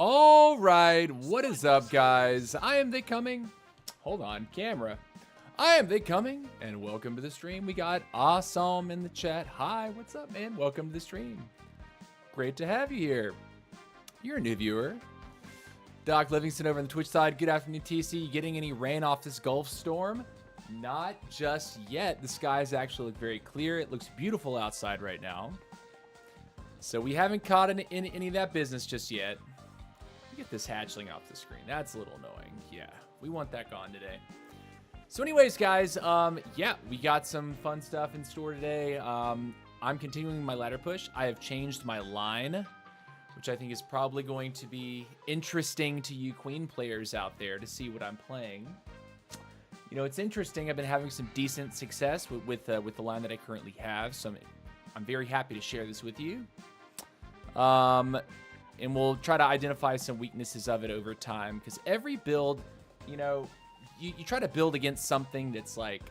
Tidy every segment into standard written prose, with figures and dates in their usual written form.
All right, what is up, guys? I am They Coming. Hold on, camera. I am They Coming, and welcome to the stream. We got Awesome in the chat. Hi, what's up, man? Welcome to the stream. Great to have you here. You're a new viewer. Doc Livingston over on the Twitch side. Good afternoon, TC. You getting any rain off this Gulf storm? Not just yet. The skies actually look very clear. It looks beautiful outside right now. So we haven't caught in any of that business just yet. Get this hatchling off the screen. That's a little annoying. Yeah, we want that gone today. So anyways, guys, yeah, we got some fun stuff in store today. I'm continuing my ladder push. I have changed my line, which I think is probably going to be interesting to you Queen players out there to see what I'm playing. You know, it's interesting. I've been having some decent success with the line that I currently have, so I'm very happy to share this with you. And we'll try to identify some weaknesses of it over time, because every build, you know, you try to build against something that's like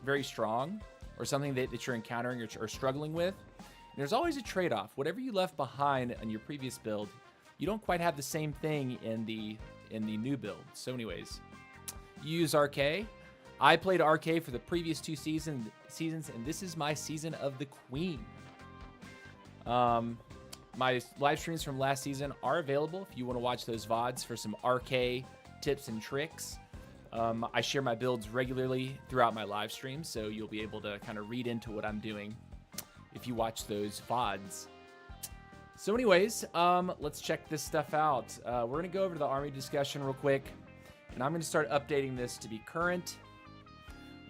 very strong or something that you're encountering or struggling with. And there's always a trade-off. Whatever you left behind on your previous build, you don't quite have the same thing in the new build. So anyways, you use RK. I played RK for the previous two seasons, and this is my season of the Queen. My live streams from last season are available if you want to watch those VODs for some RK tips and tricks. I share my builds regularly throughout my live streams, so you'll be able to kind of read into what I'm doing if you watch those VODs. So anyways, let's check this stuff out. We're going to go over to the army discussion real quick, and I'm going to start updating this to be current.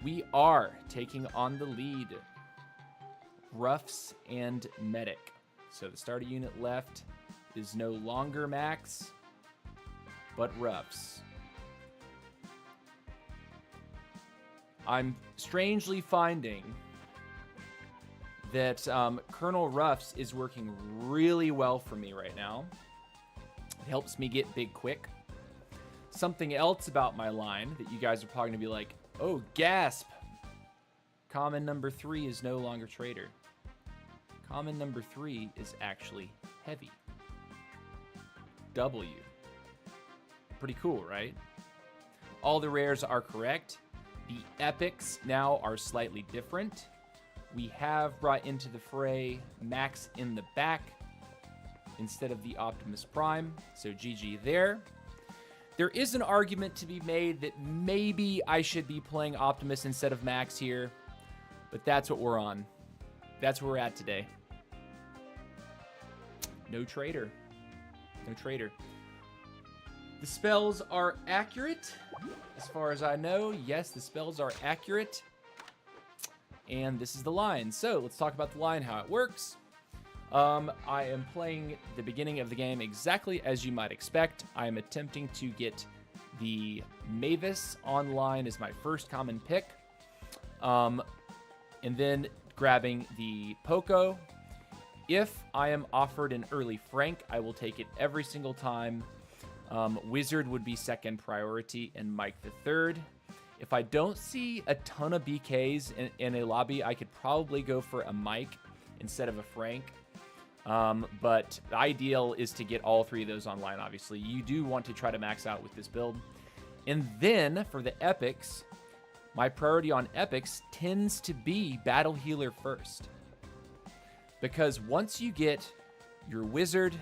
We are taking on the lead, Roughs and Medic. So the starter unit left is no longer Max, but Roughs. I'm strangely finding that Colonel Roughs is working really well for me right now. It helps me get big quick. Something else about my line that you guys are probably going to be like, oh, gasp. Common number 3 is no longer traitor. Common number 3 is actually heavy. W. Pretty cool, right? All the rares are correct. The epics now are slightly different. We have brought into the fray Max in the back instead of the Optimus Prime, so GG there. There is an argument to be made that maybe I should be playing Optimus instead of Max here, but that's what we're on. That's where we're at today. No traitor. No traitor. The spells are accurate, as far as I know. Yes, the spells are accurate. And this is the line. So let's talk about the line, how it works. I am playing the beginning of the game exactly as you might expect. I am attempting to get the Mavis online as my first common pick. And then grabbing the Poco. If I am offered an early Frank, I will take it every single time. Wizard would be second priority, and Mike the third. If I don't see a ton of BKs in a lobby, I could probably go for a Mike instead of a Frank. But the ideal is to get all three of those online, obviously. You do want to try to max out with this build. And then for the epics, my priority on epics tends to be Battle Healer first. Because once you get your Wizard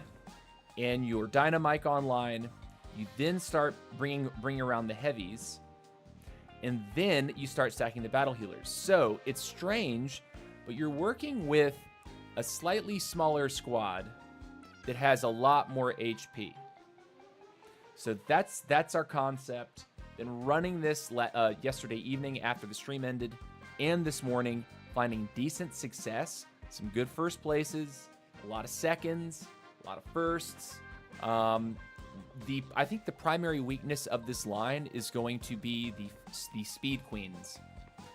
and your Dynamike online, you then start bring around the heavies, and then you start stacking the Battle Healers. So it's strange, but you're working with a slightly smaller squad that has a lot more HP. So that's our concept. Been running this yesterday evening after the stream ended, and this morning, finding decent success. Some good first places, a lot of seconds, a lot of firsts. I think the primary weakness of this line is going to be the speed queens.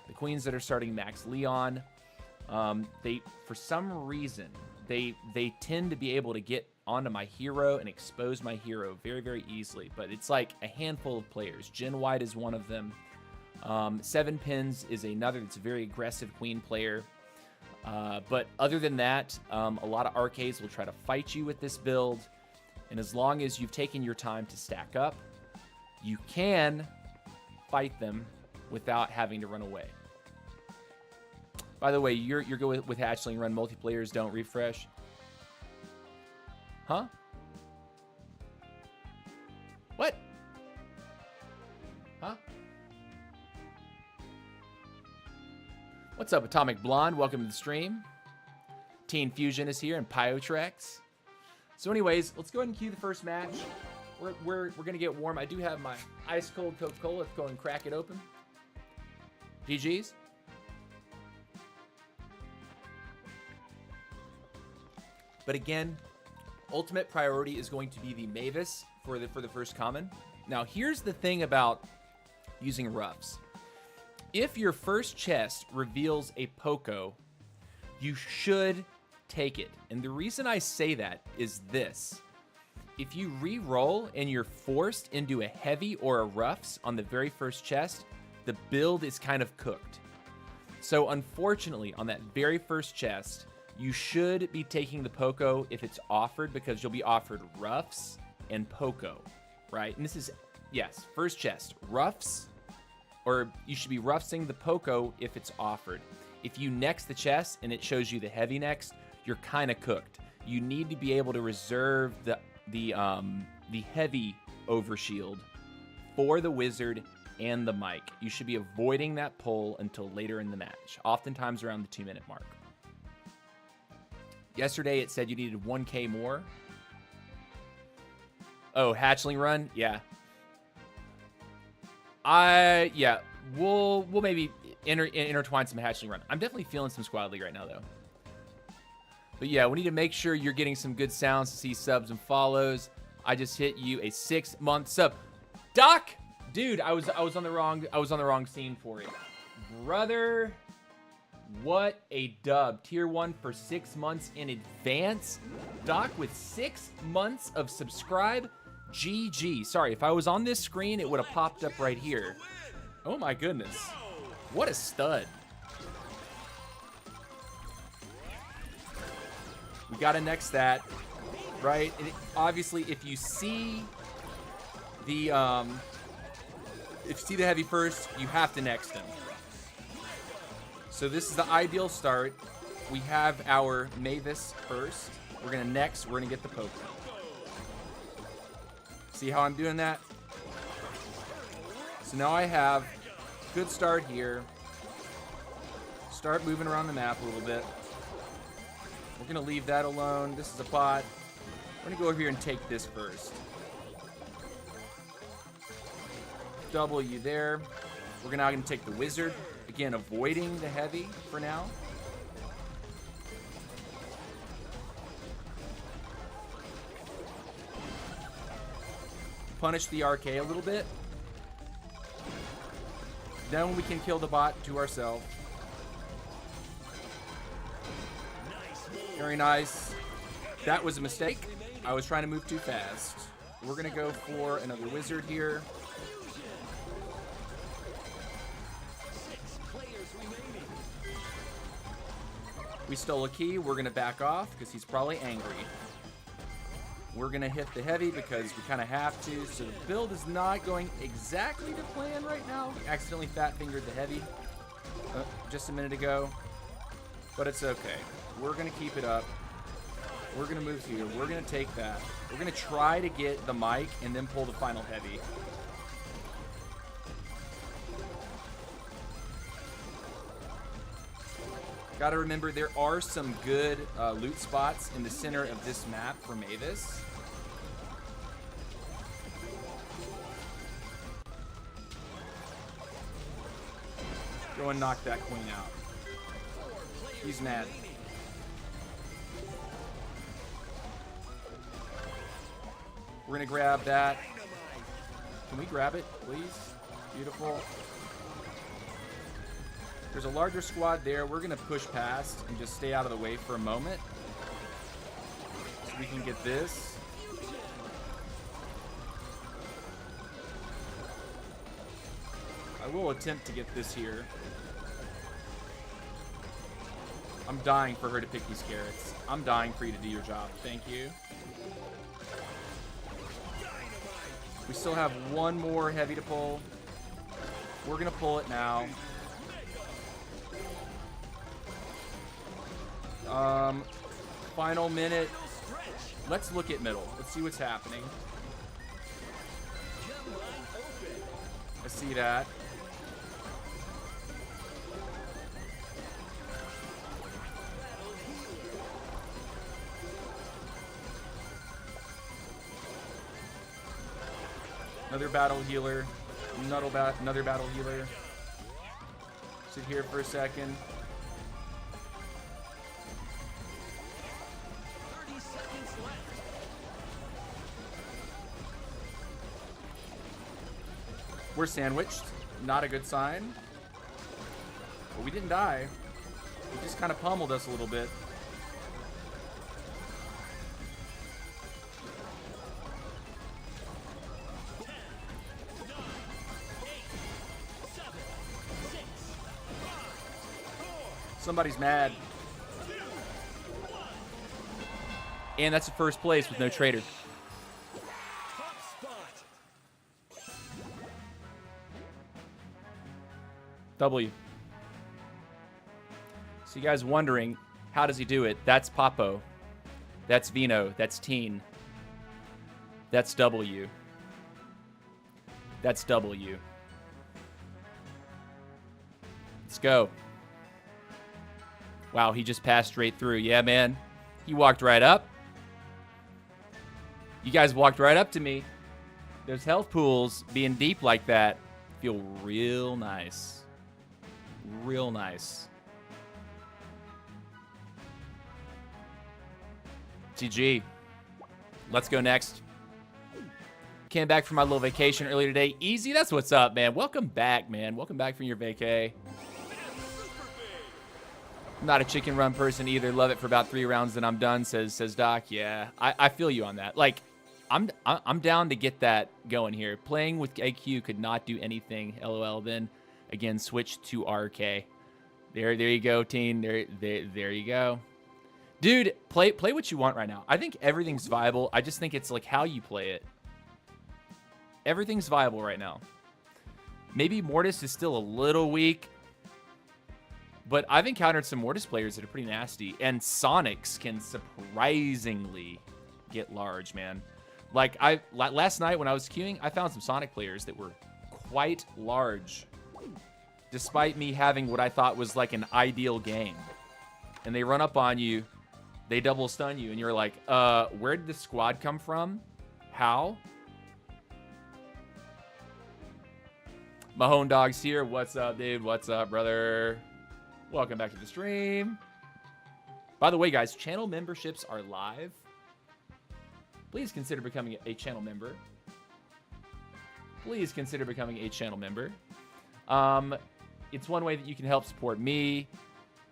The queens that are starting Max Leon. They, for some reason, they tend to be able to get onto my hero and expose my hero very, very easily. But it's like a handful of players. Jen White is one of them. 7 Pins is another that's a very aggressive queen player. But other than that, a lot of RKs will try to fight you with this build. And as long as you've taken your time to stack up, you can fight them without having to run away. By the way, you're good with hatchling run. Multiplayers don't refresh. Huh? What? Huh? What's up, Atomic Blonde? Welcome to the stream. Teen Fusion is here and Pyotrex. So anyways, let's go ahead and cue the first match. We're gonna get warm. I do have my ice cold Coca-Cola. Let's go and crack it open. GG's. But again, ultimate priority is going to be the Mavis for the first common. Now here's the thing about using roughs. If your first chest reveals a Poco, you should take it. And the reason I say that is this. If you re-roll and you're forced into a heavy or a roughs on the very first chest, the build is kind of cooked. So unfortunately, on that very first chest, you should be taking the Poco if it's offered, because you'll be offered roughs and Poco, right? And this is, yes, first chest, roughs, or you should be roughsing the Poco if it's offered. If you next the chest and it shows you the heavy next, you're kind of cooked. You need to be able to reserve the heavy overshield for the wizard and the mic. You should be avoiding that pull until later in the match, oftentimes around the 2-minute mark. Yesterday it said you needed 1K more. Oh, hatchling run? Yeah. We'll maybe intertwine some hatchling run. I'm definitely feeling some squad league right now though. But yeah, we need to make sure you're getting some good sounds to see subs and follows. I just hit you a 6-month sub. Doc, dude, I was on the wrong scene for it. Brother, what a dub. Tier 1 for 6 months in advance. Doc with 6 months of subscribe. GG. Sorry, if I was on this screen, it would have popped up right here. Oh my goodness. What a stud. We gotta next that, right? And obviously, if you see the heavy first, you have to next him. So this is the ideal start. We have our Mavis first. We're gonna get the Poco. See how I'm doing that? So now I have good start here. Start moving around the map a little bit. We're gonna leave that alone. This is a pot. We're gonna go over here and take this first. W there. We're now gonna take the wizard. Again, avoiding the heavy for now. Punish the RK a little bit. Then we can kill the bot to ourselves. Very nice. That was a mistake. I was trying to move too fast. We're going to go for another wizard here. We stole a key. We're going to back off because he's probably angry. We're going to hit the heavy because we kind of have to. So the build is not going exactly to plan right now. We accidentally fat-fingered the heavy just a minute ago. But it's okay. We're going to keep it up. We're going to move here. We're going to take that. We're going to try to get the mic and then pull the final heavy. Got to remember, there are some good loot spots in the center of this map for Mavis. Go and knock that queen out. He's mad. We're going to grab that. Can we grab it, please? Beautiful. There's a larger squad there. We're going to push past and just stay out of the way for a moment. So we can get this. I will attempt to get this here. I'm dying for her to pick these carrots. I'm dying for you to do your job. Thank you. We still have one more heavy to pull. We're going to pull it now. Final minute. Let's look at middle. Let's see what's happening. I see that. Another battle healer. Another battle healer. Sit here for a second. 30 seconds left. We're sandwiched. Not a good sign. But we didn't die. He just kind of pummeled us a little bit. Somebody's mad. And that's the first place with no traitor. Top spot. W. So you guys wondering, how does he do it? That's Papo. That's Vino. That's Teen. That's W. That's W. Let's go. Wow, he just passed straight through. Yeah, man. He walked right up. You guys walked right up to me. Those health pools being deep like that feel real nice. Real nice. GG. Let's go next. Came back from my little vacation earlier today. Easy, that's what's up, man. Welcome back, man. Welcome back from your vacay. Not a chicken run person either. Love it for about 3 rounds, then I'm done, says Doc. Yeah, I feel you on that. Like, I'm down to get that going here. Playing with AQ could not do anything. LOL. Then again, switch to RK. There you go, Teen. There you go. Dude, play what you want right now. I think everything's viable. I just think it's like how you play it. Everything's viable right now. Maybe Mortis is still a little weak. But I've encountered some Mortis players that are pretty nasty. And Sonics can surprisingly get large, man. Like, last night when I was queuing, I found some Sonic players that were quite large. Despite me having what I thought was like an ideal game. And they run up on you. They double stun you. And you're like, where did the squad come from? How? Mahone Dog's here. What's up, dude? What's up, brother? Welcome back to the stream. By the way, guys, channel memberships are live. Please consider becoming a channel member. Please consider becoming a channel member. It's one way that you can help support me,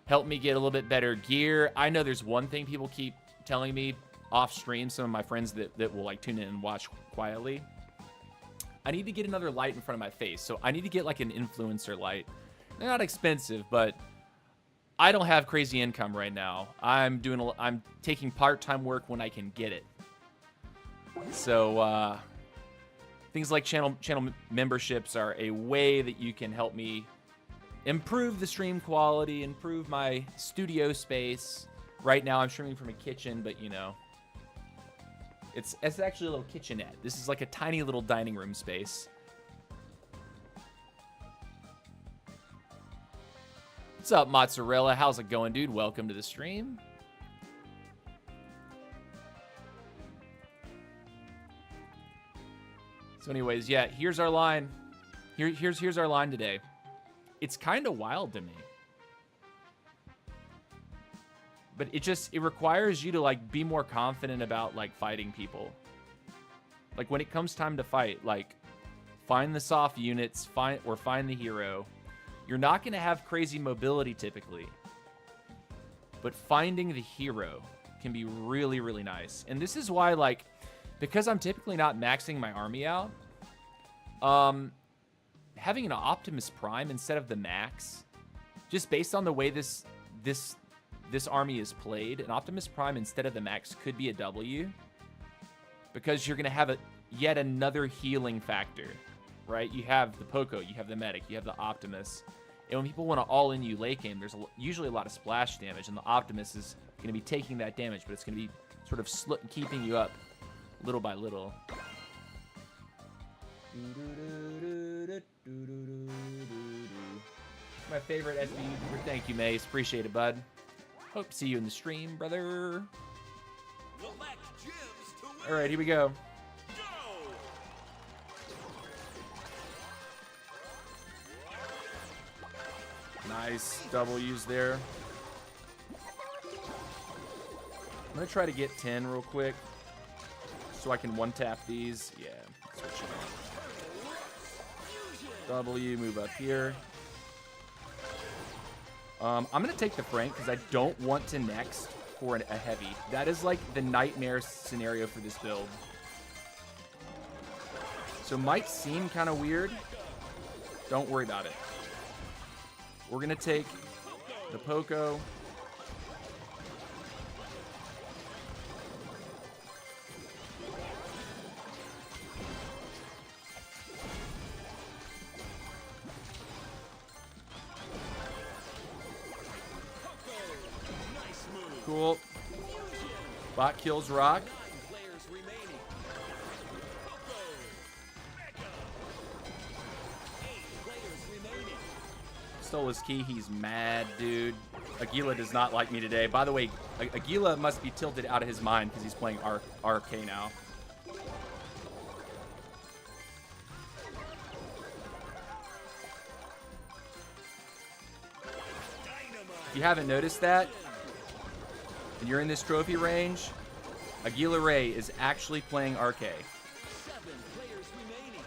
help me get a little bit better gear. I know there's one thing people keep telling me off stream, some of my friends that will like tune in and watch quietly. I need to get another light in front of my face. So I need to get like an influencer light. They're not expensive, but I don't have crazy income right now. I'm taking part-time work when I can get it. So things like channel memberships are a way that you can help me improve the stream quality, improve my studio space. Right now I'm streaming from a kitchen, but you know, it's actually a little kitchenette. This is like a tiny little dining room space. What's up, Mozzarella? How's it going, dude? Welcome to the stream. So anyways, yeah, here's our line. Here's our line today. It's kind of wild to me. But it requires you to like be more confident about like fighting people. Like when it comes time to fight, like find the soft units, find the hero. You're not going to have crazy mobility typically. But finding the hero can be really, really nice. And this is why, like, because I'm typically not maxing my army out, having an Optimus Prime instead of the max, just based on the way this army is played, an Optimus Prime instead of the max could be a W. Because you're going to have yet another healing factor, right? You have the Poco, you have the Medic, you have the Optimus. And when people want to all-in you late game, there's usually a lot of splash damage, and the Optimus is going to be taking that damage, but it's going to be sort of keeping you up little by little. My favorite SB YouTuber. Thank you, Mace. Appreciate it, bud. Hope to see you in the stream, brother. All right, here we go. Nice W's there. I'm going to try to get 10 real quick so I can one-tap these. Yeah, that's what you want. W, move up here. I'm going to take the Frank because I don't want to next for a heavy. That is like the nightmare scenario for this build. So might seem kind of weird. Don't worry about it. We're going to take the Poco. Cool. Bot kills Rock. Stole his key. He's mad, dude. Aguila does not like me today. By the way, Aguila must be tilted out of his mind because he's playing RK now. If you haven't noticed that, and you're in this trophy range, Aguila Ray is actually playing RK. 7 players remaining.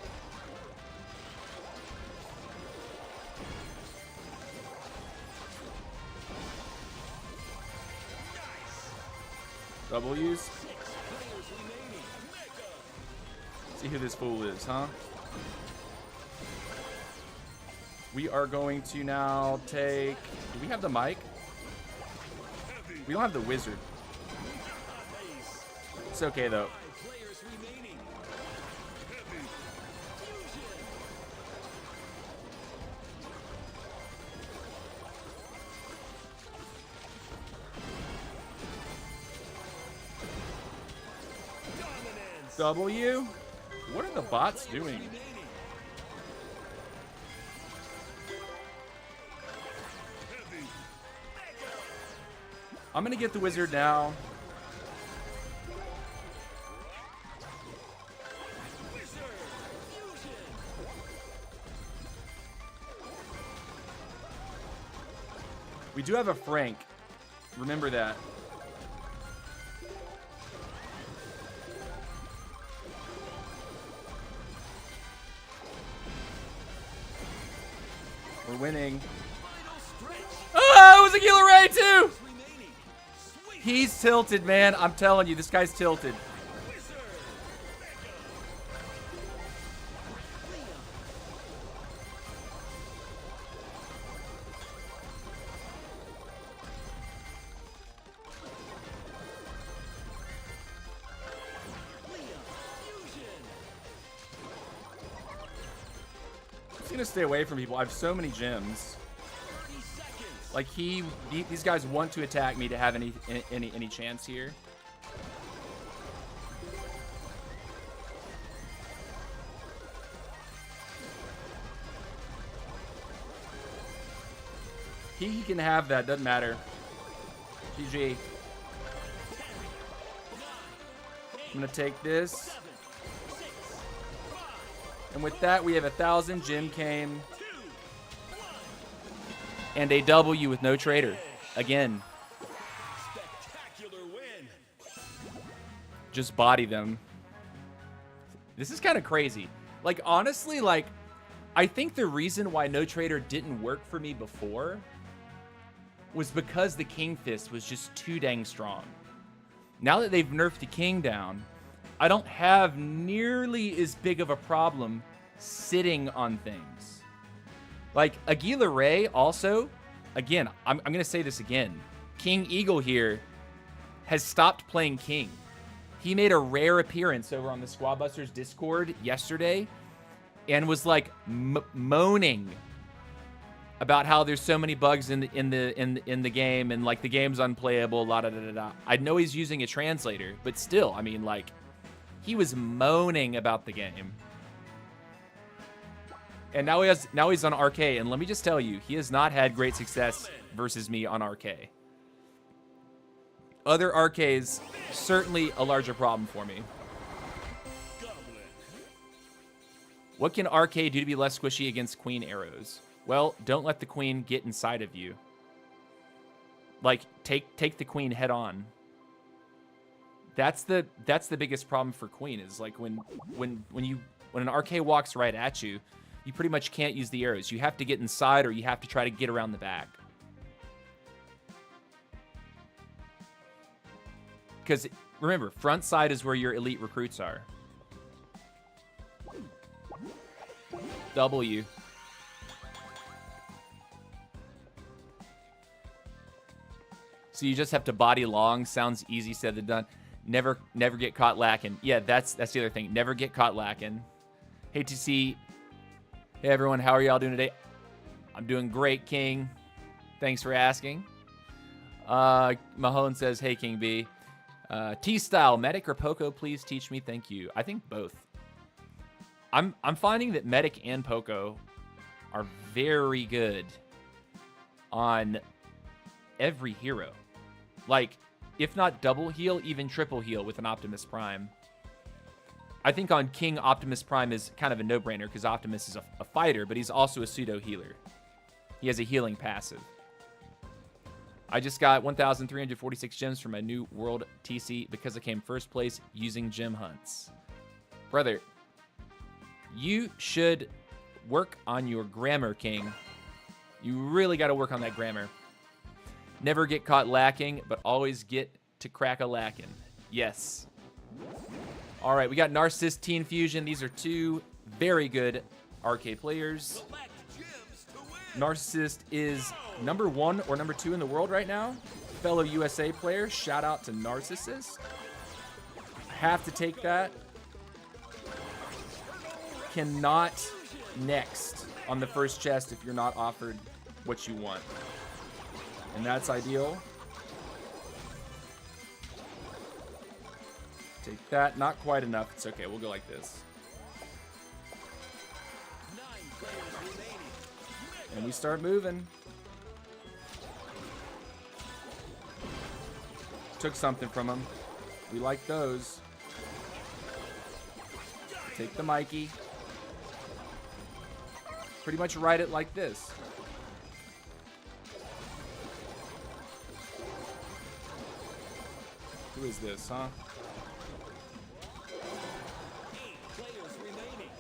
W's. 6 players remaining. See who this fool is, huh? We are going to now take... Do we have the mic? We don't have the wizard. It's okay, though. 5 players remaining. Dominance. W? What are the bots doing? I'm gonna get the wizard now. We do have a Frank. Remember that. We're winning. Oh, it was Aguila Ray too! He's tilted, man. I'm telling you, this guy's tilted. I'm just gonna stay away from people. I have so many gems. Like these guys want to attack me to have any chance here. He can have that, doesn't matter. GG. I'm gonna take this. And with that, we have 1,000 gem cane. And a W with no trader. Again. Spectacular win. Just body them. This is kind of crazy. Like, honestly, like, I think the reason why no trader didn't work for me before was because the King Fist was just too dang strong. Now that they've nerfed the King down, I don't have nearly as big of a problem sitting on things. Like, Aguila Ray also, again, I'm going to say this again. King Eagle here has stopped playing King. He made a rare appearance over on the Squad Busters Discord yesterday and was like moaning about how there's so many bugs in the game and like the game's unplayable, la da da da da. I know he's using a translator, but still, I mean, like, he was moaning about the game. And now he's on RK, and let me just tell you, he has not had great success versus me on RK. Other RKs, certainly a larger problem for me. Goblin. What can RK do to be less squishy against queen arrows? Well, don't let the queen get inside of you. Like, take the queen head on. That's the biggest problem for queen, is like when an RK walks right at you, you pretty much can't use the arrows. You have to get inside, or you have to try to get around the back. Because remember, front side is where your elite recruits are. W. So you just have to body long. Sounds easy said than done. Never get caught lacking. Yeah, that's the other thing. Never get caught lacking. Hate to see. Hey everyone, how are y'all doing today? I'm doing great, King. Thanks for asking. Mahone says, hey, King B. T-Style, Medic or Poco, please teach me. Thank you. I think both. I'm finding that Medic and Poco are very good on every hero. Like, if not double heal, even triple heal with an Optimus Prime. I think on King, Optimus Prime is kind of a no-brainer because Optimus is a fighter, but he's also a pseudo-healer. He has a healing passive. I just got 1,346 gems for my new World TC because I came first place using gem hunts. Brother, you should work on your grammar, King. You really got to work on that grammar. Never get caught lacking, but always get to crack a lacking. Yes. All right, we got Narcissist, Teen Fusion. These are two very good RK players. Collect gems to win. Narcissist is number 1 or number 2 in the world right now. Fellow USA player. Shout out to Narcissist. Have to take that. Cannot next on the first chest if you're not offered what you want. And that's ideal. Take that. Not quite enough. It's okay. We'll go like this. 9 players remaining. And we start moving. Took something from him. We like those. Take the Mikey. Pretty much write it like this. Who is this, huh? 8 players remaining.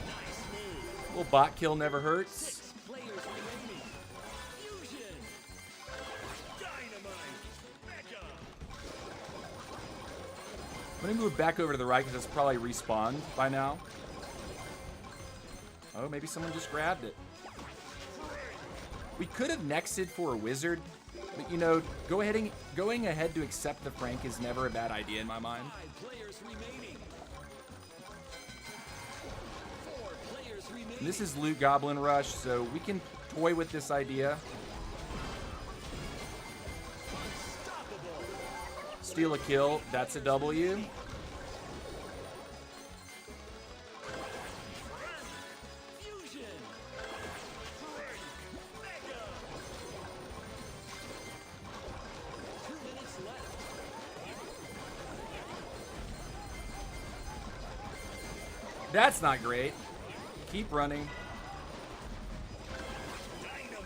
Nice move. Little bot kill never hurts. 6 players remaining. Fusion. Dynamite. Mega. I'm gonna move back over to the right because it's probably respawned by now. Oh, maybe someone just grabbed it. We could have nexted for a wizard, but you know, going ahead to accept the Frank is never a bad idea in my mind. 5 players remaining. 4 players remaining. And this is Loot Goblin Rush, so we can toy with this idea. Unstoppable. Steal a kill, that's a W. Fusion. Mega. 2 minutes left. That's not great. Keep running. Dynamite.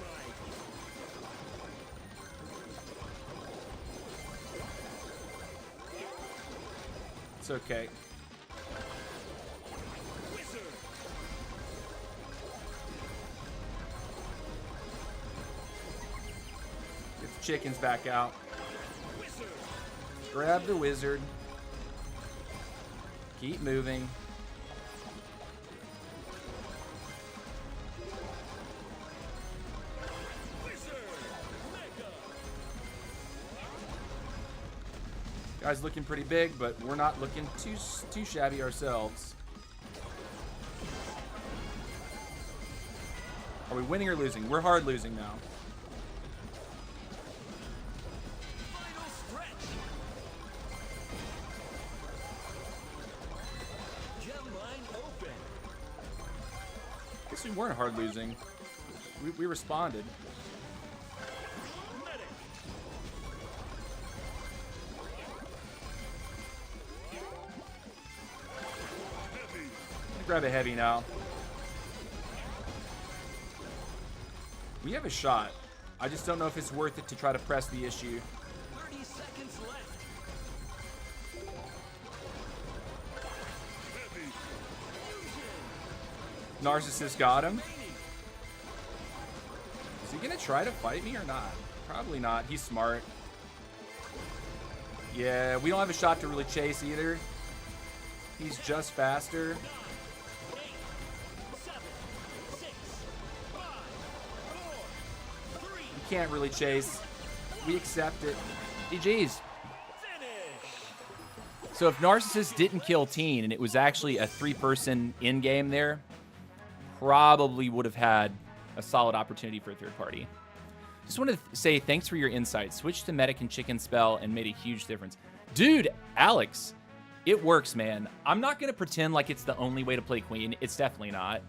It's okay. Wizard. Get the chickens back out. Wizard. Grab the wizard. Keep moving. Wizard. Mega. Guy's looking pretty big, but we're not looking too shabby ourselves. Are we winning or losing? We're hard losing now. Final stretch. Gem line open. Guess we weren't hard losing. We responded. Medic. Heavy. I'm gonna grab a heavy now. We have a shot. I just don't know if it's worth it to try to press the issue. 30 seconds left. Heavy. Fusion. Narcissist got him. Remaining. Is he gonna try to fight me or not? Probably not. He's smart. Yeah, we don't have a shot to really chase either. He's just faster. 9, 8, 7, 6, 5, 4, 3. We can't really chase. We accept it. GG's. Finish. So if Narcissist didn't kill Teen and it was actually a 3-person in-game there, probably would have had a solid opportunity for a third party. Just wanted to say thanks for your insight. Switched to Medic and Chicken Spell and made a huge difference. Dude, Alex, it works, man. I'm not going to pretend like it's the only way to play Queen. It's definitely not.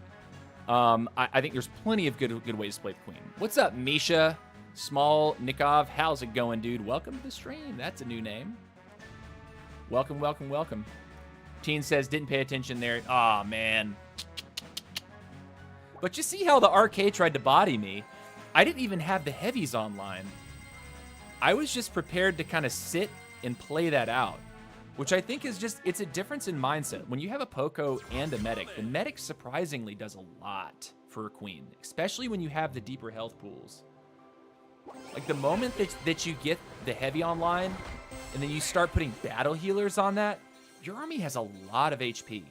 I think there's plenty of good ways to play the Queen. What's up, Misha? Small Nikov, how's it going, dude? Welcome to the stream. That's a new name. Welcome, welcome, welcome. Teen says, didn't pay attention there. Aw, man. But you see how the RK tried to body me? I didn't even have the heavies online. I was just prepared to kind of sit and play that out, which I think is just, it's a difference in mindset. When you have a Poco and a Medic, the Medic surprisingly does a lot for a Queen, especially when you have the deeper health pools. Like the moment that you get the heavy online and then you start putting battle healers on that, your army has a lot of HP.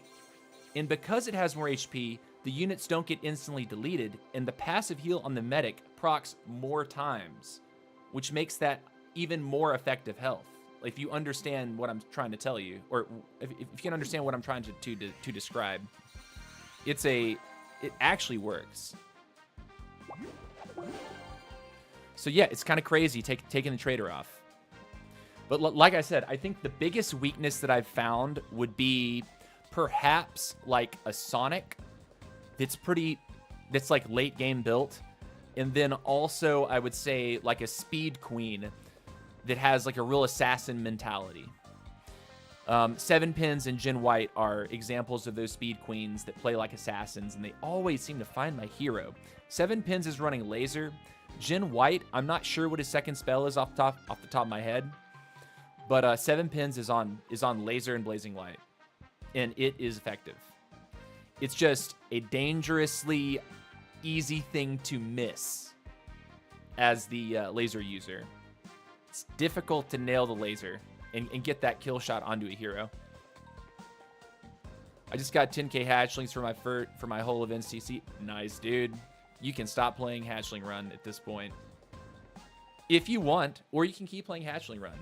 And because it has more HP, the units don't get instantly deleted, and the passive heal on the Medic procs more times, which makes that even more effective health. If you understand what I'm trying to tell you, or if you can understand what I'm trying to describe, it actually works. So yeah, it's kind of crazy taking the trader off. But like I said, I think the biggest weakness that I've found would be perhaps like a Sonic that's like late game built. And then also I would say like a Speed Queen that has like a real assassin mentality. 7 Pins and Jin White are examples of those Speed Queens that play like assassins, and they always seem to find my hero. 7 Pins is running Laser. Jin White, I'm not sure what his second spell is off the top of my head, but 7 Pins is on Laser and Blazing Light, and it is effective. It's just a dangerously easy thing to miss as the laser user. It's difficult to nail the laser and get that kill shot onto a hero. I just got 10k hatchlings for my whole event CC. Nice, dude. You can stop playing Hatchling Run at this point if you want, or you can keep playing Hatchling Run.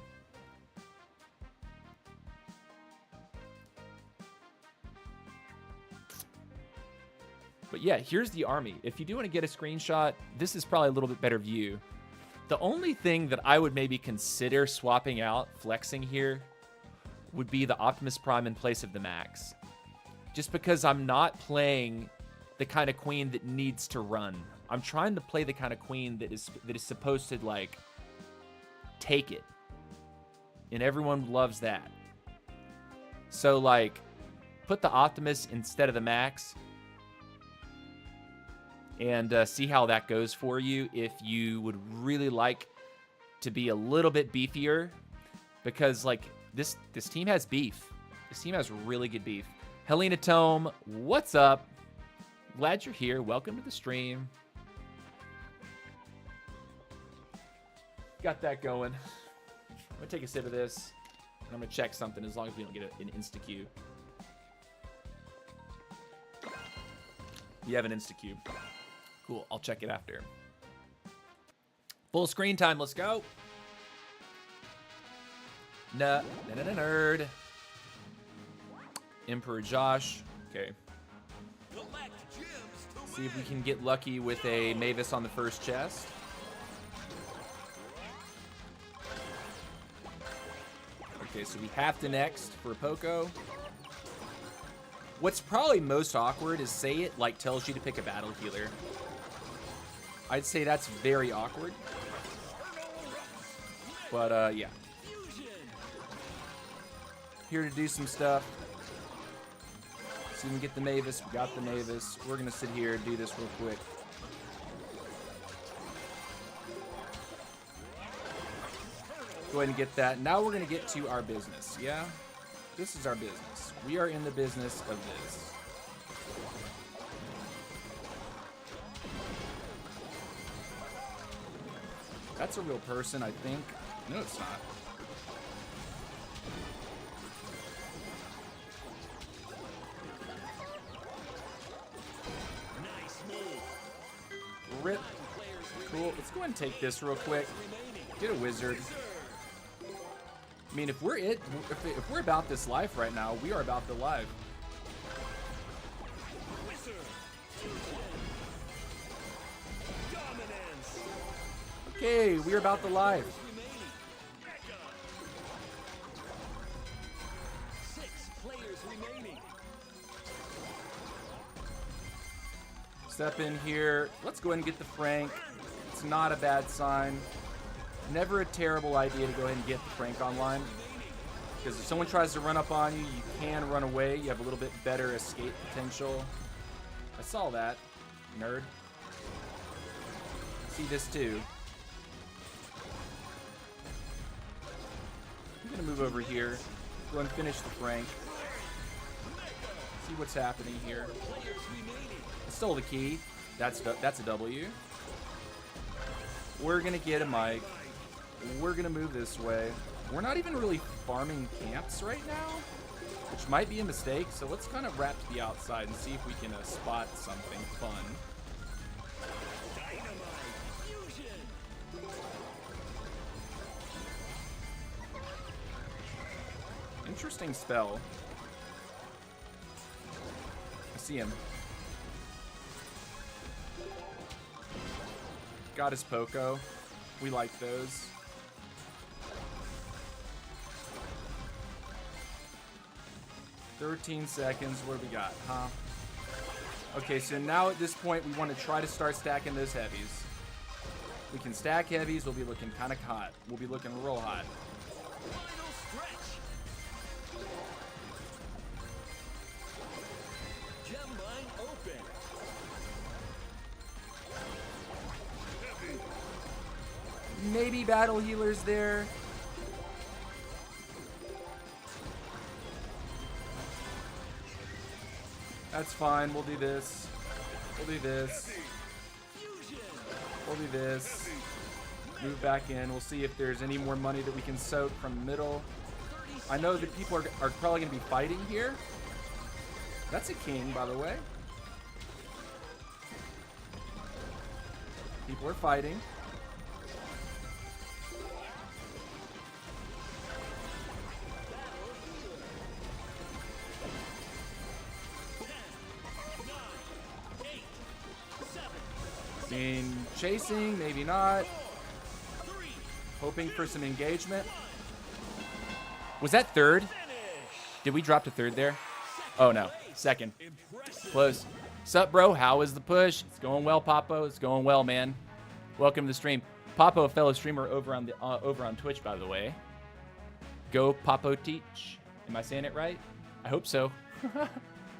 But yeah, here's the army. If you do want to get a screenshot, this is probably a little bit better view. The only thing that I would maybe consider swapping out, flexing here, would be the Optimus Prime in place of the Max. Just because I'm not playing the kind of Queen that needs to run. I'm trying to play the kind of Queen that is supposed to, like, take it. And everyone loves that. So, like, put the Optimus instead of the Max, and see how that goes for you if you would really like to be a little bit beefier, because like this team has beef. This team has really good beef. Helena Tome, what's up? Glad you're here. Welcome to the stream. Got that going. I'm gonna take a sip of this, and I'm gonna check something as long as we don't get an insta-queue. We have an insta-queue. Cool, I'll check it after. Full screen time, let's go. Nerd. Emperor Josh. Okay. Collect gems to See if we can get lucky with a Mavis on the first chest. Okay, so we have to next for Poco. What's probably most awkward is say it like tells you to pick a battle healer. I'd say that's very awkward. But yeah. Here to do some stuff. So we can get the Mavis. We got the Mavis. We're gonna sit here and do this real quick. Go ahead and get that. Now we're gonna get to our business. Yeah? This is our business. We are in the business of this. That's a real person, I think. No, it's not. nice move. Rip. Cool. Let's go ahead and take this real quick. Get a wizard. I mean, if we're about this life right now, we are about the life. Wizard. Dominance. Okay, we're about the life. Remaining. Mega. 6 players remaining. Step in here. Let's go ahead and get the Frank. It's not a bad sign. Never a terrible idea to go ahead and get the Frank online. Because if someone tries to run up on you, you can run away. You have a little bit better escape potential. I saw that, nerd. See this too. I'm gonna move over here. Go and finish the Frank. See what's happening here. I stole the key. That's a W. We're gonna get a mic. We're gonna move this way. We're not even really farming camps right now, which might be a mistake. So let's kind of wrap to the outside and see if we can spot something fun. Dynamite. Fusion. Interesting spell. I see him. Got his Poco. We like those. "13 seconds, what do we got, huh? Okay, so now at this point, we want to try to start stacking those heavies. We can stack heavies, we'll be looking kind of hot. We'll be looking real hot. Final stretch. Gem line open. Maybe battle healers there. That's fine, we'll do this. We'll do this. Fusion. We'll do this. Move back in. We'll see if there's any more money that we can soak from the middle. 30 I know that people are probably going to be fighting here. That's a king, by the way. People are fighting. I mean, chasing, maybe not. Hoping for some engagement. Was that third? Did we drop to third there? Oh, no. Second. Close. Sup, bro? How is the push? It's going well, Papo. It's going well, man. Welcome to the stream. Papo, a fellow streamer over on Twitch, by the way. Go Papo Teach. Am I saying it right? I hope so.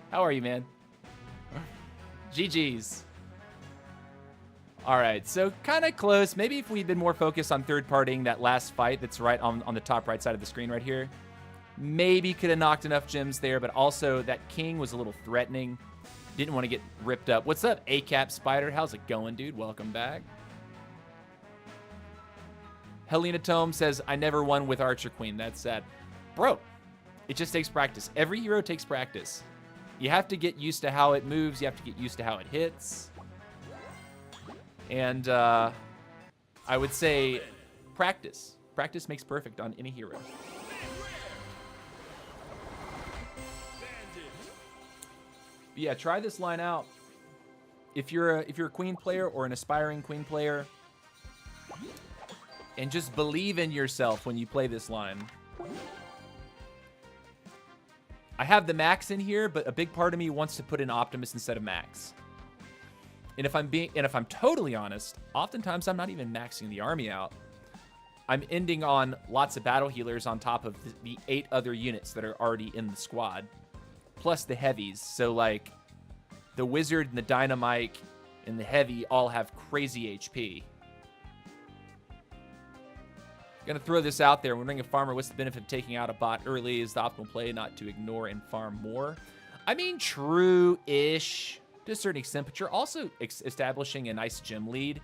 How are you, man? GG's. All right, so kind of close. Maybe if we'd been more focused on third-partying that last fight that's right on the top right side of the screen right here, maybe could have knocked enough gems there, but also that king was a little threatening. Didn't want to get ripped up. What's up, ACAP Spider? How's it going, dude? Welcome back. Helena Tome says, I never won with Archer Queen. That's sad. Bro, it just takes practice. Every hero takes practice. You have to get used to how it moves. You have to get used to how it hits. And I would say practice. Practice makes perfect on any hero. Yeah, try this line out. If you're a queen player or an aspiring queen player, and just believe in yourself when you play this line. I have the max in here, but a big part of me wants to put in Optimus instead of max. And if I'm totally honest, oftentimes I'm not even maxing the army out. I'm ending on lots of battle healers on top of the 8 other units that are already in the squad, plus the heavies. So like the wizard and the dynamite and the heavy all have crazy HP. Gonna throw this out there. Wondering if farmer, what's the benefit of taking out a bot early? Is the optimal play not to ignore and farm more? I mean, true-ish to a certain extent, but you're also establishing a nice gym lead.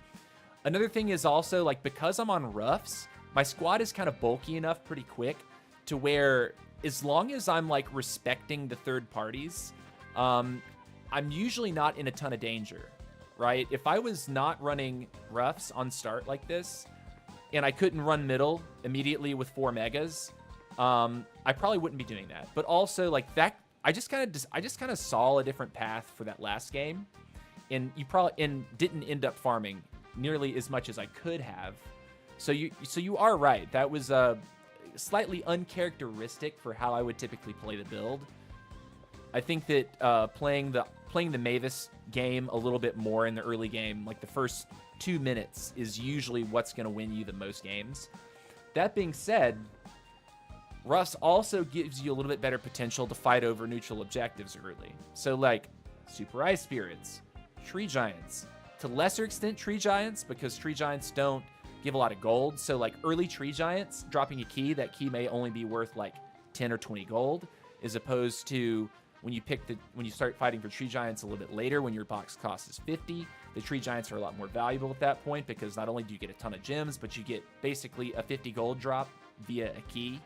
Another thing is also, like, because I'm on roughs, my squad is kind of bulky enough pretty quick to where as long as I'm, like, respecting the third parties, I'm usually not in a ton of danger, right? If I was not running roughs on start like this, and I couldn't run middle immediately with 4 megas, I probably wouldn't be doing that. But also, like, that, I just kind of saw a different path for that last game, and didn't end up farming nearly as much as I could have. So you are right. That was slightly uncharacteristic for how I would typically play the build. I think that playing the Mavis game a little bit more in the early game, like the first 2 minutes, is usually what's going to win you the most games. That being said, Russ also gives you a little bit better potential to fight over neutral objectives early. So like Super Ice Spirits, Tree Giants, to lesser extent Tree Giants, because Tree Giants don't give a lot of gold. So like early Tree Giants, dropping a key, that key may only be worth like 10 or 20 gold, as opposed to when you start fighting for Tree Giants a little bit later, when your box cost is 50, the Tree Giants are a lot more valuable at that point, because not only do you get a ton of gems, but you get basically a 50 gold drop via a key.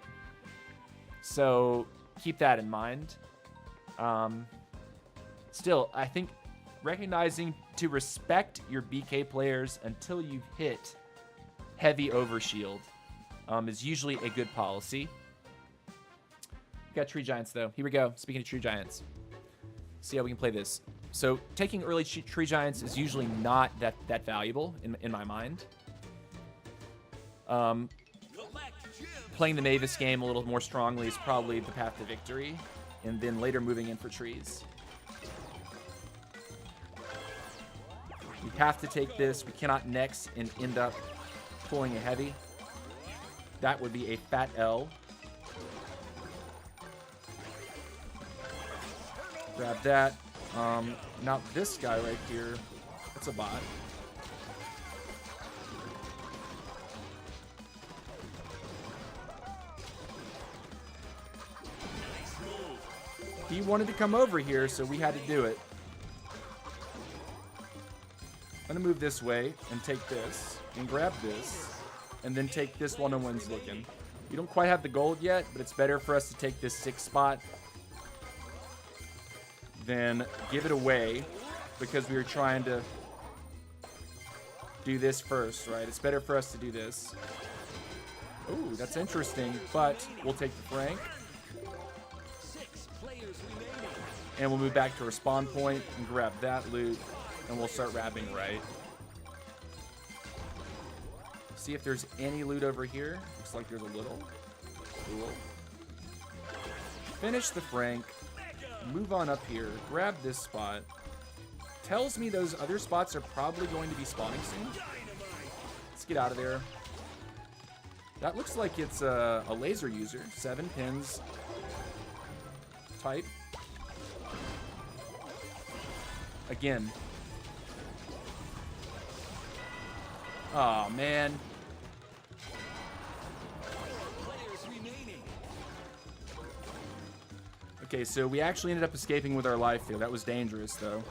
So keep that in mind. Still, I think recognizing to respect your BK players until you've hit heavy overshield is usually a good policy. Got Tree Giants, though. Here we go. Speaking of Tree Giants. See how we can play this. So taking early Tree Giants is usually not that valuable in my mind. Playing the Mavis game a little more strongly is probably the path to victory, and then later moving in for trees. We have to take this. We cannot next and end up pulling a heavy. That would be a fat L. Grab that. Now this guy right here, it's a bot. He wanted to come over here, so we had to do it. I'm gonna move this way and take this and grab this and then take this while no one's looking. We don't quite have the gold yet, but it's better for us to take this 6th spot than give it away, because we were trying to do this first, right? It's better for us to do this. Ooh, that's interesting, but we'll take the Frank. And we'll move back to our spawn point and grab that loot, and we'll start wrapping right. See if there's any loot over here. Looks like there's a little. Cool. Finish the Frank. Move on up here. Grab this spot. Tells me those other spots are probably going to be spawning soon. Let's get out of there. That looks like it's a laser user. 7 pins. Type. Again. Oh man. Okay, so we actually ended up escaping with our life there. That was dangerous, though.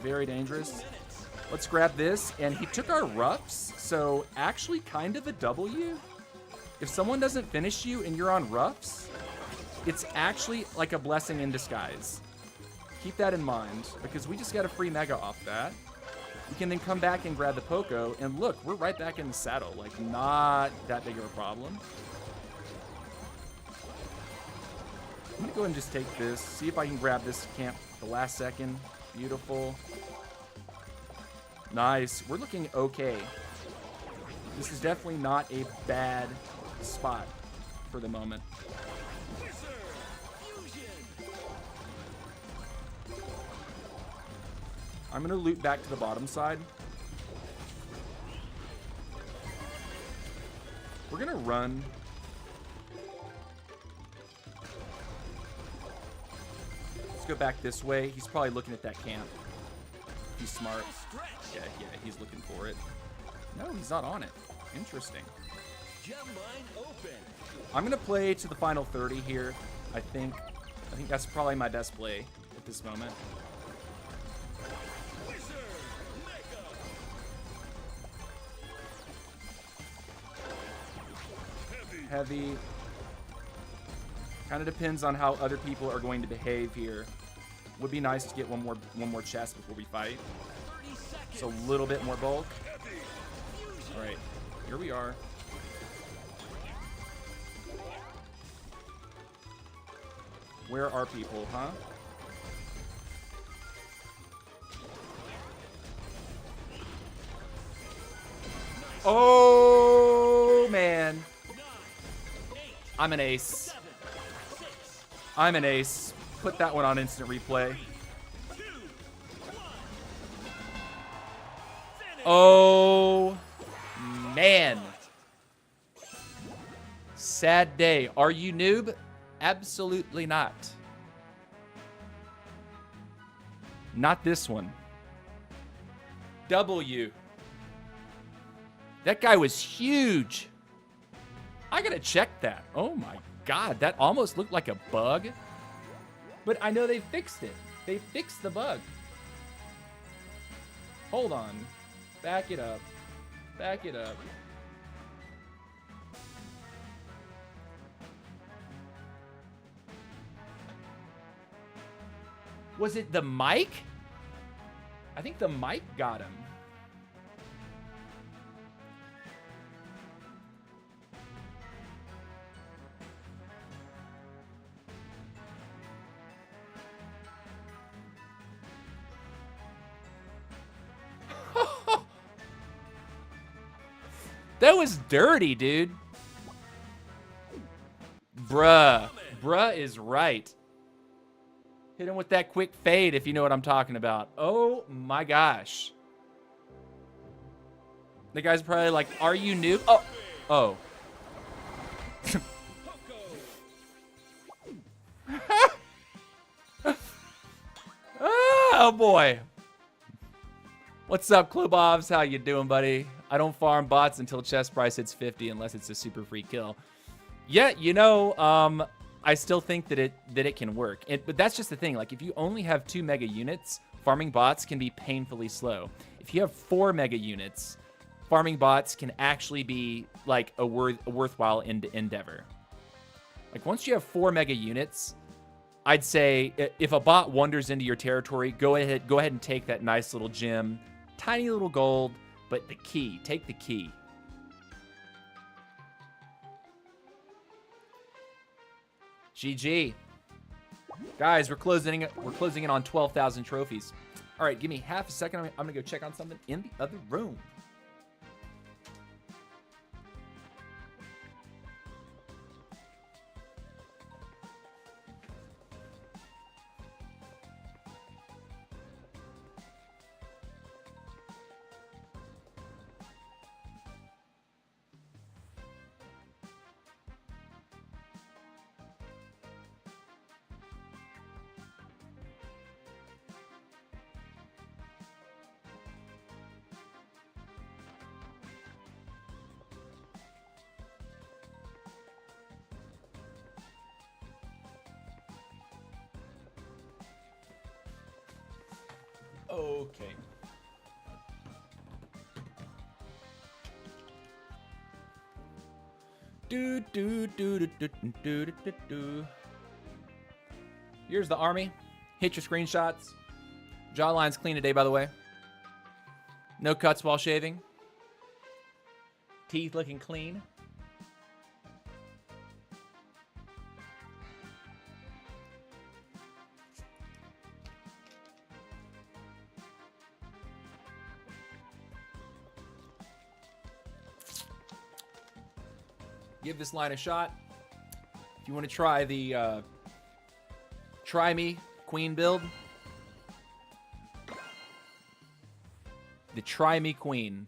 Very dangerous. Let's grab this. And he took our roughs, so actually kind of a W. If someone doesn't finish you and you're on roughs, it's actually like a blessing in disguise. Keep that in mind, because we just got a free mega off that. We can then come back and grab the Poco, and look, we're right back in the saddle. Like, not that big of a problem. I'm gonna go ahead and just take this, see if I can grab this camp The last second. Beautiful. Nice. We're looking okay. This is definitely not a bad spot for the moment. I'm going to loop back to the bottom side. We're going to run. Let's go back this way. He's probably looking at that camp. He's smart. Yeah, he's looking for it. No, he's not on it. Interesting. I'm going to play to the final 30 here. I think that's probably my best play at this moment. Heavy. Kind of depends on how other people are going to behave here. Would be nice to get one more chest before we fight. So a little bit more bulk. All right, here we are. Where are people, huh? Oh, man. I'm an ace. I'm an ace. Put that one on instant replay. Oh, man. Sad day. Are you noob? Absolutely not. Not this one. W. That guy was huge. I gotta check that. Oh my God, that almost looked like a bug. But I know they fixed it. They fixed the bug. Hold on. Back it up. Back it up. Was it the mic? I think the mic got him. That was dirty, dude. Bruh. Bruh is right. Hit him with that quick fade if you know what I'm talking about. Oh my gosh. The guy's probably like, are you new? Oh. Oh. Oh boy. What's up, Klubovs? How you doing, buddy? I don't farm bots until chest price hits 50 unless it's a super free kill. Yeah, you know, I still think that it can work. But that's just the thing. Like, if you only have 2 mega units, farming bots can be painfully slow. If you have 4 mega units, farming bots can actually be like a worthwhile endeavor. Like, once you have 4 mega units, I'd say if a bot wanders into your territory, go ahead and take that nice little gem, tiny little gold, but the key, take the key. GG. Guys, we're closing in on 12,000 trophies. All right, give me half a second. I'm gonna go check on something in the other room. Okay. Do do do do do do do do do. Here's the army. Hit your screenshots. Jawline's clean today, by the way. No cuts while shaving. Teeth looking clean. give this line a shot. If you want to try the Try Me Queen build, the Try Me Queen.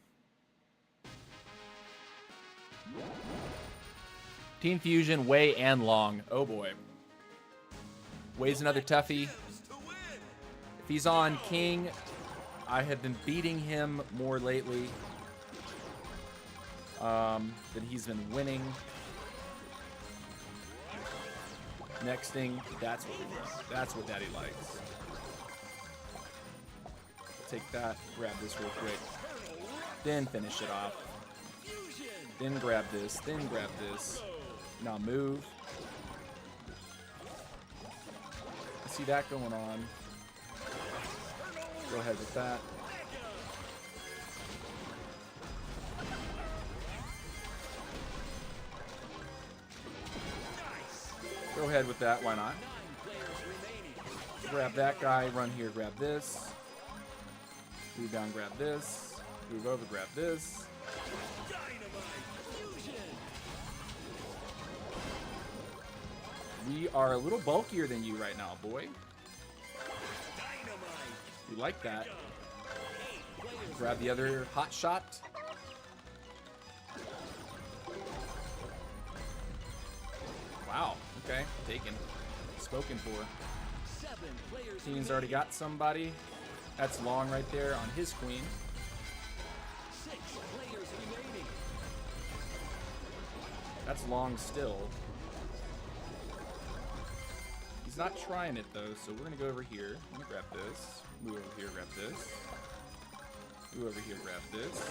Team Fusion, Wei, and Long. Oh boy. Wei's another toughie. If he's on King, I have been beating him more lately than he's been winning. Next thing, that's what we want. That's what Daddy likes. Take that, grab this real quick, then finish it off. Then grab this, then grab this. Now move. I see that going on. Go ahead with that. Go ahead with that, why not? Grab that guy, run here, grab this. Move down, grab this. Move over, grab this. We are a little bulkier than you right now, boy. We like that. Grab the other hot shot. Wow. Okay. Taken. Spoken for. Team's already got somebody. That's Long right there on his queen. 6 players remaining. That's Long still. He's not trying it though, so we're gonna go over here. I'm gonna grab this. Move over here, grab this. Move over here, grab this.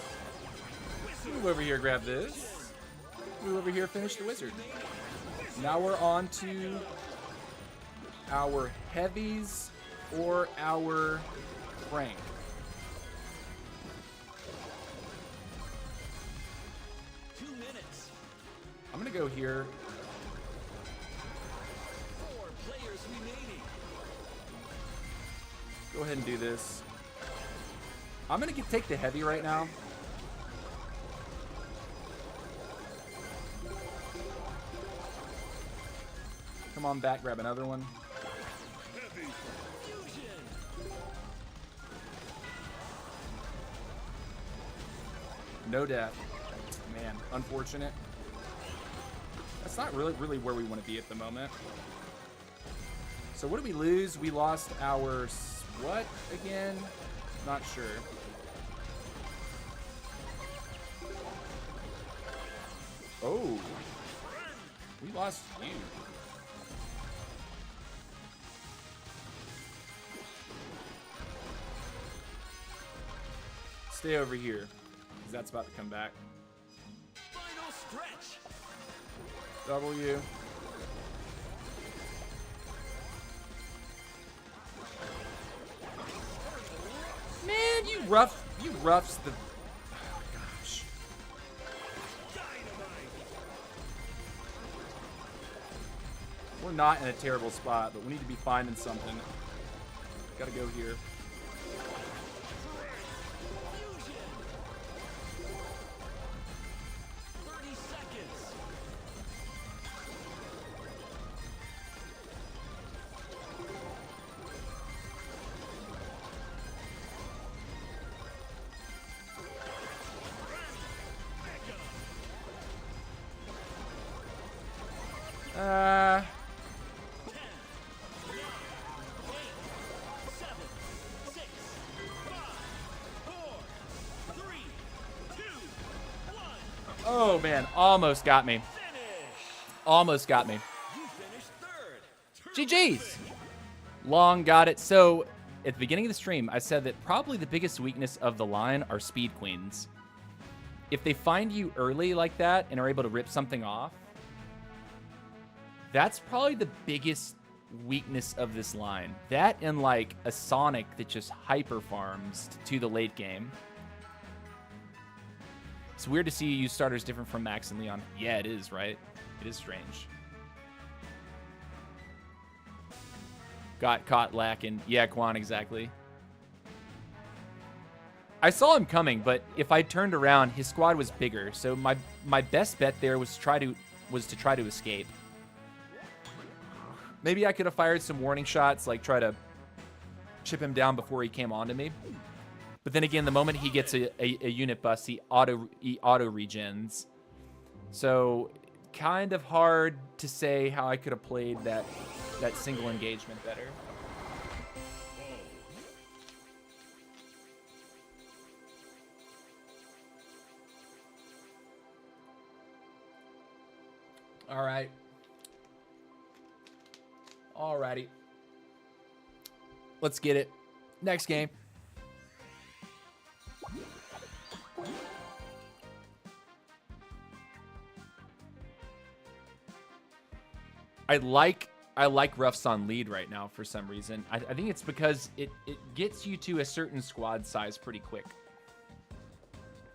Move over here, grab this. Move over here, finish the wizard. Now we're on to our heavies or our Frank. I'm gonna go here. 4 players remaining. Go ahead and do this. I'm gonna take the heavy right now. Come on back, grab another one. No death. Man, unfortunate. That's not really where we want to be at the moment. So what did we lose? We lost our what again? Not sure. Oh. We lost you. Stay over here, because that's about to come back. Final stretch. W. Man, you roughs the. Oh, gosh. We're not in a terrible spot, but we need to be finding something. Gotta go here. 30 seconds. Uh. 10, 9, 8, 7, 6, 5, 4, 3, 2, 1. Oh man, almost got me. Finish. Almost got me. You finished third. GG's. Long got it. So at the beginning of the stream, I said that probably the biggest weakness of the line are speed queens. If they find you early like that and are able to rip something off, that's probably the biggest weakness of this line. That and like a Sonic that just hyper farms to the late game. It's weird to see you use starters different from Max and Leon. Yeah, it is, right? It is strange. Got caught lacking. Yeah, Quan, exactly. I saw him coming, but if I turned around, his squad was bigger. So my best bet there was to try to was to try to escape. Maybe I could have fired some warning shots, like try to chip him down before he came onto me. But then again, the moment he gets a unit bust, he auto regens. So kind of hard to say how I could have played that single engagement better. All right. Alrighty. Let's get it. Next game. I like Ruffs on lead right now for some reason. I think it's because it gets you to a certain squad size pretty quick.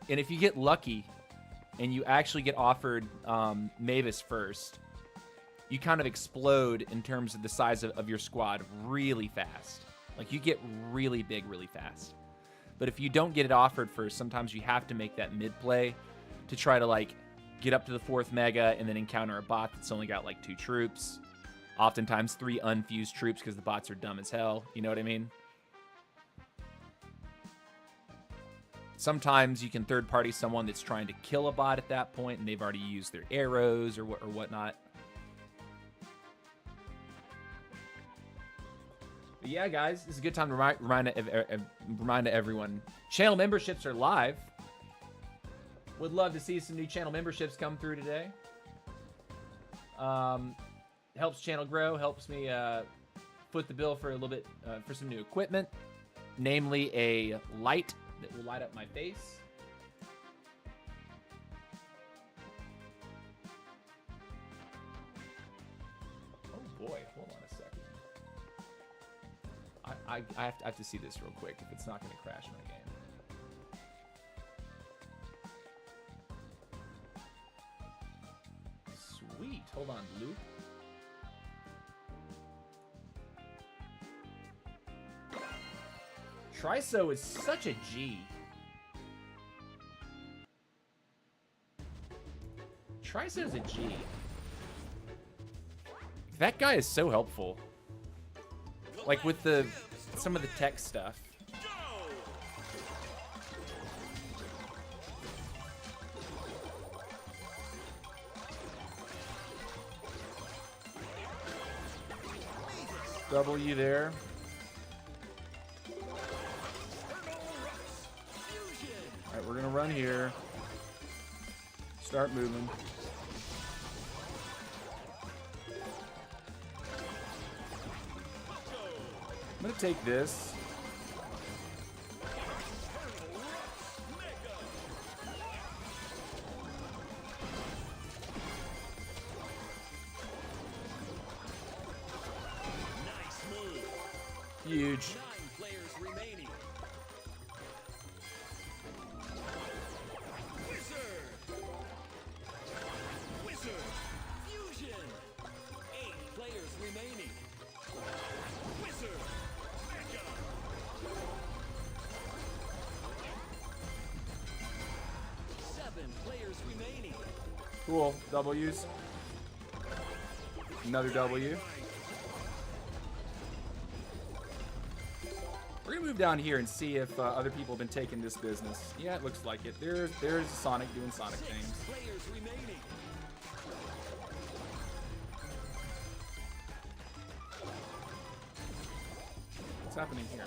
And if you get lucky and you actually get offered Mavis first, you kind of explode in terms of the size of your squad really fast. Like, you get really big really fast. But if you don't get it offered first, sometimes you have to make that mid play to try to, like, get up to the 4th mega and then encounter a bot that's only got, like, 2 troops. Oftentimes 3 unfused troops because the bots are dumb as hell. You know what I mean? Sometimes you can third-party someone that's trying to kill a bot at that point, and they've already used their arrows or whatnot. But yeah, guys, this is a good time to remind everyone. Channel memberships are live. Would love to see some new channel memberships come through today. Helps channel grow, helps me foot the bill for a little bit for some new equipment, namely a light that will light up my face. Oh boy, hold on a second. I have to see this real quick if it's not going to crash my game. Sweet, hold on, Luke. Triso is such a G. Triso's a G. That guy is so helpful. Like with some of the tech stuff. W there. Alright, we're gonna run here. Start moving. I'm gonna take this. Huge. 9 players remaining. Wizard. Fusion. 8 players remaining. Wizard. Mega. 7 players remaining. Cool. W's. Another W. We're gonna move down here and see if other people have been taking this business. Yeah, it looks like it. There's Sonic doing Sonic 6 things. players remaining. What's happening here?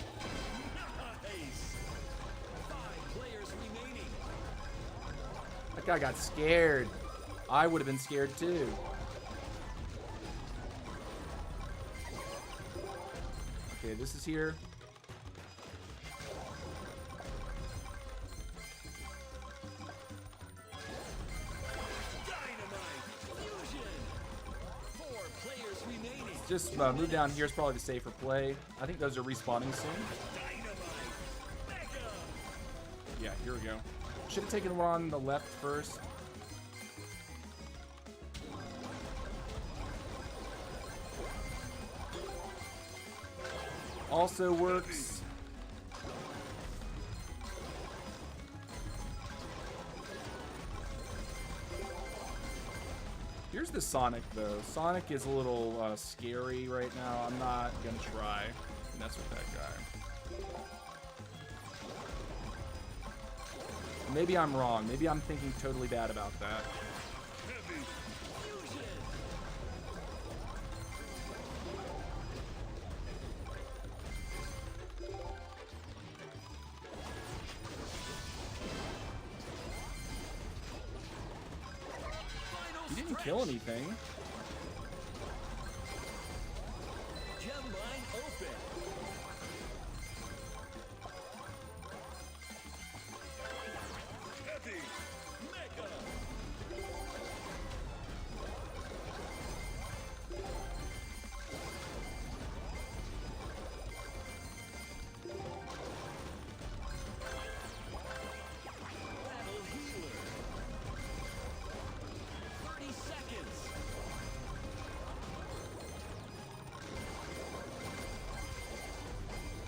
Nice. 5 players remaining. That guy got scared. I would have been scared too. Okay, this is here. Just move down here is probably the safer play. I think those are respawning soon. Yeah, here we go. Should have taken one on the left first. Also works. Where's the Sonic, though? Sonic is a little scary right now. I'm not going to try to mess with that guy. Maybe I'm wrong. Maybe I'm thinking totally bad about that. He didn't kill anything. Gem line open. Heavy. Mega. Battle healer. 30 seconds.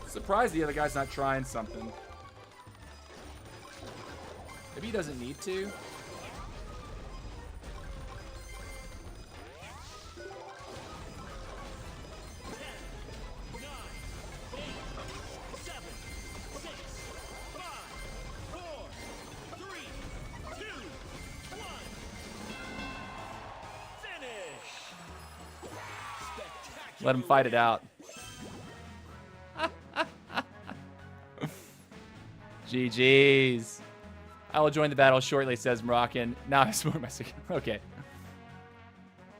Surprised the other guy's not trying something. Maybe he doesn't need to. Let him fight it out. GG's. I will join the battle shortly, says Moroccan. Now I swear my second. Okay.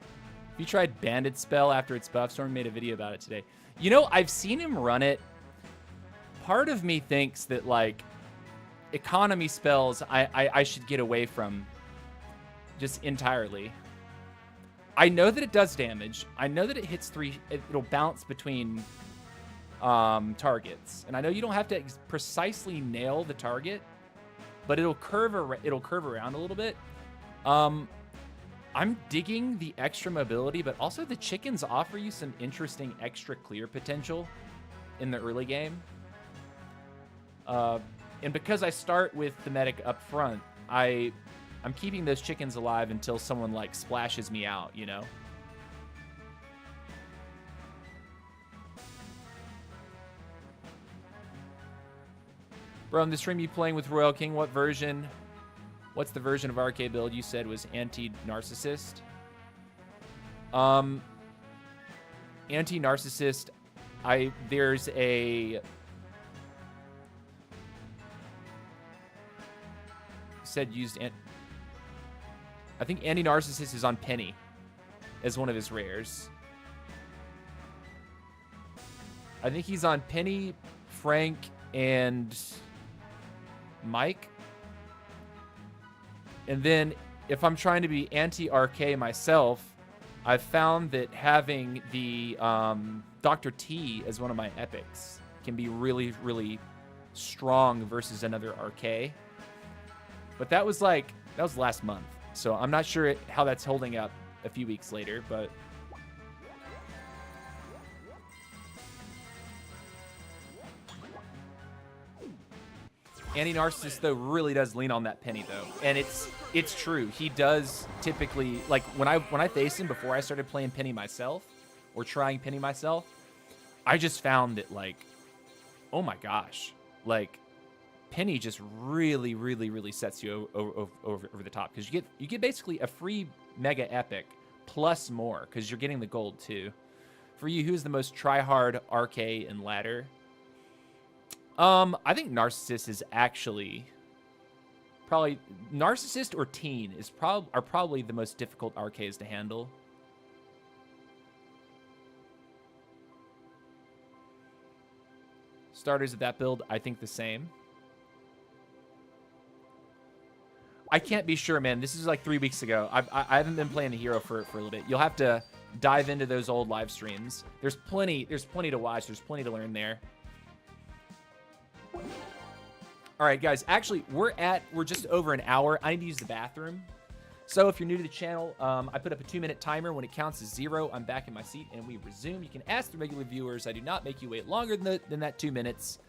If you tried Bandit Spell after its buff, Storm made a video about it today. You know, I've seen him run it. Part of me thinks that, like, economy spells I should get away from just entirely. I know that it does damage. I know that it hits 3. It'll bounce between targets, and I know you don't have to precisely nail the target, but it'll curve around a little bit. I'm digging the extra mobility, but also the chickens offer you some interesting extra clear potential in the early game. And because I start with the medic up front, I'm keeping those chickens alive until someone like splashes me out, you know? Bro, in the stream you playing with Royal King, what version? What's the version of RK build you said was anti-narcissist? Anti-narcissist, there's a... said used... I think anti-narcissist is on Penny as one of his rares. I think he's on Penny, Frank, and Mike. And then if I'm trying to be anti-RK myself, I've found that having the Dr. T as one of my epics can be really, really strong versus another RK. But that was last month. So I'm not sure how that's holding up a few weeks later, but... Anti-narcissist, though, really does lean on that Penny, though. And it's true. He does typically... Like, when I faced him before I started playing Penny myself, or trying Penny myself, I just found that, like... Oh my gosh. Like, Penny just really, really, really sets you over the top. Because you get basically a free Mega Epic plus more, because you're getting the gold, too. For you, who's the most try-hard RK and ladder? I think Narcissist is actually probably... Narcissist or Teen are probably the most difficult RKs to handle. Starters of that build, I think the same. I can't be sure, man. This is like 3 weeks ago. I haven't been playing the hero for a little bit. You'll have to dive into those old live streams. There's plenty to watch. There's plenty to learn there. All right, guys. Actually, we're just over an hour. I need to use the bathroom. So if you're new to the channel, I put up a 2-minute timer. When it counts as 0, I'm back in my seat and we resume. You can ask the regular viewers. I do not make you wait longer than that 2 minutes.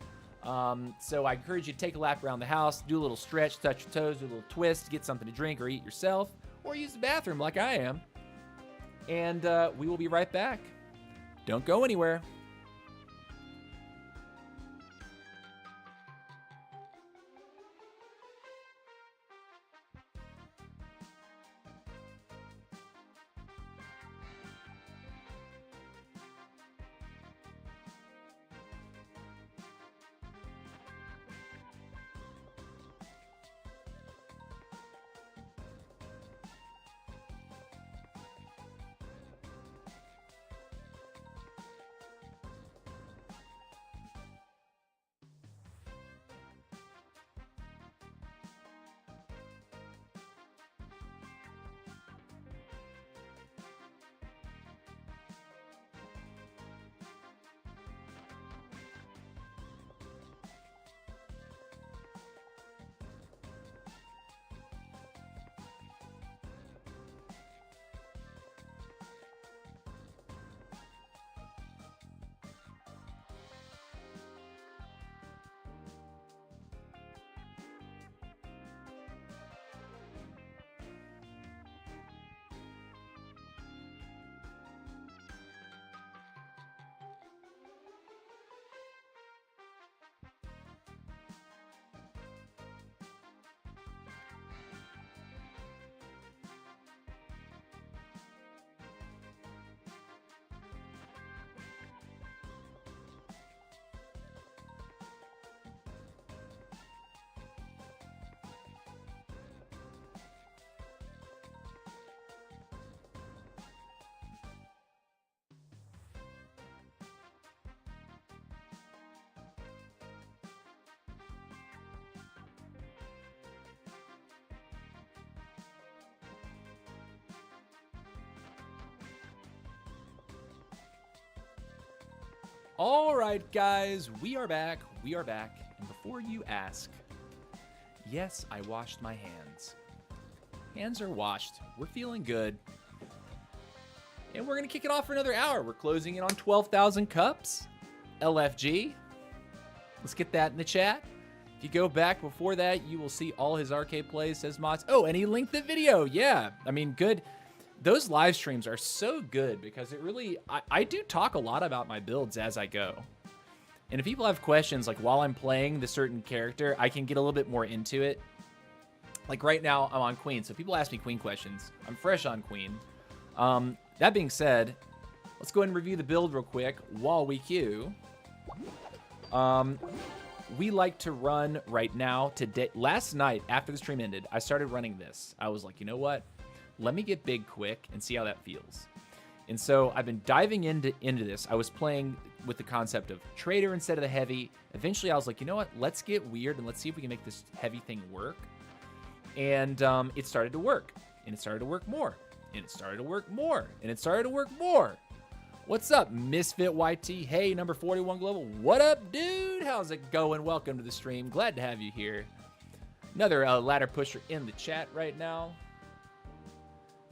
So I encourage you to take a lap around the house, do a little stretch, touch your toes, do a little twist, get something to drink or eat yourself, or use the bathroom like I am. And we will be right back. Don't go anywhere. All right, guys, we are back. We are back. And before you ask, yes, I washed my hands. Hands are washed. We're feeling good. And we're going to kick it off for another hour. We're closing in on 12,000 cups. LFG. Let's get that in the chat. If you go back before that, you will see all his arcade plays, says mods. Oh, and he linked the video. Yeah, I mean, good. Those live streams are so good because it really, I do talk a lot about my builds as I go. And if people have questions, like while I'm playing the certain character, I can get a little bit more into it. Like right now, I'm on Queen, so people ask me Queen questions. I'm fresh on Queen. That being said, let's go ahead and review the build real quick while we queue. We like to run right now. Today, last night, after the stream ended, I started running this. I was like, you know what? Let me get big quick and see how that feels. And so I've been diving into this. I was playing with the concept of trader instead of the heavy. Eventually, I was like, you know what? Let's get weird and let's see if we can make this heavy thing work. And it started to work. And it started to work more. And it started to work more. And it started to work more. What's up, Misfit YT? Hey, number 41 Global. What up, dude? How's it going? Welcome to the stream. Glad to have you here. Another ladder pusher in the chat right now.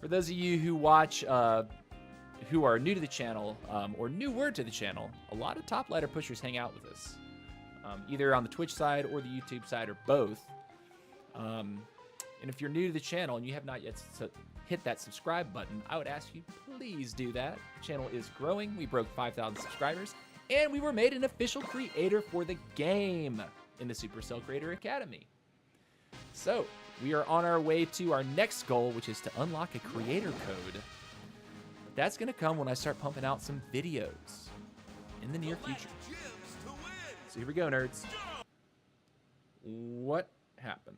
For those of you who watch, who are new to the channel or newer to the channel, a lot of top ladder pushers hang out with us, either on the Twitch side or the YouTube side or both. And if you're new to the channel and you have not yet hit that subscribe button, I would ask you please do that. The channel is growing. We broke 5,000 subscribers, and we were made an official creator for the game in the Supercell Creator Academy. So we are on our way to our next goal, which is to unlock a creator code. That's going to come when I start pumping out some videos in the near future. So here we go, nerds. What happened?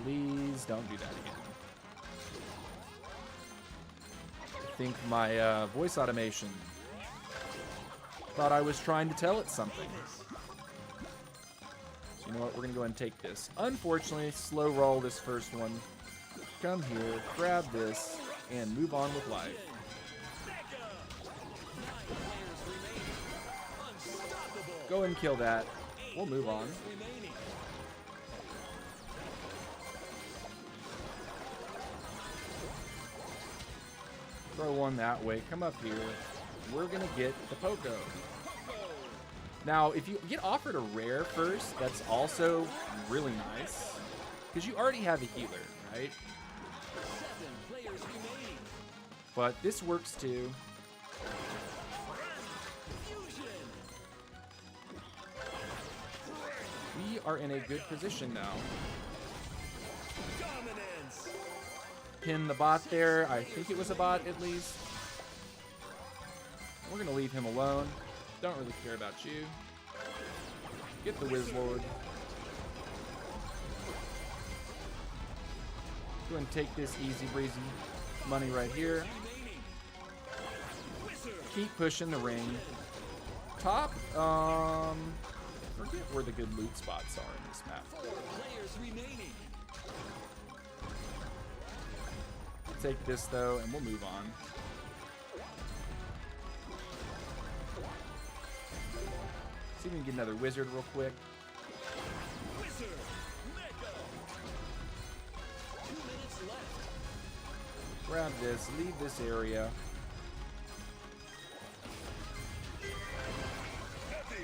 Please don't do that again. I think my voice automation thought I was trying to tell it something. So you know what? We're going to go ahead and take this. Unfortunately, slow roll this first one. Come here, grab this, and move on with life. Go and kill that. We'll move on. Throw one that way. Come up here. We're going to get the Poco. Now, if you get offered a rare first, that's also really nice. Because you already have a healer, right? But this works too. Fusion. We are in a good position now. Dominance. Pin the bot there. I think it was a bot at least. We're going to leave him alone. Don't really care about you. Get the Wizlord. Go ahead and take this easy breezy money right here. Remaining. Wizard. Keep pushing the ring. Top, forget where the good loot spots are in this map. 4 players remaining. Take this though, and we'll move on. See if we can get another wizard real quick. Wizard. Mega. 2 minutes left. Grab this, leave this area. Heavy.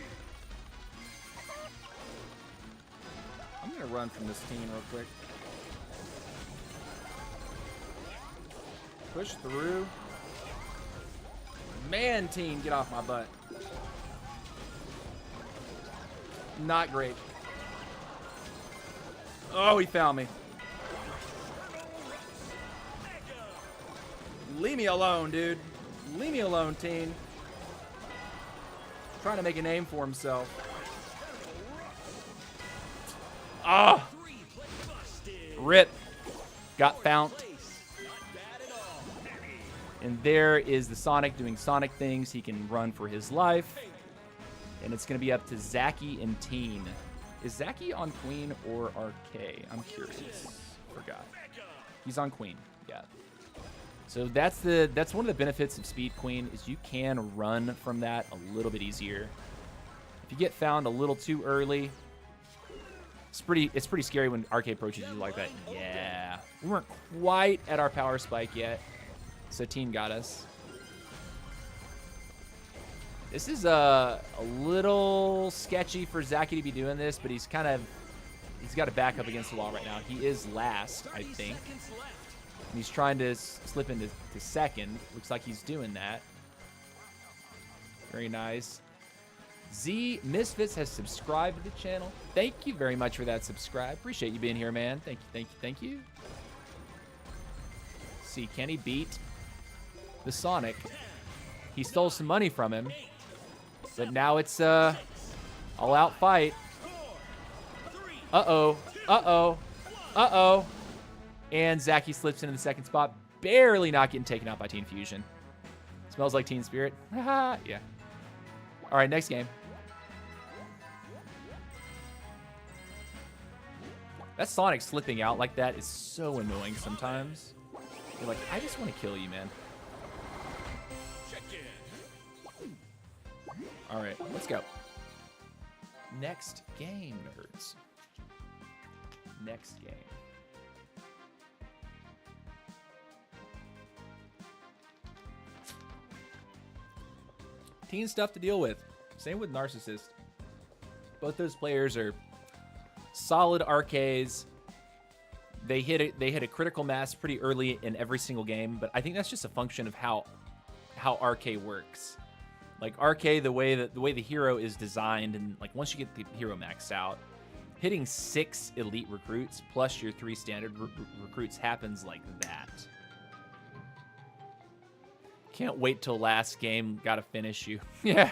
I'm gonna run from this team real quick. Push through. Man, team, get off my butt. Not great. Oh, he found me. Leave me alone, dude. Leave me alone, teen. Trying to make a name for himself. Ah! Rip. Got found. And there is the Sonic doing Sonic things. He can run for his life. And it's going to be up to Zachy and Teen. Is Zachy on Queen or RK? I'm curious. Forgot. He's on Queen. Yeah. So that's one of the benefits of Speed Queen is you can run from that a little bit easier. If you get found a little too early, it's pretty scary when RK approaches you like that. Yeah. We weren't quite at our power spike yet. So Teen got us. This is a little sketchy for Zachy to be doing this, but he's got to back up against the wall right now. He is last, I think. And he's trying to slip into second. Looks like he's doing that. Very nice. Z Misfits has subscribed to the channel. Thank you very much for that subscribe. Appreciate you being here, man. Thank you, thank you, thank you. See, can he beat the Sonic? He stole some money from him. But now it's all-out fight. Uh-oh. Uh-oh. Uh-oh. And Zachy slips into the second spot. Barely not getting taken out by Teen Fusion. Smells like Teen Spirit. Haha. Yeah. All right, next game. That Sonic slipping out like that is so annoying sometimes. You're like, I just want to kill you, man. All right, let's go. Next game, nerds. Next game. Teen stuff to deal with. Same with Narcissist. Both those players are solid RKs. They hit a critical mass pretty early in every single game, but I think that's just a function of how RK works. Like RK, the way the hero is designed, and like once you get the hero maxed out, hitting 6 elite recruits plus your 3 standard recruits happens like that. Can't wait till last game. Gotta finish you. Yeah.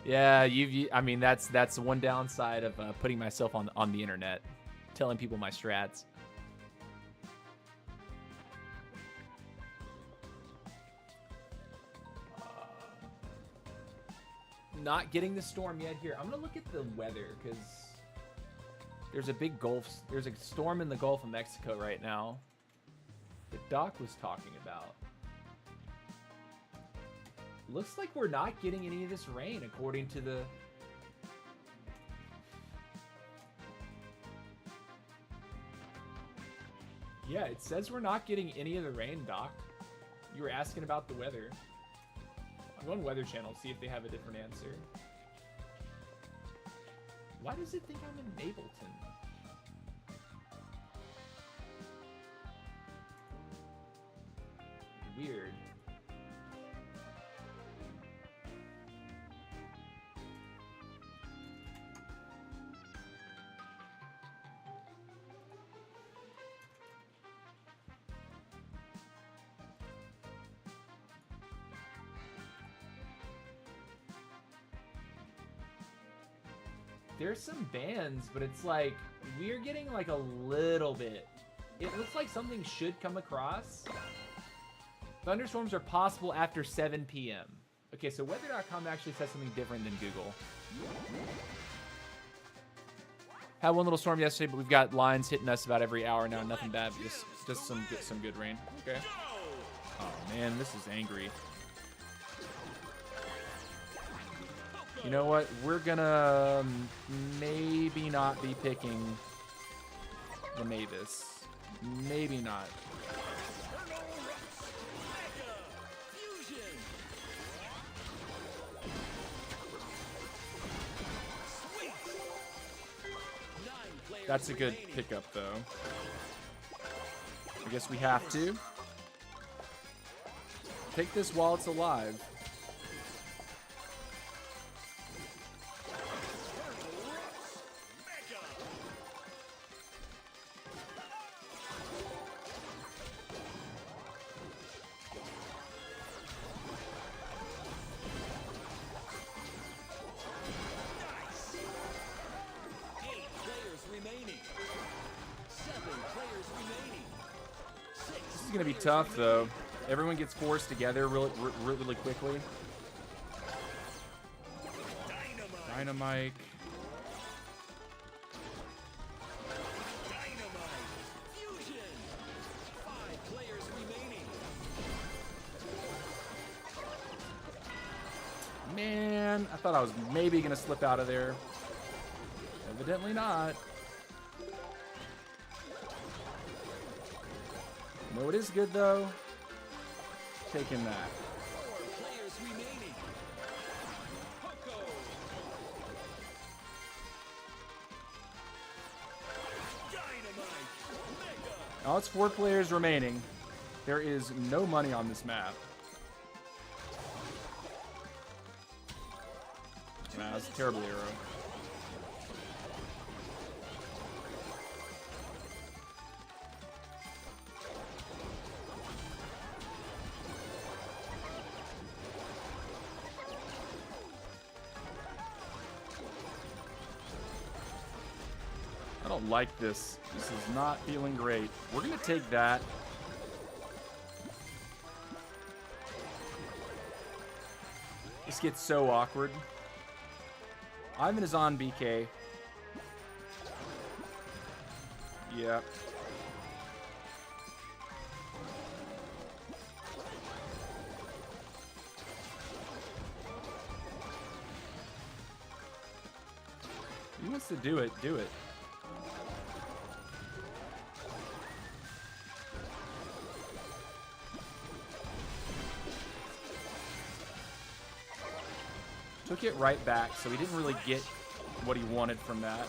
Yeah. I mean, that's one downside of putting myself on the internet, telling people my strats. Not getting the storm yet here. I'm gonna look at the weather because there's a big there's a storm in the Gulf of Mexico right now that Doc was talking about. Looks like we're not getting any of this rain according to the Yeah, it says we're not getting any of the rain, Doc. You were asking about the weather. I'm going Weather Channel, see if they have a different answer. Why does it think I'm in Mableton? Weird. There's some bands, but it's like we're getting like a little bit. It looks like something should come across. Thunderstorms are possible after 7 p.m. Okay, so weather.com actually says something different than Google. Had one little storm yesterday, but we've got lines hitting us about every hour now. Nothing bad, but just some good rain. Okay. Oh man, this is angry. You know what? We're gonna maybe not be picking the Mavis. Maybe not. That's a good pickup, though. I guess we have to. Take this while it's alive. This is gonna be tough, though. Everyone gets forced together really quickly. Dynamite. Fusion. 5 players remaining. Man, I thought I was maybe gonna slip out of there. Evidently not. You know what is good, though? Taking that. 4 players remaining. Poco. Dynamite. Mega. Now it's 4 players remaining. There is no money on this map. Nah, that's a terrible arrow. I don't like this. This is not feeling great. We're gonna take that. This gets so awkward. Ivan is on BK. Yep. He wants to do it. Do it. Took it right back, so he didn't really get what he wanted from that.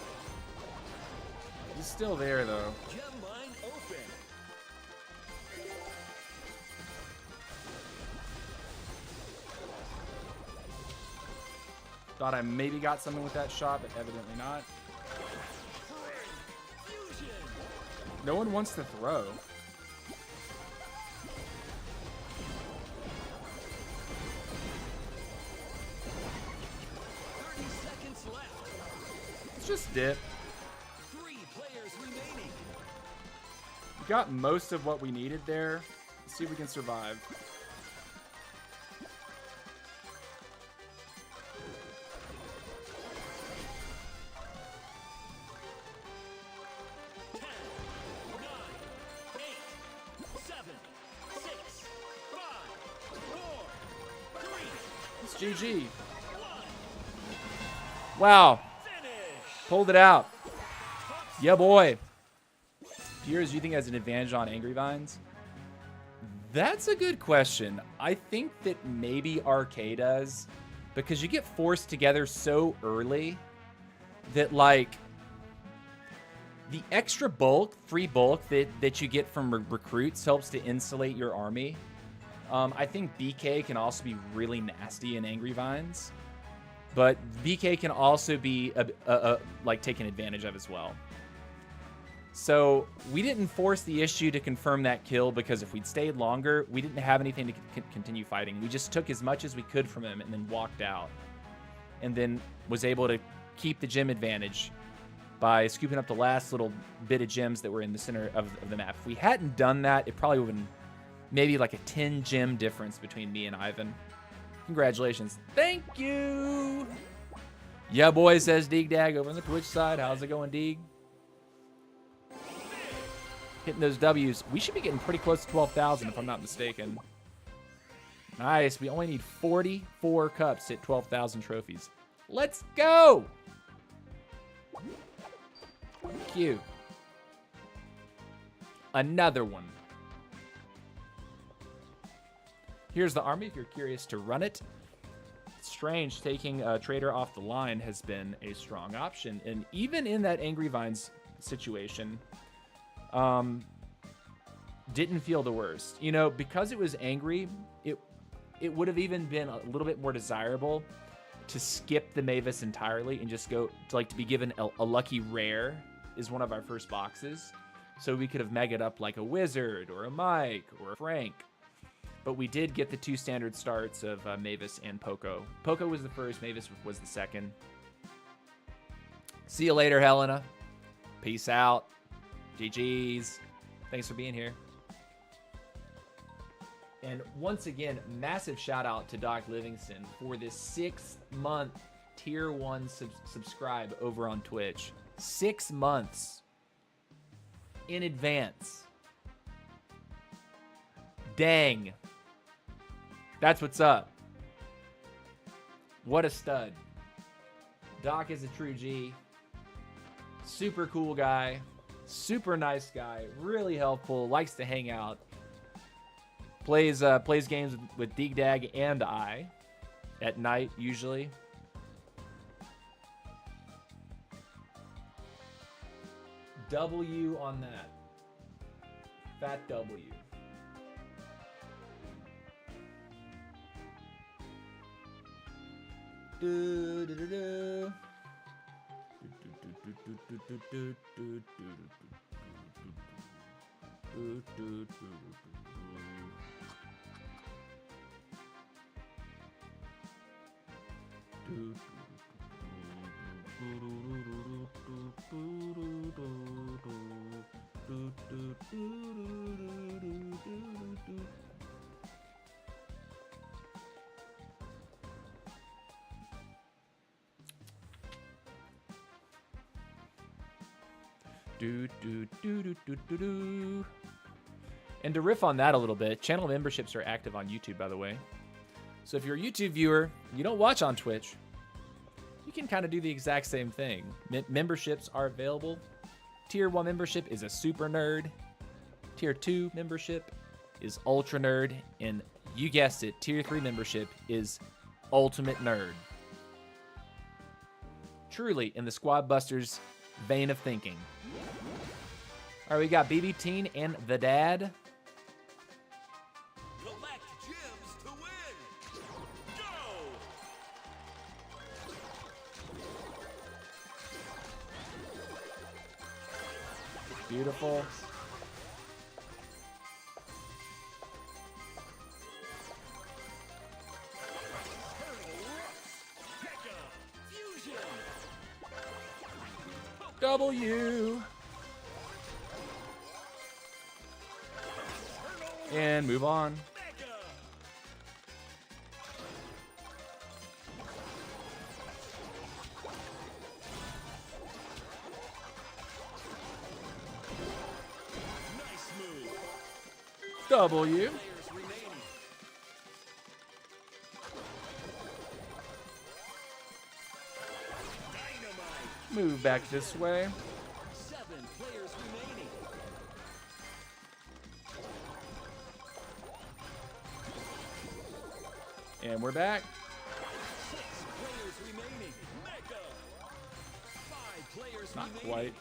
He's still there, though. Gem mine open. Thought I maybe got something with that shot, but evidently not. Fusion. No one wants to throw. Let's just dip. 3 players remaining. We got most of what we needed there. Let's see if we can survive. It's GG. Wow. Pulled it out. Yeah, boy. Piers, you think has an advantage on Angry Vines? That's a good question. I think that maybe RK does, because you get forced together so early that, like, the extra bulk, free bulk that you get from recruits helps to insulate your army. I think BK can also be really nasty in Angry Vines, but BK can also be like taken advantage of as well. So we didn't force the issue to confirm that kill because if we'd stayed longer, we didn't have anything to continue fighting. We just took as much as we could from him and then walked out, and then was able to keep the gem advantage by scooping up the last little bit of gems that were in the center of the map. If we hadn't done that, it probably would have been maybe like a 10 gem difference between me and Ivan. Congratulations. Thank you. Yeah, boy, says Deeg over on the Twitch side. How's it going, Deeg? Hitting those W's. We should be getting pretty close to 12,000 if I'm not mistaken. Nice. We only need 44 cups to hit 12,000 trophies. Let's go. Cute. Another one. Here's the army if you're curious to run it. It's strange, taking a trader off the line has been a strong option. And even in that Angry Vines situation, didn't feel the worst. You know, because it was angry, it would have even been a little bit more desirable to skip the Mavis entirely and just go to, like, to be given a lucky rare is one of our first boxes. So we could have megged up like a Wizard or a Mike or a Frank. But we did get the 2 standard starts of Mavis and Poco. Poco was the first, Mavis was the second. See you later, Helena. Peace out. GG's. Thanks for being here. And once again, massive shout out to Doc Livingston for this 6-month tier 1 subscribe over on Twitch. 6 months in advance. Dang. That's what's up. What a stud. Doc is a true G. Super cool guy. Super nice guy. Really helpful. Likes to hang out. Plays games with Deeg and I at night usually. W on that. Fat W. Do do do do. And to riff on that a little bit, channel memberships are active on YouTube, by the way. So if you're a YouTube viewer, you don't watch on Twitch, you can kind of do the exact same thing. Memberships are available. Tier 1 membership is a super nerd. Tier 2 membership is ultra nerd. And you guessed it, Tier 3 membership is ultimate nerd. Truly in the Squad Busters vein of thinking. All right, we got BB Teen and the Dad. Collect gems to win. Go! Beautiful. W. And move on. Nice move. W. Players remaining. Dynamite. Move back this way. 7 players remaining. And we're back. 6 players remaining. Mega. 5 players Not remaining. quite.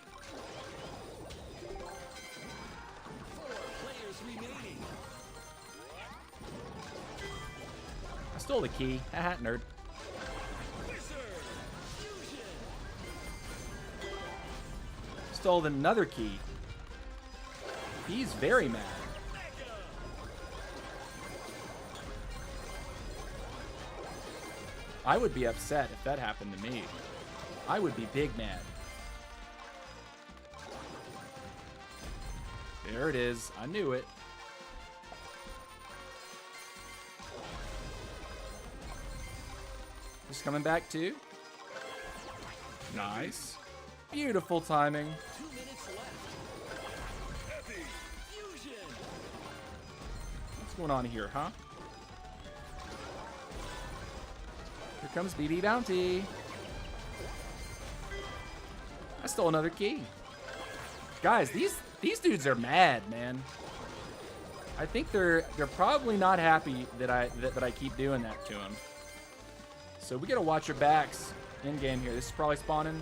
4 players remaining. Stole the key. Haha, nerd. Stole another key. He's very mad. I would be upset if that happened to me. I would be big mad. There it is. I knew it. Just coming back too. Nice. Beautiful timing. 2 minutes left. Heavy fusion. What's going on here, huh? Here comes BB Bounty. I stole another key. Guys, these dudes are mad, man. I think they're probably not happy that I keep doing that to them. So we gotta watch our backs in game here. This is probably spawning.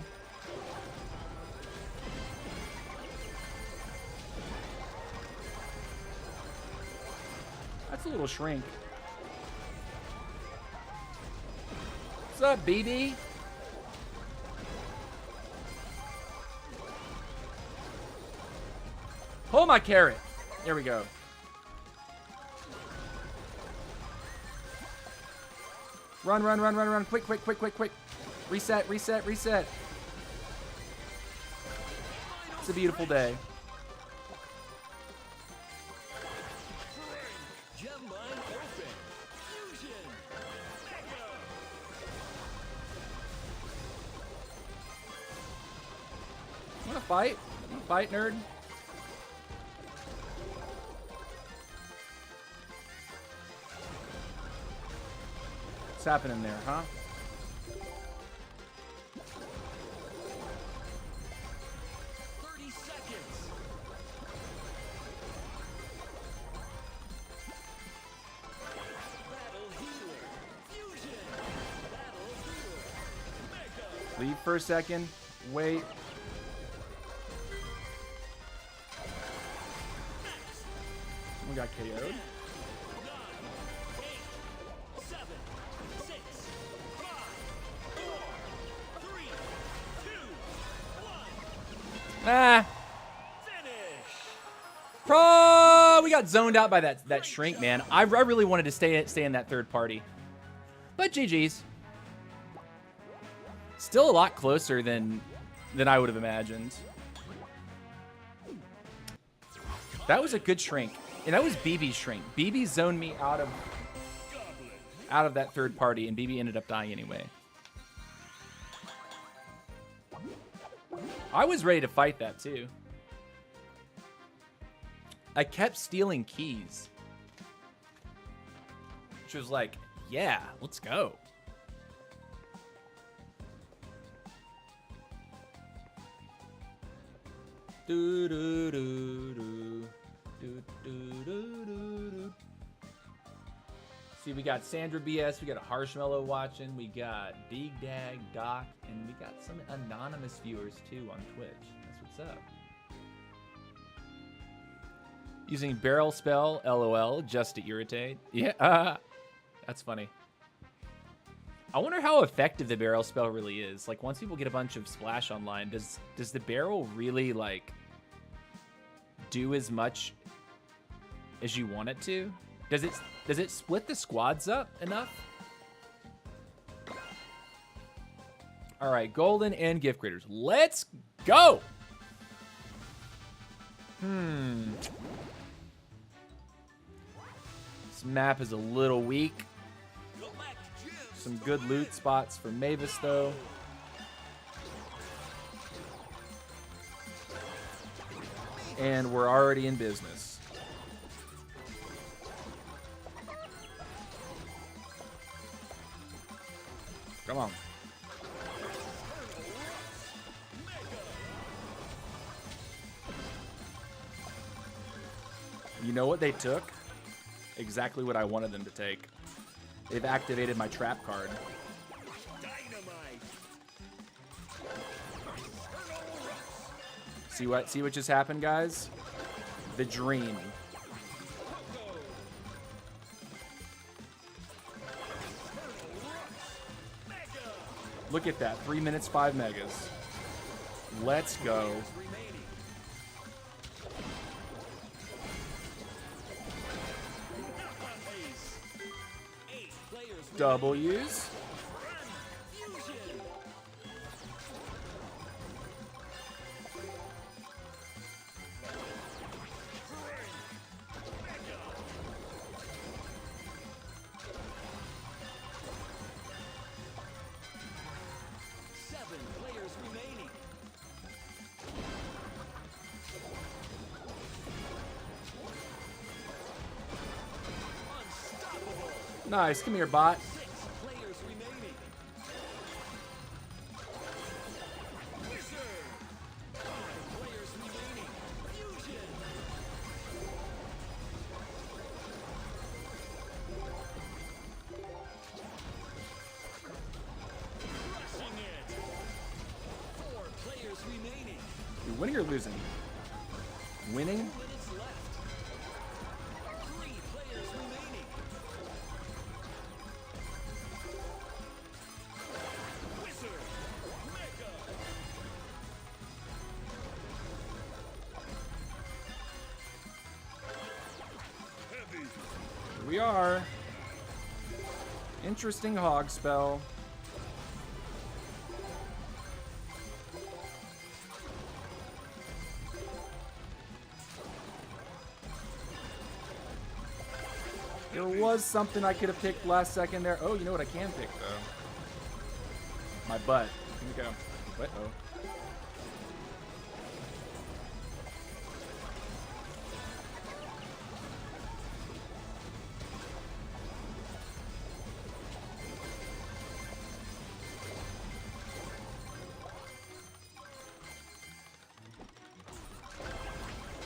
That's a little shrink. What's up, BB? Pull my carrot. There we go. Run, run, run, run, run. Quick, quick, quick, quick, quick. Reset, reset, reset. It's a beautiful day. Wanna fight? Wanna fight, nerd? What's happening there, huh? Leave for a second. Wait. We got KO'd. Ah. Pro, we got zoned out by that shrink, man. I really wanted to stay in that third party. But GG's. Still a lot closer than I would have imagined. That was a good shrink. And that was BB's shrink. BB zoned me out of that third party, and BB ended up dying anyway. I was ready to fight that too. I kept stealing keys. Which was like, yeah, let's go. Do do do do do do do do. See, we got Sandra BS, we got a Harshmallow watching, we got Big Dag, Doc, and we got some anonymous viewers too on Twitch. That's what's up. Using barrel spell, LOL, just to irritate. Yeah, that's funny. I wonder how effective the barrel spell really is. Like, once people get a bunch of splash online, does the barrel really like do as much as you want it to? Does it split the squads up enough? All right, golden and gift creators. Let's go. This map is a little weak. Some good loot spots for Mavis, though. And we're already in business. Come on. You know what they took? Exactly what I wanted them to take. They've activated my trap card. See what just happened, guys? The dream. Look at that. 3 minutes, 5 megas. Let's go. W's. Nice. Come here, bot. 6 players remaining. Wizard. 5 players remaining. Fusion. Crushing it. 4 players remaining. You winning or losing? Winning? 2 minutes left. 3 players remaining. Wizard. Mega. Heavy. Here we are. Interesting hog spell. There was something I could have picked last second there. Oh, you know what I can pick, though? My butt. Here we go. Uh-oh.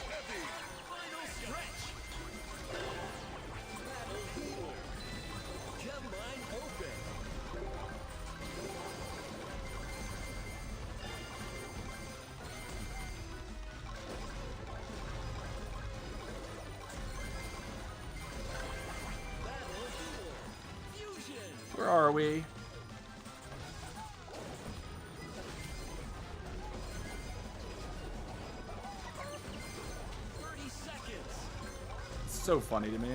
Heavy. Final stretch. Battle healer. Gem line open. Battle healer. Fusion. Where are we? Thirty seconds. It's so funny to me.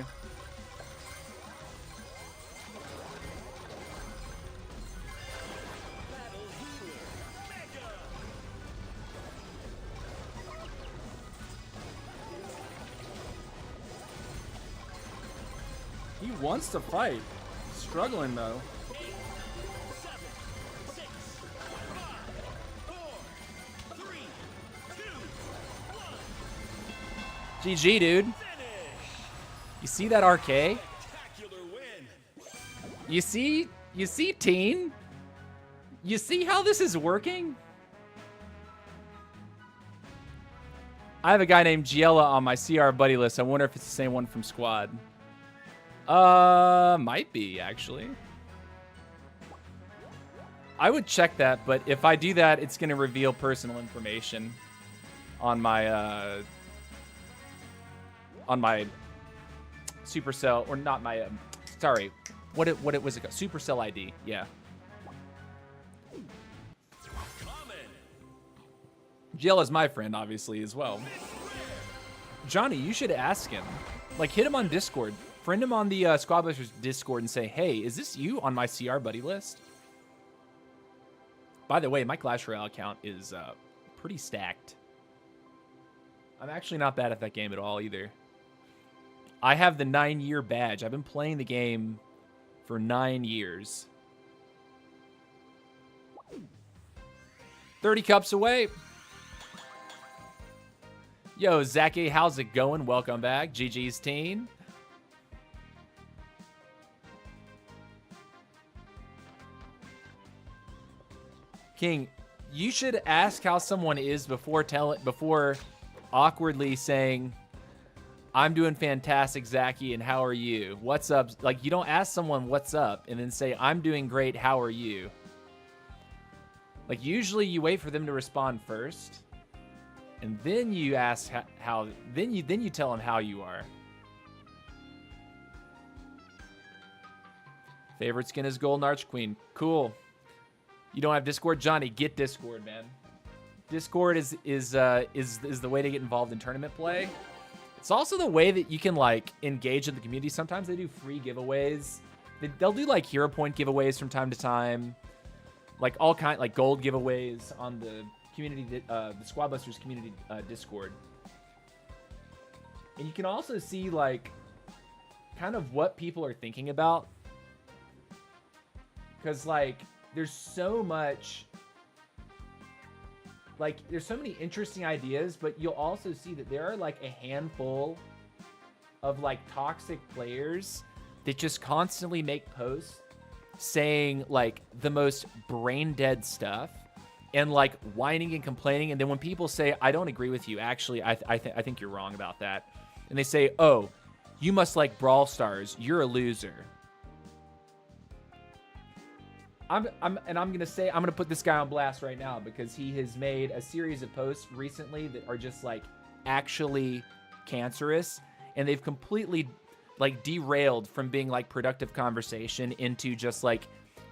Battle healer. Mega. He wants to fight. Struggling, though. 8, 7, 6, 5, 4, 3, 2, 1. GG, dude. Finish. You see that RK? Spectacular win. You see, teen? You see how this is working? I have a guy named Giella on my CR buddy list. I wonder if it's the same one from Squad. Might be, actually. I would check that, but if I do that, it's going to reveal personal information on my Supercell, or not my, sorry, what it was it called? Supercell ID, yeah. Common. Giella's my friend, obviously, as well. Johnny, you should ask him. Like, hit him on Discord. Friend him on the Squad Blasters Discord and say, hey, is this you on my CR buddy list? By the way, my Clash Royale account is pretty stacked. I'm actually not bad at that game at all, either. I have the 9-year badge. I've been playing the game for 9 years. 30 cups away. Yo, Zachy, how's it going? Welcome back. GG's teen. King, you should ask how someone is before awkwardly saying, I'm doing fantastic, Zachy, and how are you? What's up? Like, you don't ask someone what's up and then say, I'm doing great, how are you? Like, usually you wait for them to respond first, and then you ask how then you tell them how you are. Favorite skin is Golden Arch Queen. Cool. You don't have Discord? Johnny, get Discord, man. Discord is the way to get involved in tournament play. It's also the way that you can, like, engage in the community. Sometimes they do free giveaways. They'll do, like, hero point giveaways from time to time. Like, all kind, like, gold giveaways on the community, the Squad Busters community Discord. And you can also see, like, kind of what people are thinking about. Because, like, there's so much... Like, there's so many interesting ideas, but you'll also see that there are, like, a handful of, like, toxic players that just constantly make posts saying, like, the most brain-dead stuff and, like, whining and complaining. And then when people say, I don't agree with you, actually, I think you're wrong about that. And they say, oh, you must like Brawl Stars. You're a loser. I'm gonna put this guy on blast right now because he has made a series of posts recently that are just like actually cancerous, and they've completely like derailed from being like productive conversation into just like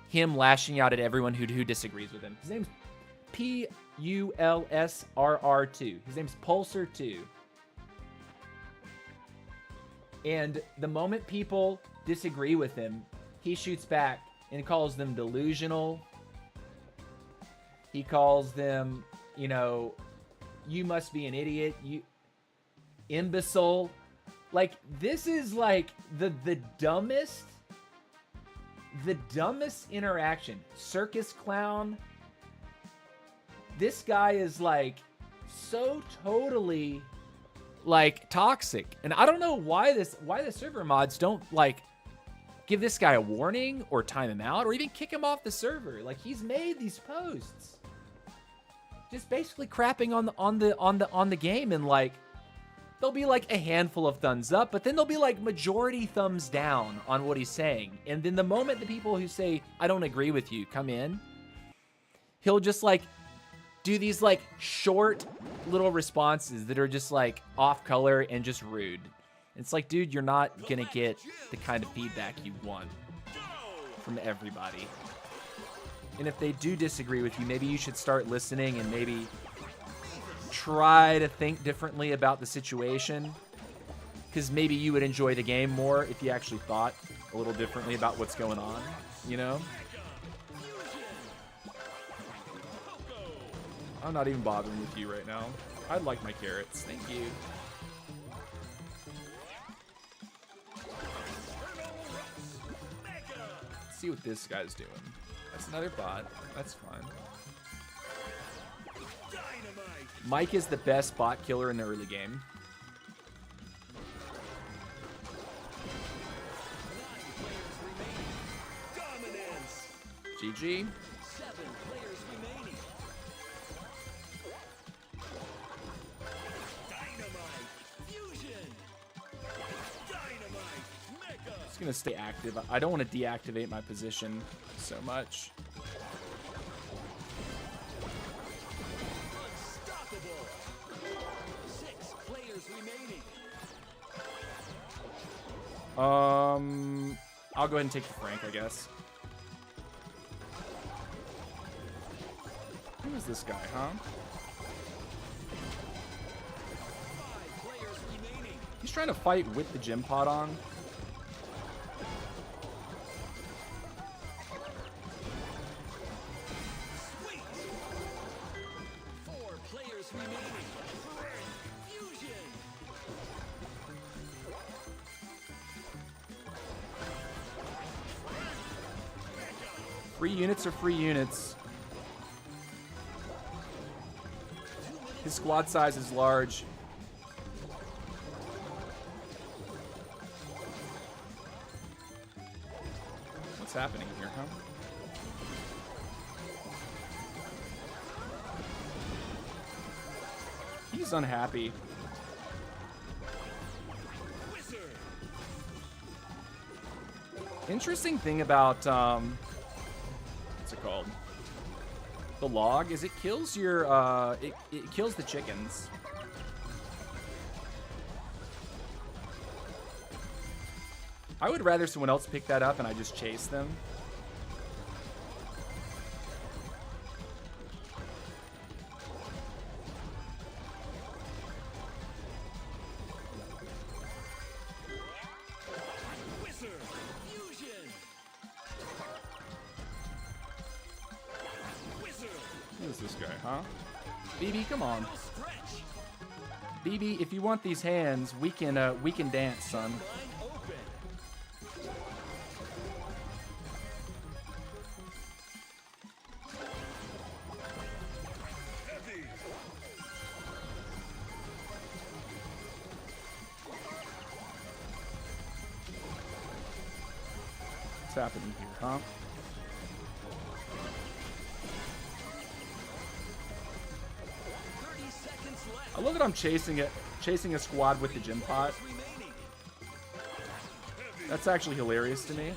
him lashing out at everyone who disagrees with him. His name's PULSRR2. His name's Pulsar2. And the moment people disagree with him, he shoots back and calls them delusional. He calls them, you know, you must be an idiot, you imbecile. Like, this is like the dumbest interaction. Circus clown. This guy is like so totally like toxic. And I don't know why the server mods don't like give this guy a warning or time him out or even kick him off the server. Like, he's made these posts just basically crapping on the game, and like there'll be like a handful of thumbs up, but then there'll be like majority thumbs down on what he's saying. And then the moment the people who say I don't agree with you come in, he'll just like do these like short little responses that are just like off color and just rude. It's like, dude, you're not gonna get the kind of feedback you want from everybody. And if they do disagree with you, maybe you should start listening and maybe try to think differently about the situation. Because maybe you would enjoy the game more if you actually thought a little differently about what's going on, you know? I'm not even bothering with you right now. I'd like my carrots. Thank you. Let's see what this guy's doing. That's another bot. That's fine. Mike is the best bot killer in the early game. GG. Just gonna stay active. I don't want to deactivate my position so much. I'll go ahead and take the Frank, I guess. Who is this guy, huh? He's trying to fight with the gym pod on. Free units are free units. His squad size is large. What's happening here, huh? He's unhappy. Interesting thing about what's it called? The log is it kills your it kills the chickens. I would rather someone else pick that up and I just chase them. is this guy, huh? BB, come on. Final stretch. BB, if you want these hands, we can dance, son. Line open. Heavy. What's happening here, huh? 30 seconds left. I love that I'm chasing a squad with the gym pot. Remaining. That's actually hilarious to me.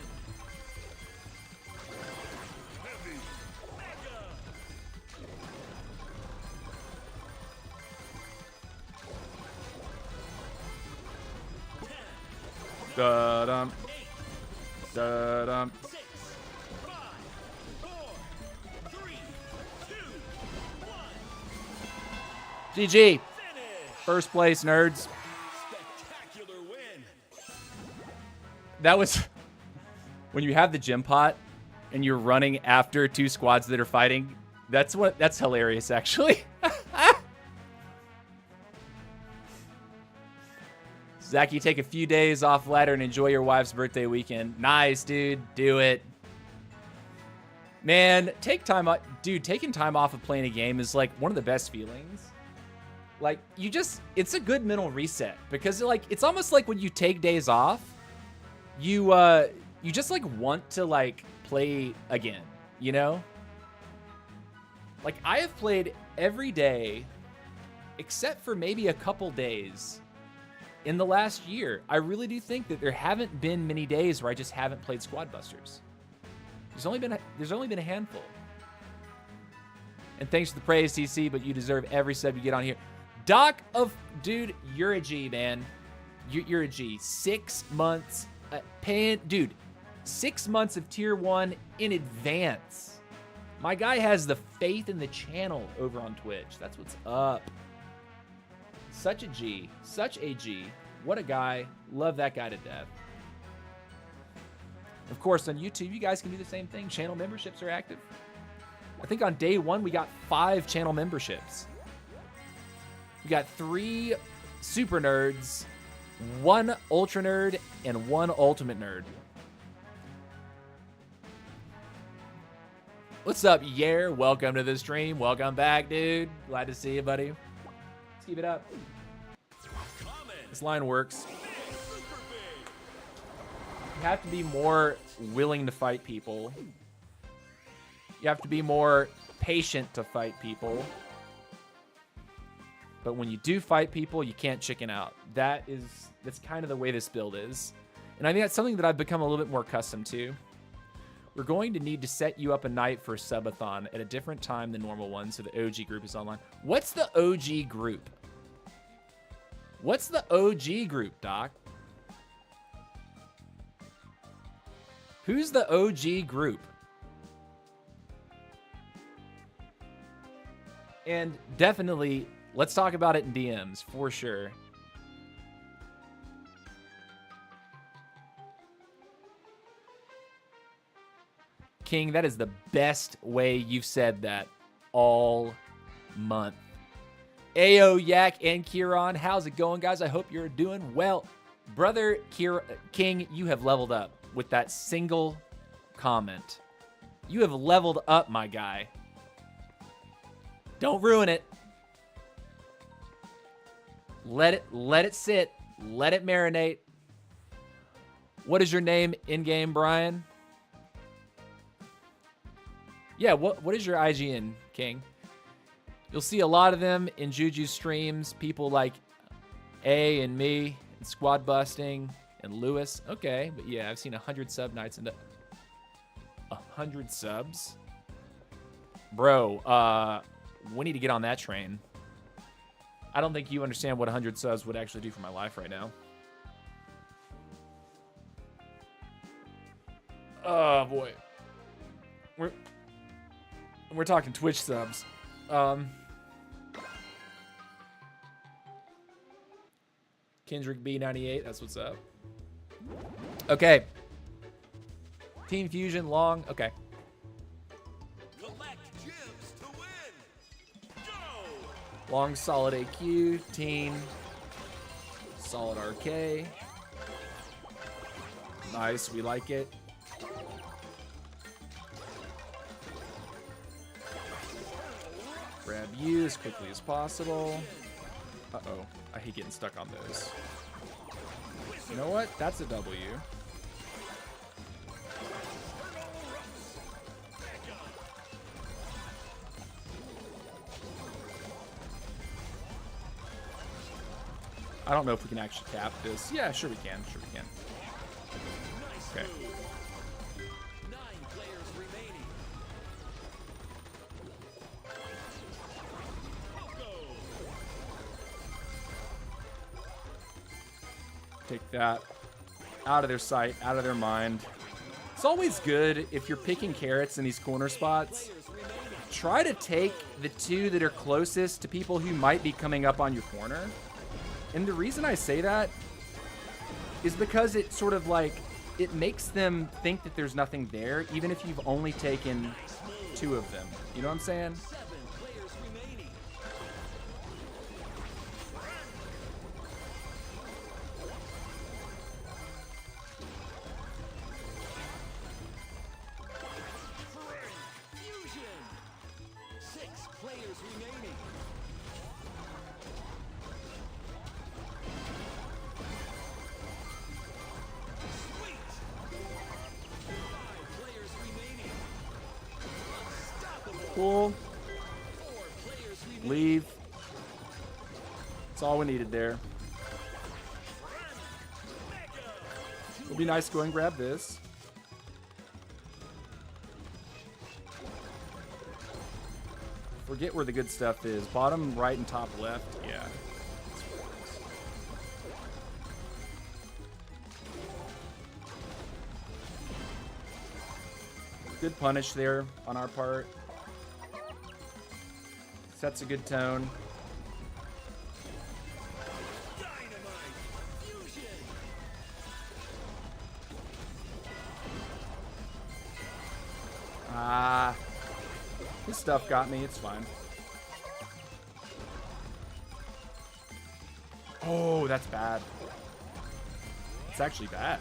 Da-dum. Da-dum. 6, 5, 4, 3, 2, 1. GG. Finish. First place, nerds. Spectacular win. That was when you have the gym pot and you're running after two squads that are fighting. That's hilarious, actually. Zach, you take a few days off ladder and enjoy your wife's birthday weekend. Nice, dude. Do it. Man, take time off. Dude, taking time off of playing a game is like one of the best feelings. Like, it's a good mental reset because like, it's almost like when you take days off, you just like want to like play again, you know? Like, I have played every day except for maybe a couple days in the last year. I really do think that there haven't been many days where I just haven't played Squad Busters. There's only been a handful. And thanks for the praise, TC, but you deserve every sub you get on here. Dude, you're a G, man. You're a G. 6 months paying, dude. 6 months of tier 1 in advance. My guy has the faith in the channel over on Twitch. That's what's up. Such a G. Such a G. What a guy. Love that guy to death. Of course, on YouTube, you guys can do the same thing. Channel memberships are active. I think on day 1, we got 5 channel memberships. We got 3 super nerds, 1 ultra nerd, and 1 ultimate nerd. What's up, Yer? Welcome to the stream. Welcome back, dude. Glad to see you, buddy. Let's keep it up. This line works. You have to be more willing to fight people. You have to be more patient to fight people. But when you do fight people, you can't chicken out. That's kind of the way this build is. And I think that's something that I've become a little bit more accustomed to. We're going to need to set you up a night for a subathon at a different time than normal one, so the OG group is online. What's the OG group? What's the OG group, Doc? Who's the OG group? And definitely, let's talk about it in DMs, for sure. King, that is the best way you've said that all month. Ayo, Yak, and Kieran, how's it going, guys? I hope you're doing well. Brother King, you have leveled up with that single comment. You have leveled up, my guy. Don't ruin it. Let it sit. Let it marinate. What is your name in-game, Brian? Yeah, what is your IGN, King? You'll see a lot of them in Juju's streams. People like A and me, and Squad Busting, and Lewis. Okay, but yeah, I've seen 100 sub nights and 100 subs? Bro, we need to get on that train. I don't think you understand what 100 subs would actually do for my life right now. Oh, boy. We're talking Twitch subs. Kendrick B98, that's what's up. Okay. Team Fusion, long. Okay. Collect gems to win. Long solid AQ, teen, solid RK. Nice, we like it. Grab you as quickly as possible. Uh-oh, I hate getting stuck on those. You know what? That's a W. I don't know if we can actually cap this. Yeah, sure we can. Sure we can. Okay. 9 players remaining. Take that out of their sight, out of their mind. It's always good if you're picking carrots in these corner spots. Try to take the two that are closest to people who might be coming up on your corner. And the reason I say that is because it sort of like, it makes them think that there's nothing there, even if you've only taken 2 of them. You know what I'm saying? 7 players remaining. Fusion. 6 players remaining. Sweet. 5 players remaining. Unstoppable. Cool. 4 players remaining. Leave. That's all we needed there. It'll be nice to go and grab this. Forget where the good stuff is. Bottom right and top left. Yeah. Good punish there on our part. Sets a good tone. Dynamite. Fusion. Ah. His stuff got me. It's fine. Oh, that's bad. It's actually bad.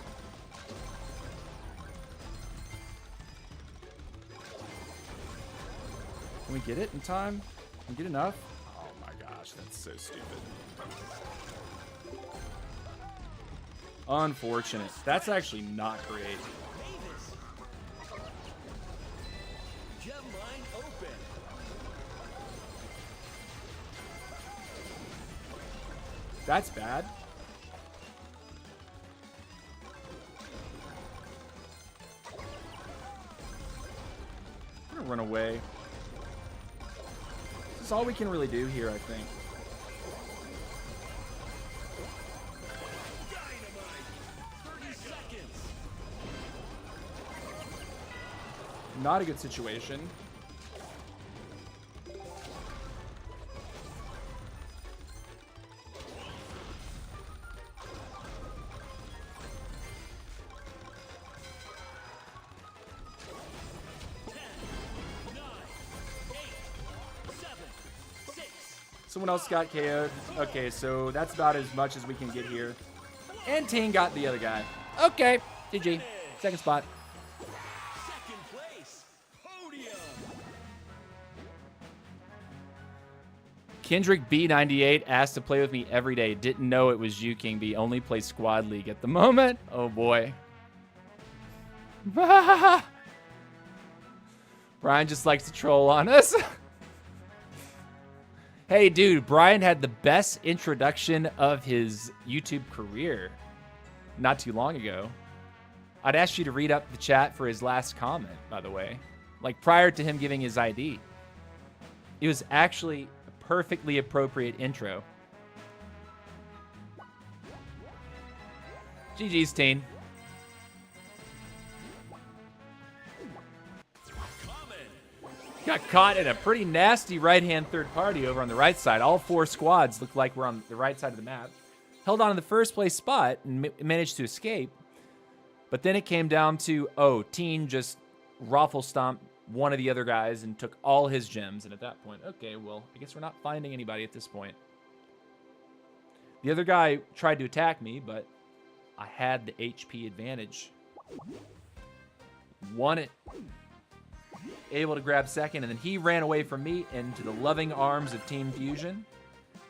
Can we get it in time? Can we get enough? Oh my gosh, that's so stupid. Unfortunate. That's actually not great. Davis. Gem line open. That's bad. I'm gonna run away. This is all we can really do here, I think. Dynamite. 30 seconds. Not a good situation. Someone else got KO'd. Okay, so that's about as much as we can get here. And Teen got the other guy. Okay, GG. Second spot. Second place. Podium. Kendrick B98 asked to play with me every day. Didn't know it was you, King B. Only play Squad League at the moment. Oh, boy. Brian just likes to troll on us. Hey, dude, Brian had the best introduction of his YouTube career not too long ago. I'd ask you to read up the chat for his last comment, by the way. Like, prior to him giving his ID. It was actually a perfectly appropriate intro. GG's, Teen. Got caught in a pretty nasty right-hand third party over on the right side. All 4 squads look like we're on the right side of the map. Held on to the first place spot and managed to escape. But then it came down to, oh, Teen just raffle stomped one of the other guys and took all his gems. And at that point, okay, well, I guess we're not finding anybody at this point. The other guy tried to attack me, but I had the HP advantage. Won it. Able to grab second, and then he ran away from me into the loving arms of Team Fusion.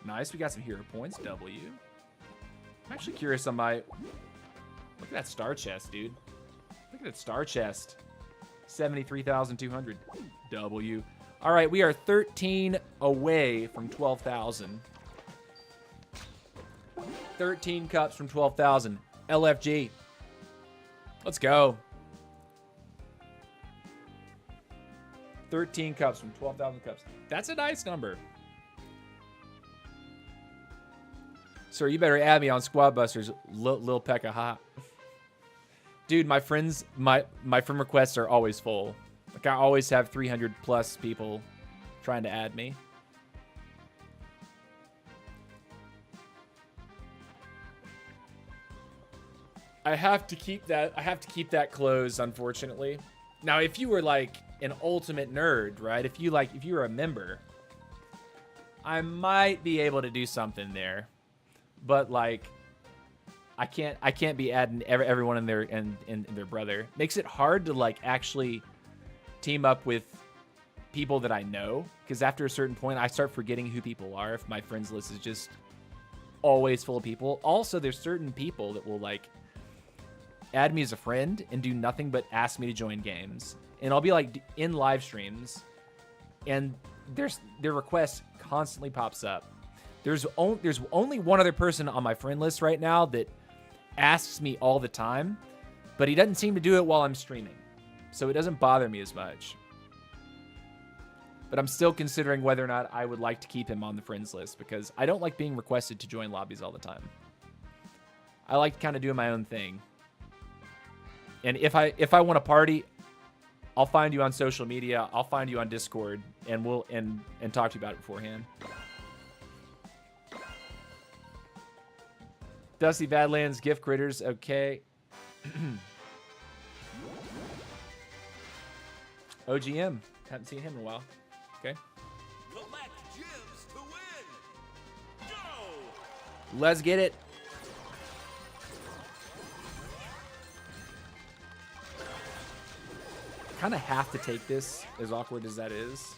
Nice, we got some hero points, W. I'm actually curious on my... Look at that star chest, dude. Look at that star chest. 73,200. W. All right, we are 13 away from 12,000. 13 cups from 12,000. LFG. Let's go. 13 cups from 12,000 cups. That's a nice number. Sir, you better add me on Squad Busters, Lil Pekka Ha. Dude, my friends, my friend requests are always full. Like, I always have 300 plus people trying to add me. I have to keep that closed, unfortunately. Now, if you were like an ultimate nerd, right? If you were a member, I might be able to do something there. But like, I can't be adding everyone in their brother. Makes it hard to like actually team up with people that I know, because after a certain point I start forgetting who people are if my friends list is just always full of people. Also, there's certain people that will like add me as a friend and do nothing but ask me to join games, and I'll be like in live streams and their request constantly pops up. There's only one other person on my friend list right now that asks me all the time, but he doesn't seem to do it while I'm streaming, so it doesn't bother me as much. But I'm still considering whether or not I would like to keep him on the friends list, because I don't like being requested to join lobbies all the time. I like kind of doing my own thing. And if I want to party, I'll find you on social media, I'll find you on Discord, and we'll and talk to you about it beforehand. Dusty Badlands, Gift Critters, okay. OGM, haven't seen him in a while. Okay. Collect gems to win. Go! Let's get it. Kind of have to take this, as awkward as that is.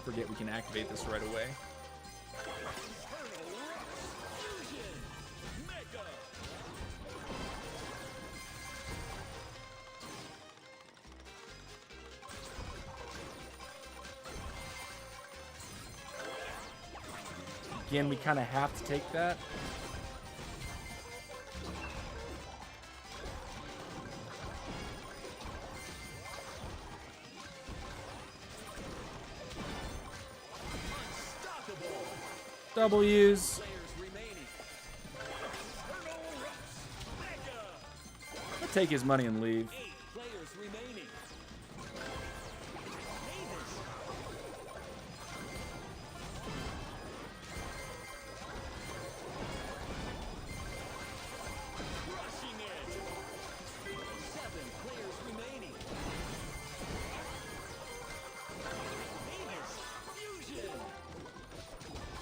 Forget we can activate this right away. Again, we kind of have to take that. W's. I'll take his money and leave.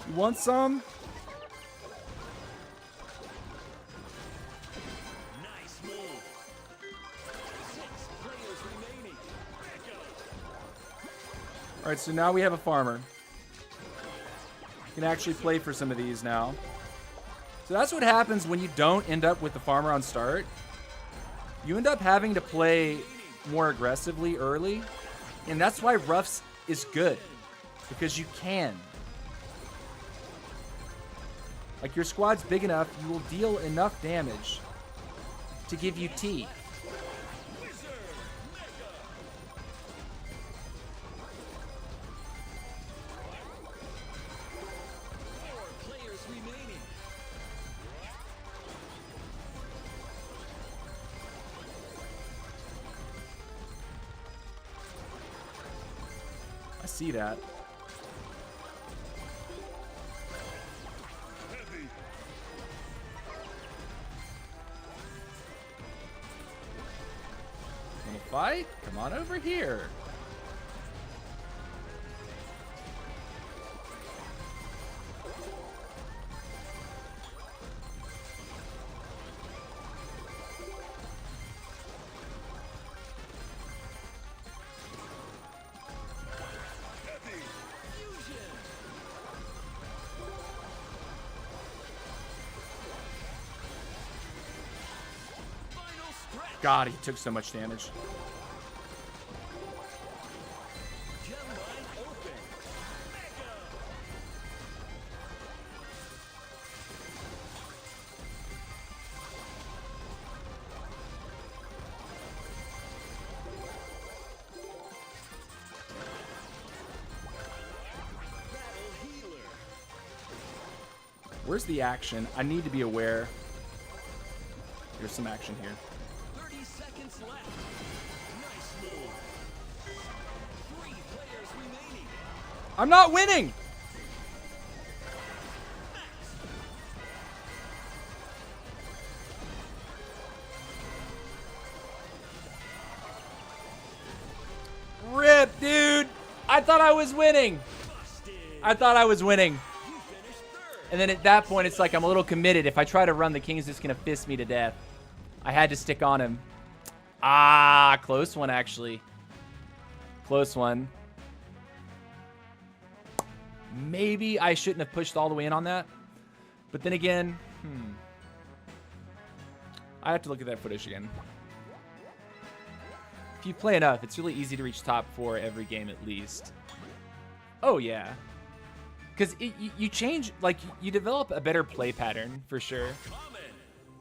You want some? Nice move. 6 players remaining. All right, so now we have a farmer. You can actually play for some of these now. So that's what happens when you don't end up with the farmer on start. You end up having to play more aggressively early, and that's why roughs is good, because you can. Like, your squad's big enough, you will deal enough damage to give you T. I see that. fight? Come on over here. God, he took so much damage. Where's the action? I need to be aware. There's some action here. 30 seconds left. Nice move. 3 players remaining. I'm not winning! Rip, dude! I thought I was winning! I thought I was winning. You finished third. And then at that point, it's like I'm a little committed. If I try to run, the king's just going to fist me to death. I had to stick on him. Ah, close one, actually. Close one. Maybe I shouldn't have pushed all the way in on that. But then again, I have to look at that footage again. If you play enough, it's really easy to reach top 4 every game at least. Oh, yeah. Because you change, like, you develop a better play pattern, for sure.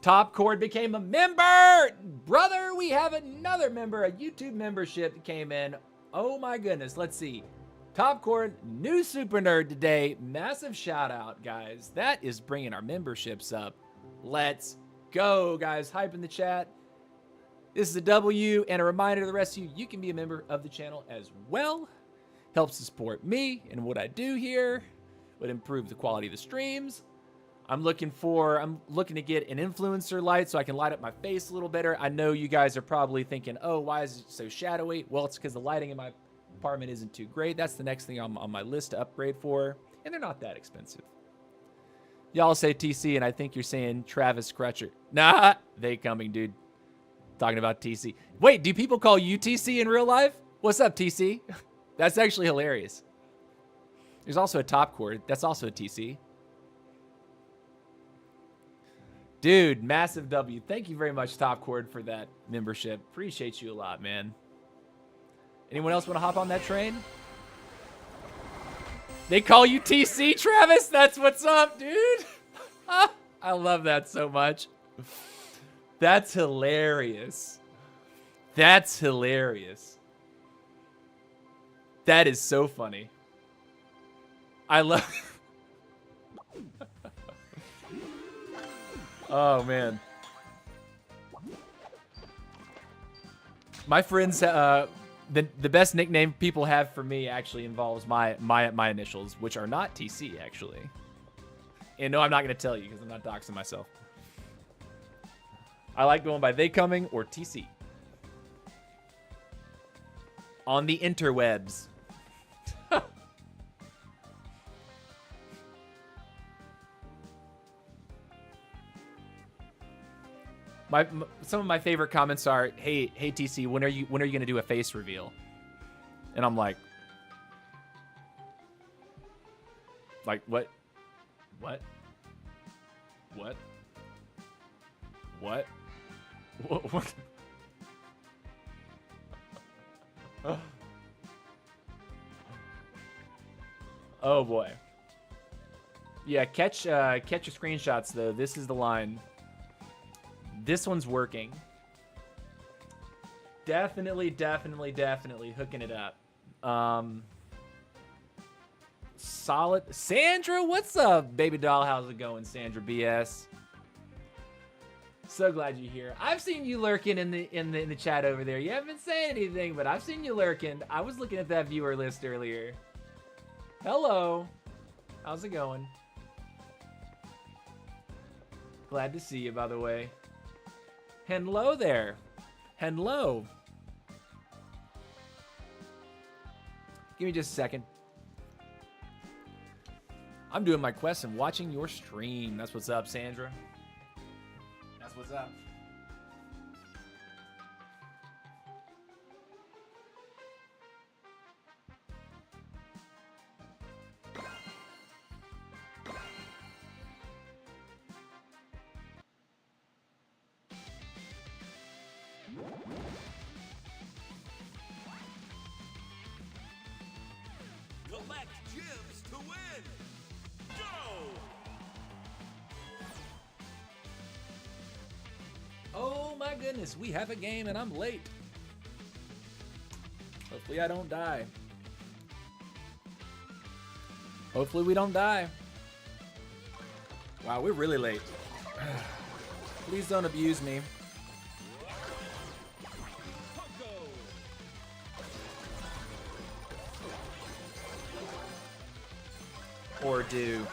Top Chord became a member! Brother, we have another member, a YouTube membership that came in. Oh my goodness, let's see. Top Chord, new super nerd today. Massive shout out, guys. That is bringing our memberships up. Let's go, guys. Hype in the chat. This is a W, and a reminder to the rest of you, you can be a member of the channel as well. Helps to support me and what I do here. Would improve the quality of the streams. I'm looking to get an influencer light so I can light up my face a little better. I know you guys are probably thinking, oh, why is it so shadowy? Well, it's because the lighting in my apartment isn't too great. That's the next thing on my list to upgrade for, and they're not that expensive. Y'all say TC, and I think you're saying Travis Crutcher. Nah, they coming, dude. Talking about TC. Wait, do people call you TC in real life? What's up, TC? That's actually hilarious. There's also a Top Chord. That's also a TC. Dude, massive W. Thank you very much, Top Chord, for that membership. Appreciate you a lot, man. Anyone else want to hop on that train? They call you TC, Travis? That's what's up, dude. I love that so much. That's hilarious. That's hilarious. That is so funny. I love... Oh, man. My friends, the best nickname people have for me actually involves my initials, which are not TC, actually. And no, I'm not going to tell you because I'm not doxing myself. I like going by They Coming or TC. On the interwebs. Some of my favorite comments are, hey TC, when are you gonna do a face reveal? And I'm like what? What? Oh boy. Yeah, catch your screenshots though. This is the line. This one's working. Definitely hooking it up. Solid. Sandra, what's up, baby doll? How's it going, Sandra BS? So glad you're here. I've seen you lurking in the chat over there. You haven't been saying anything, but I've seen you lurking. I was looking at that viewer list earlier. Hello. How's it going? Glad to see you, by the way. Hello there. Hello. Give me just a second. I'm doing my quest and watching your stream. That's what's up, Sandra. That's what's up. Collect gems to win. Go! Oh my goodness, we have a game and I'm late. Hopefully I don't die. Hopefully we don't die. Wow, we're really late. Please don't abuse me. Or do. 9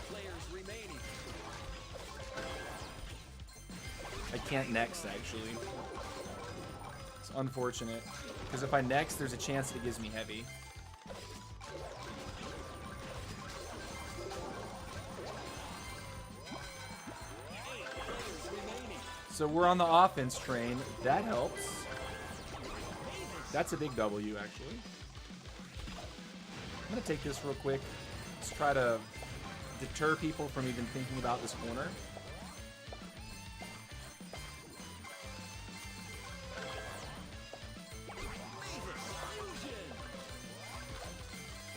players remaining. I can't next, actually. It's unfortunate. Because if I next, there's a chance that it gives me heavy. So we're on the offense train. That helps. That's a big W, actually. I'm going to take this real quick. Let's try to deter people from even thinking about this corner.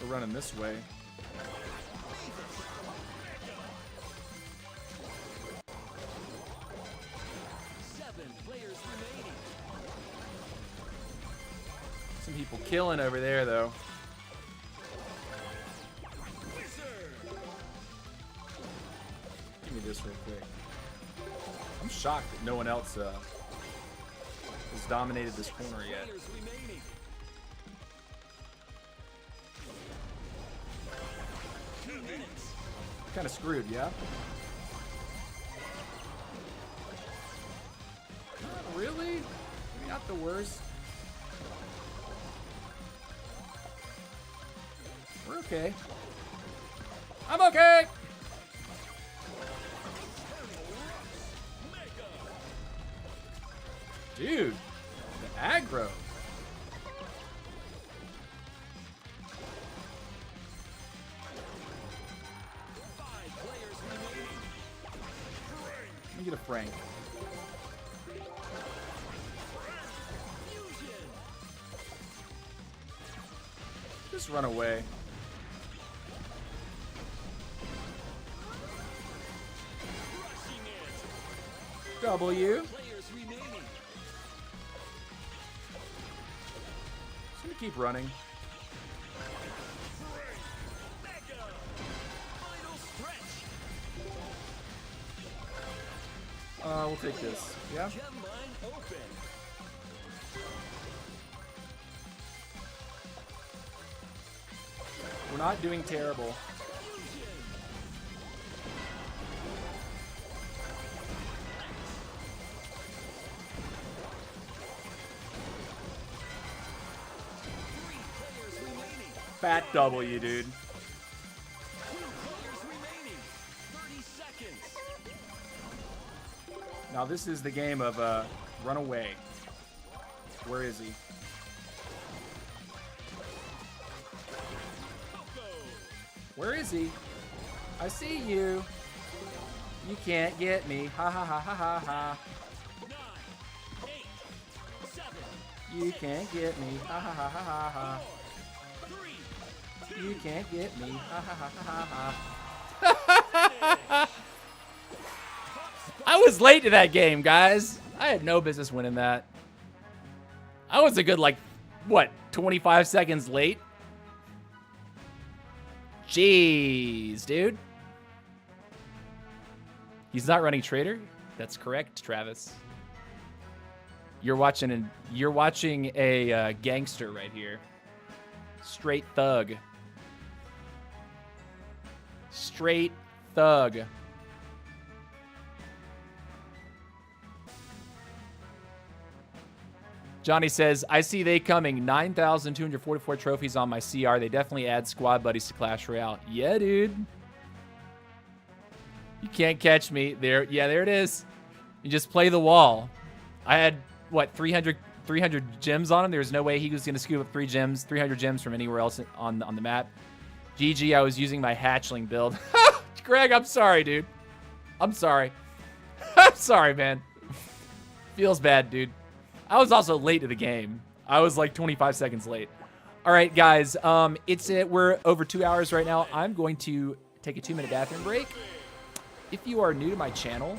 We're running this way. Some people killing over there, though. Give me this real quick. I'm shocked that no one else has dominated this corner yet. Kind of screwed, yeah? Not really? Not the worst. We're okay. I'm okay! Dude, the aggro. Let me get a Frank. Just run away. W. Just gonna keep running. We'll take this. Yeah? We're not doing terrible. Fat W, dude. Now this is the game of run away. Where is he? Where is he? I see you. You can't get me. Ha ha ha ha ha ha. 9, 8, 7, You can't get me. Ha ha ha ha ha ha. 3, You can't get me. Ha ha ha ha ha ha. I was late to that game, guys. I had no business winning that. I was a good, like, what, 25 seconds late? Jeez, dude. He's not running Trader? That's correct, Travis. You're watching a gangster right here. Straight thug. Straight thug. Johnny says, I see they coming. 9,244 trophies on my CR. They definitely add squad buddies to Clash Royale. Yeah, dude. You can't catch me. There, yeah, there it is. You just play the wall. I had, what, 300 gems on him? There was no way he was going to scoop up 300 gems from anywhere else on the map. GG, I was using my hatchling build. Greg, I'm sorry, dude. I'm sorry. I'm sorry, man. Feels bad, dude. I was also late to the game. I was like 25 seconds late. All right, guys. We're over 2 hours right now. I'm going to take a 2-minute bathroom break. If you are new to my channel,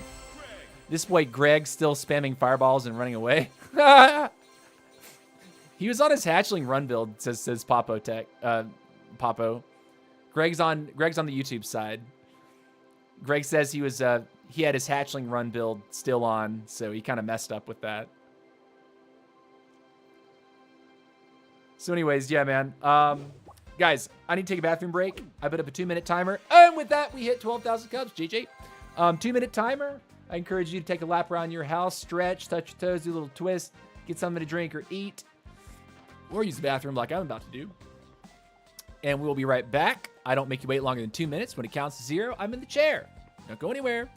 this boy Greg still spamming fireballs and running away. He was on his hatchling run build, says Popo Tech. Popo. Greg's on the YouTube side. Greg says he had his hatchling run build still on, so he kind of messed up with that. So anyways, yeah, man. Guys, I need to take a bathroom break. I put up a 2-minute timer. And with that, we hit 12,000 cubs. GG. 2-minute timer. I encourage you to take a lap around your house, stretch, touch your toes, do a little twist, get something to drink or eat, or use the bathroom like I'm about to do. And we'll be right back. I don't make you wait longer than 2 minutes. When it counts to 0, I'm in the chair. Don't go anywhere.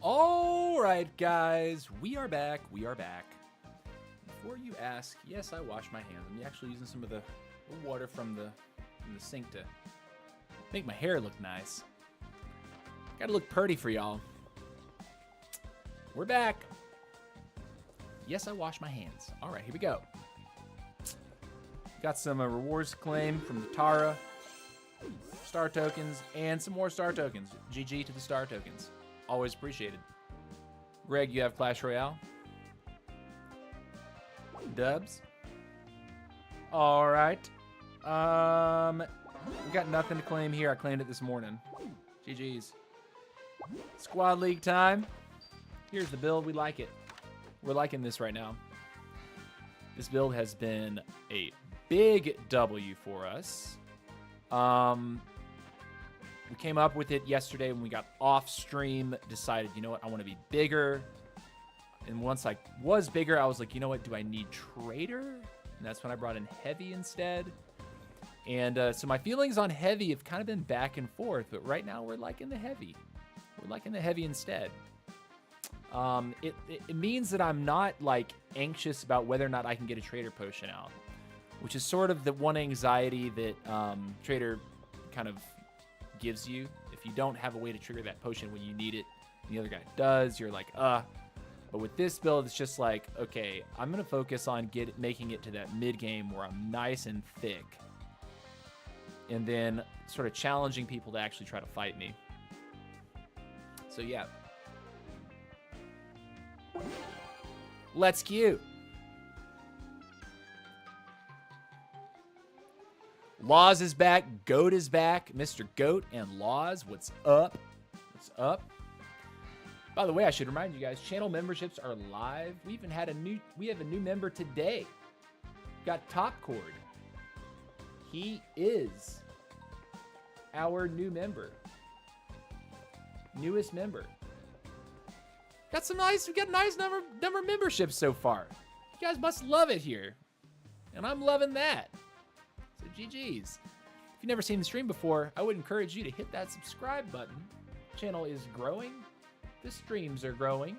All right, guys, we are back. We are back. Before you ask, yes, I wash my hands. I'm actually using some of the water from the sink to make my hair look nice. Gotta look pretty for y'all. We're back. Yes, I wash my hands. All right, here we go. Got some rewards to claim from the Tara, star tokens, and some more star tokens. GG to the star tokens. Always appreciated. Greg, you have Clash Royale? Dubs? All right. We got nothing to claim here. I claimed it this morning. GG's. Squad League time. Here's the build. We like it. We're liking this right now. This build has been a big W for us. We came up with it yesterday when we got off stream, decided, you know what, I want to be bigger. And once I was bigger, I was like, you know what, do I need Trader? And that's when I brought in Heavy instead. And so my feelings on Heavy have kind of been back and forth, but right now we're liking the Heavy. We're liking the Heavy instead. It means that I'm not like anxious about whether or not I can get a Trader potion out, which is sort of the one anxiety that Trader kind of gives you. If you don't have a way to trigger that potion when you need it, and the other guy does, you're like, But with this build, it's just like, okay, I'm going to focus on making it to that mid game where I'm nice and thick. And then sort of challenging people to actually try to fight me. So yeah. Let's queue. Laws is back. Goat is back. Mr. Goat and Laws, what's up? What's up? By the way, I should remind you guys, channel memberships are live. We have a new member today. Got Top Chord. He is our new member. Newest member. We got a nice number of memberships so far. You guys must love it here. And I'm loving that. So GG's. If you've never seen the stream before, I would encourage you to hit that subscribe button. The channel is growing. The streams are growing.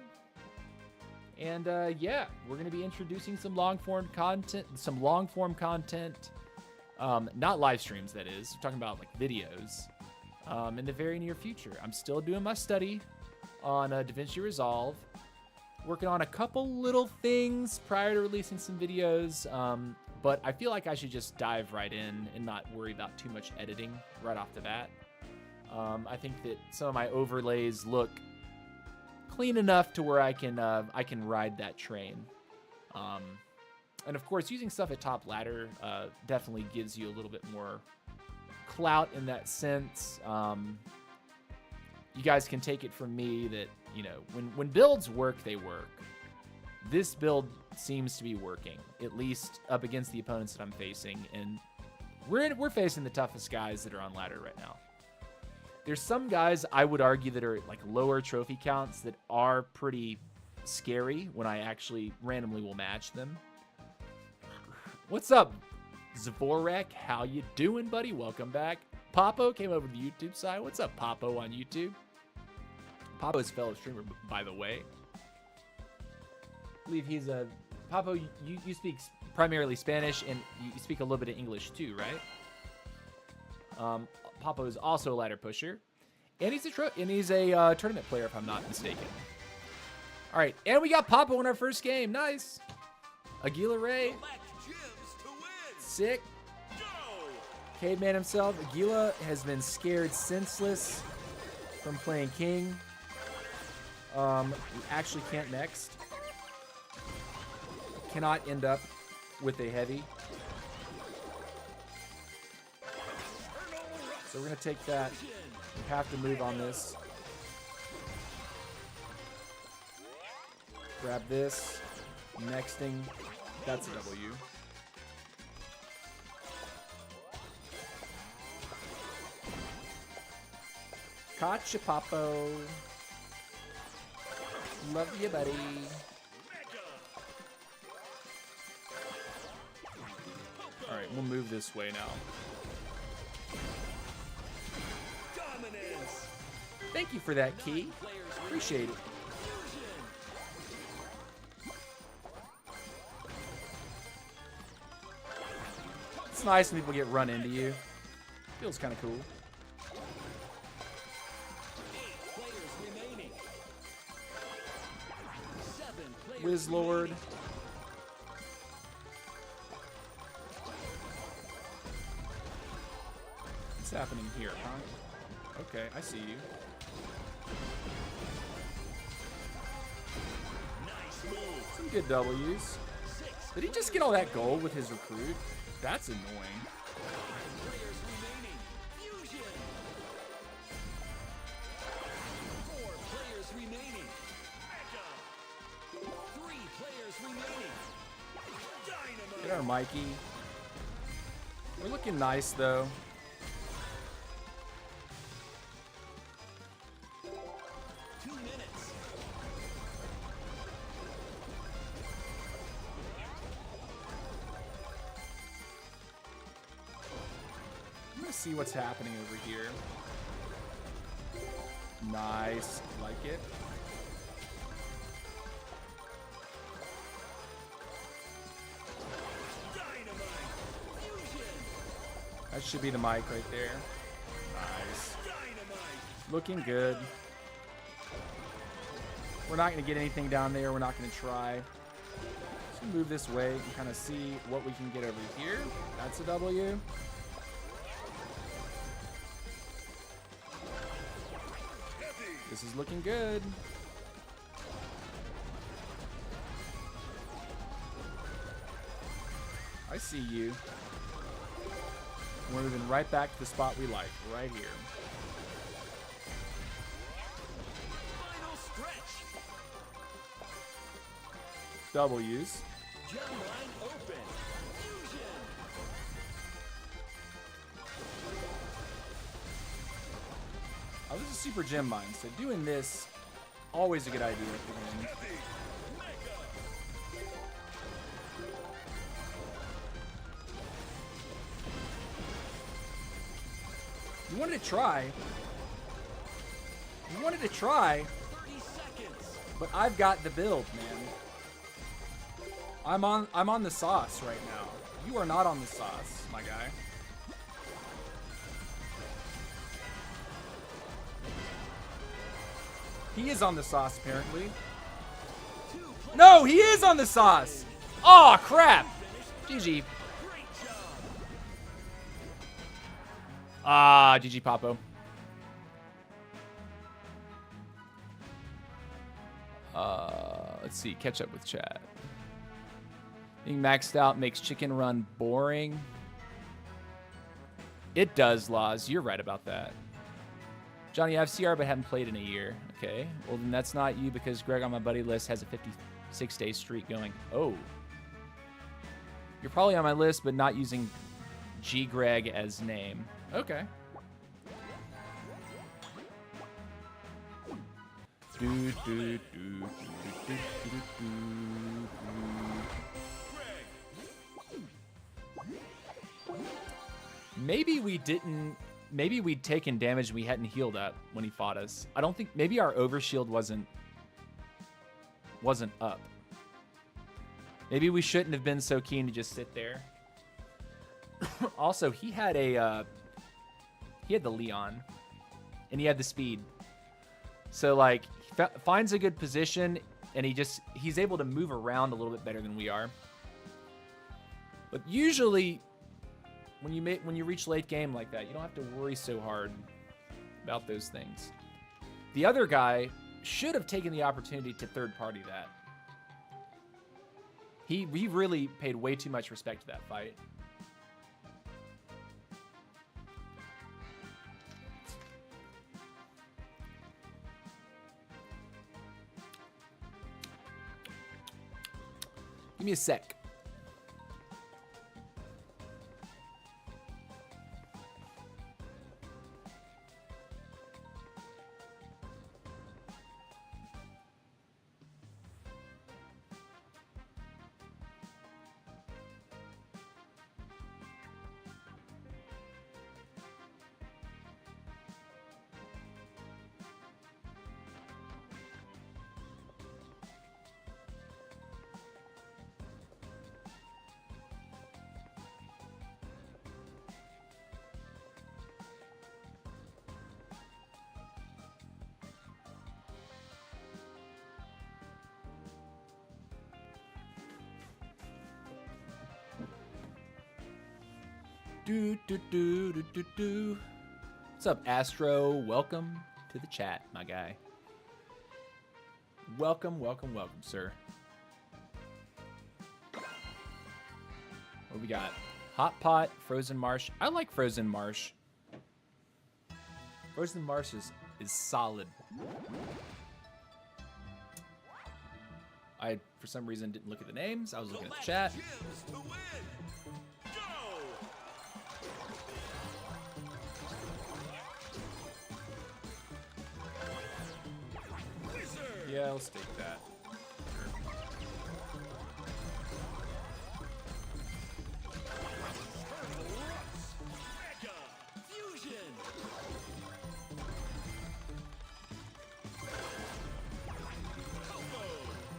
And yeah, we're going to be introducing some long-form content. Not live streams, that is. We're talking about like videos in the very near future. I'm still doing my study on DaVinci Resolve. Working on a couple little things prior to releasing some videos. But I feel like I should just dive right in and not worry about too much editing right off the bat. I think that some of my overlays look clean enough to where I can ride that train. And of course, using stuff at top ladder definitely gives you a little bit more clout in that sense. You guys can take it from me that, you know, when builds work, they work. This build seems to be working, at least up against the opponents that I'm facing, and we're facing the toughest guys that are on ladder right now. There's some guys I would argue that are like lower trophy counts that are pretty scary when I actually randomly will match them. What's up, Zvorek? How you doing, buddy? Welcome back. Papo came over to the YouTube side. What's up, Papo on YouTube? Papo is a fellow streamer, by the way. I believe he's a... Papo, you speak primarily Spanish, and you speak a little bit of English too, right? Papo is also a ladder pusher, and he's a tournament player, if I'm not mistaken. All right, and we got Papo in our first game. Nice. Aguila Ray. Sick. Caveman himself. Aguila has been scared senseless from playing King. We actually can't next. Cannot end up with a heavy. So we're going to take that. We have to move on this. Grab this. Nexting. That's a W. Gotcha, Papo. Love you, buddy. Alright, we'll move this way now. Thank you for that key. Appreciate it. It's nice when people get run into you. Feels kind of cool. Wizlord. What's happening here, huh? Okay, I see you. Some good W's. Did he just get all that gold with his recruit? That's annoying. Get our Mikey. We're looking nice, though. See what's happening over here. Nice. Like it. That should be the mic right there. Nice. Looking good. We're not going to get anything down there. We're not going to try. Just gonna move this way and kind of see what we can get over here. That's a W. This is looking good. I see you. We're moving right back to the spot we like, right here. Final stretch. W's. Gem line open. Fusion. Oh, this is super gem mine, so doing this, always a good idea at the end. Heavy. Mega. You wanted to try. You wanted to try, 30 seconds. but I've got the build, man. I'm on the sauce right now. You are not on the sauce, my guy. He is on the sauce, apparently. No, he is on the sauce! Oh crap! GG. Great job. Ah, GG Papo. Let's see, catch up with chat. Being maxed out makes Chicken Run boring. It does, Laws. You're right about that. Johnny, I have CR but haven't played in a year. Okay, well then that's not you because Greg on my buddy list has a 56-day streak going. Oh. You're probably on my list but not using G Greg as name. Okay. Do, do, do, do, do, do, do, do. Maybe we didn't. Maybe we'd taken damage and we hadn't healed up when he fought us. I don't think. Maybe our overshield wasn't up. Maybe we shouldn't have been so keen to just sit there. Also, he had the Leon, and he had the speed. So like, he finds a good position, and he's able to move around a little bit better than we are. But usually, when you reach late game like that, you don't have to worry so hard about those things. The other guy should have taken the opportunity to third party that. He really paid way too much respect to that fight. Give me a sec. Do, do, do, do, do, do. What's up, Astro? Welcome to the chat, my guy. Welcome, welcome, welcome, sir. What we got? Hot Pot, Frozen Marsh. I like Frozen Marsh. Frozen Marsh is solid. I, for some reason, didn't look at the names. I was looking at the chat. Gems to win. Go. Wizard. Yeah, let's take that. Mega. Fusion.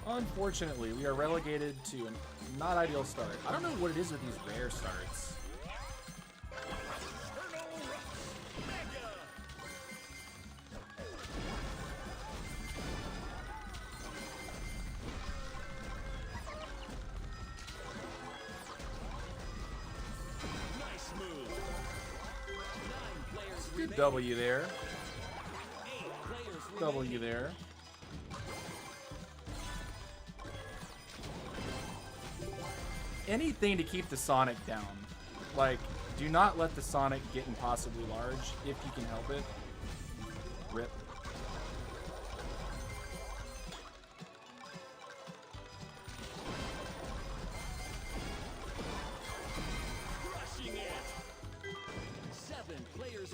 Unfortunately, we are relegated to a not ideal start. I don't know what it is with these rare starts. W there. W there. Anything to keep the Sonic down. Like, do not let the Sonic get impossibly large if you can help it. Rip.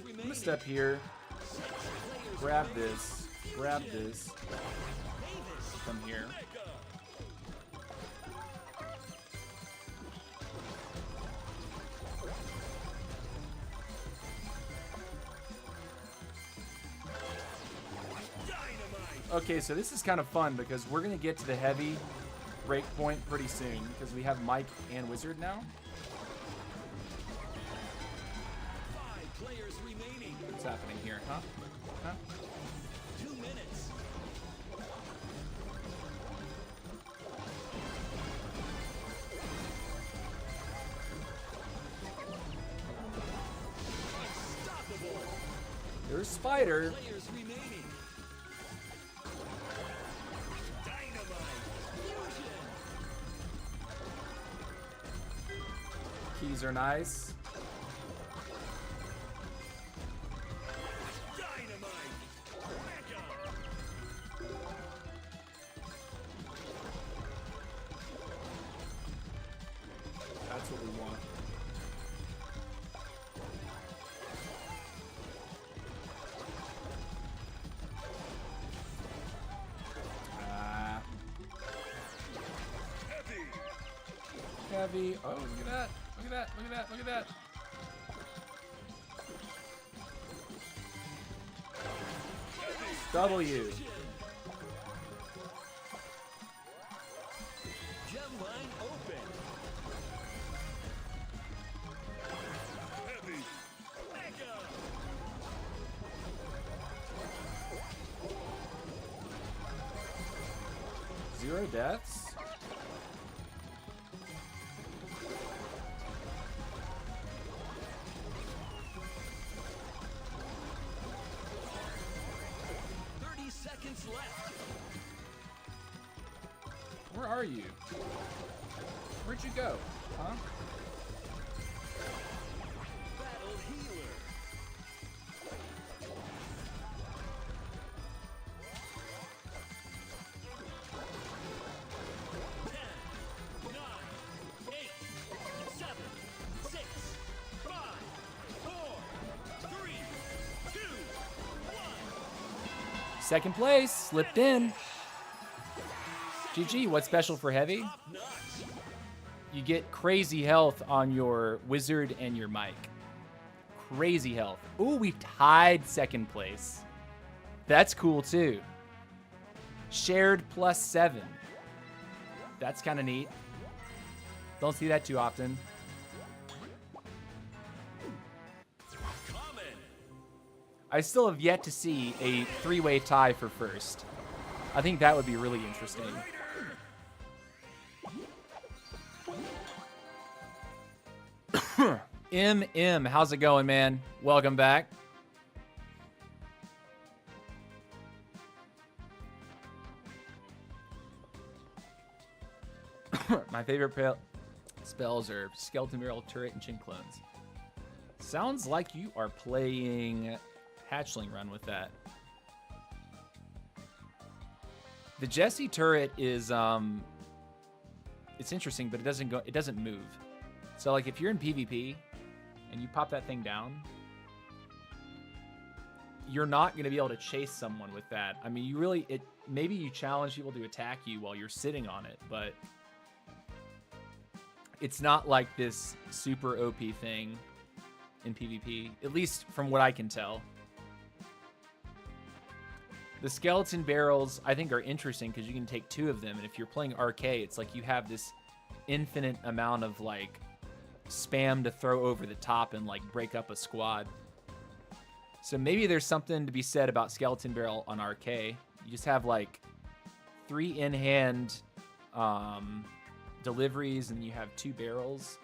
I'm gonna step here, grab this, from here. Okay, so this is kind of fun because we're gonna get to the heavy break point pretty soon because we have Mike and Wizard now. What's happening here, huh? Huh? 2 minutes. Unstoppable. There's Spider. Players remaining. Dynamite. Fusion. Keys are nice. That's what we want. Heavy. Oh, look at that. Look at that. Look at that. Look at that. W. Gem line open. Heavy. Mega. 0 deaths. Left. Where are you? Where'd you go? Huh? Battle healer. 10, 9, 8, 7, 6, 5, 4, 3, 2, 1. Second place, slipped in. GG, what's special for heavy? You get crazy health on your Wizard and your Mike. Crazy health. Ooh, we tied second place. That's cool too. Shared +7. That's kind of neat. Don't see that too often. I still have yet to see a 3-way tie for first. I think that would be really interesting. M, how's it going, man? Welcome back. My favorite spells are Skeleton Barrel, Turret, and Chin Clones. Sounds like you are playing Hatchling Run with that. The Jesse turret is it's interesting, but it doesn't move. So like if you're in PvP and you pop that thing down, you're not going to be able to chase someone with that. I mean, maybe you challenge people to attack you while you're sitting on it, but it's not like this super OP thing in PvP, at least from what I can tell. The skeleton barrels, I think, are interesting because you can take 2 of them, and if you're playing RK, it's like you have this infinite amount of like spam to throw over the top and like break up a squad. So maybe there's something to be said about skeleton barrel on RK. You just have like 3 in-hand deliveries, and you have 2 barrels.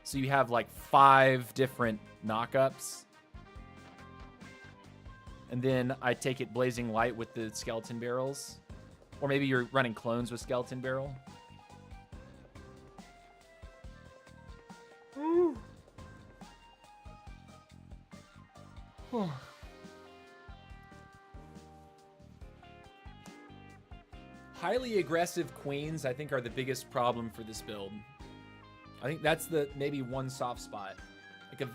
So you have like 5 different knockups. And then I take it Blazing Light with the Skeleton Barrels. Or maybe you're running clones with Skeleton Barrel. Ooh. Oh. Highly aggressive queens, I think, are the biggest problem for this build. I think that's the maybe one soft spot.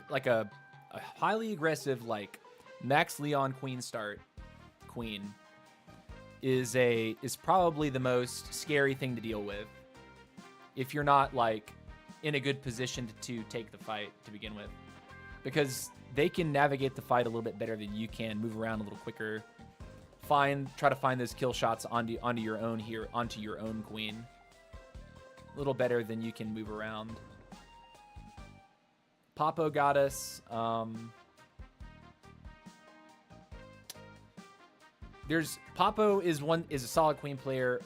Like a highly aggressive, like Max Leon queen start queen is probably the most scary thing to deal with if you're not like in a good position to take the fight to begin with, because they can navigate the fight a little bit better than you can, move around a little quicker, try to find those kill shots onto your own queen a little better than you can move around. Papo got us. Papo is a solid queen player.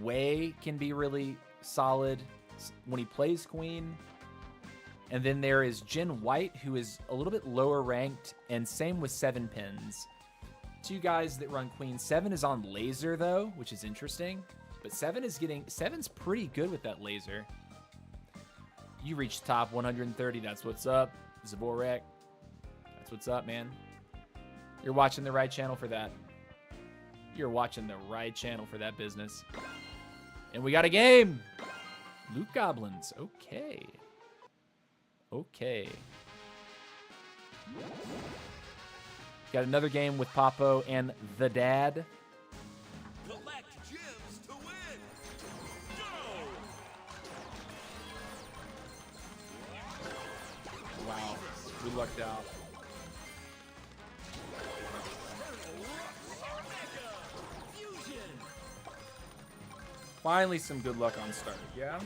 Wei can be really solid when he plays queen. And then there is Jin White, who is a little bit lower ranked, and same with Seven Pins. Two guys that run queen. Seven is on laser though, which is interesting. But Seven's pretty good with that laser. You reached top 130. That's what's up, Zaborek. That's what's up, man. You're watching the right channel for that. You're watching the right channel for that business. And we got a game. Loot Goblins. Okay. Okay. Got another game with Papo and the dad. Collect gems to win. Go! Wow. We lucked out. Finally some good luck on start, yeah?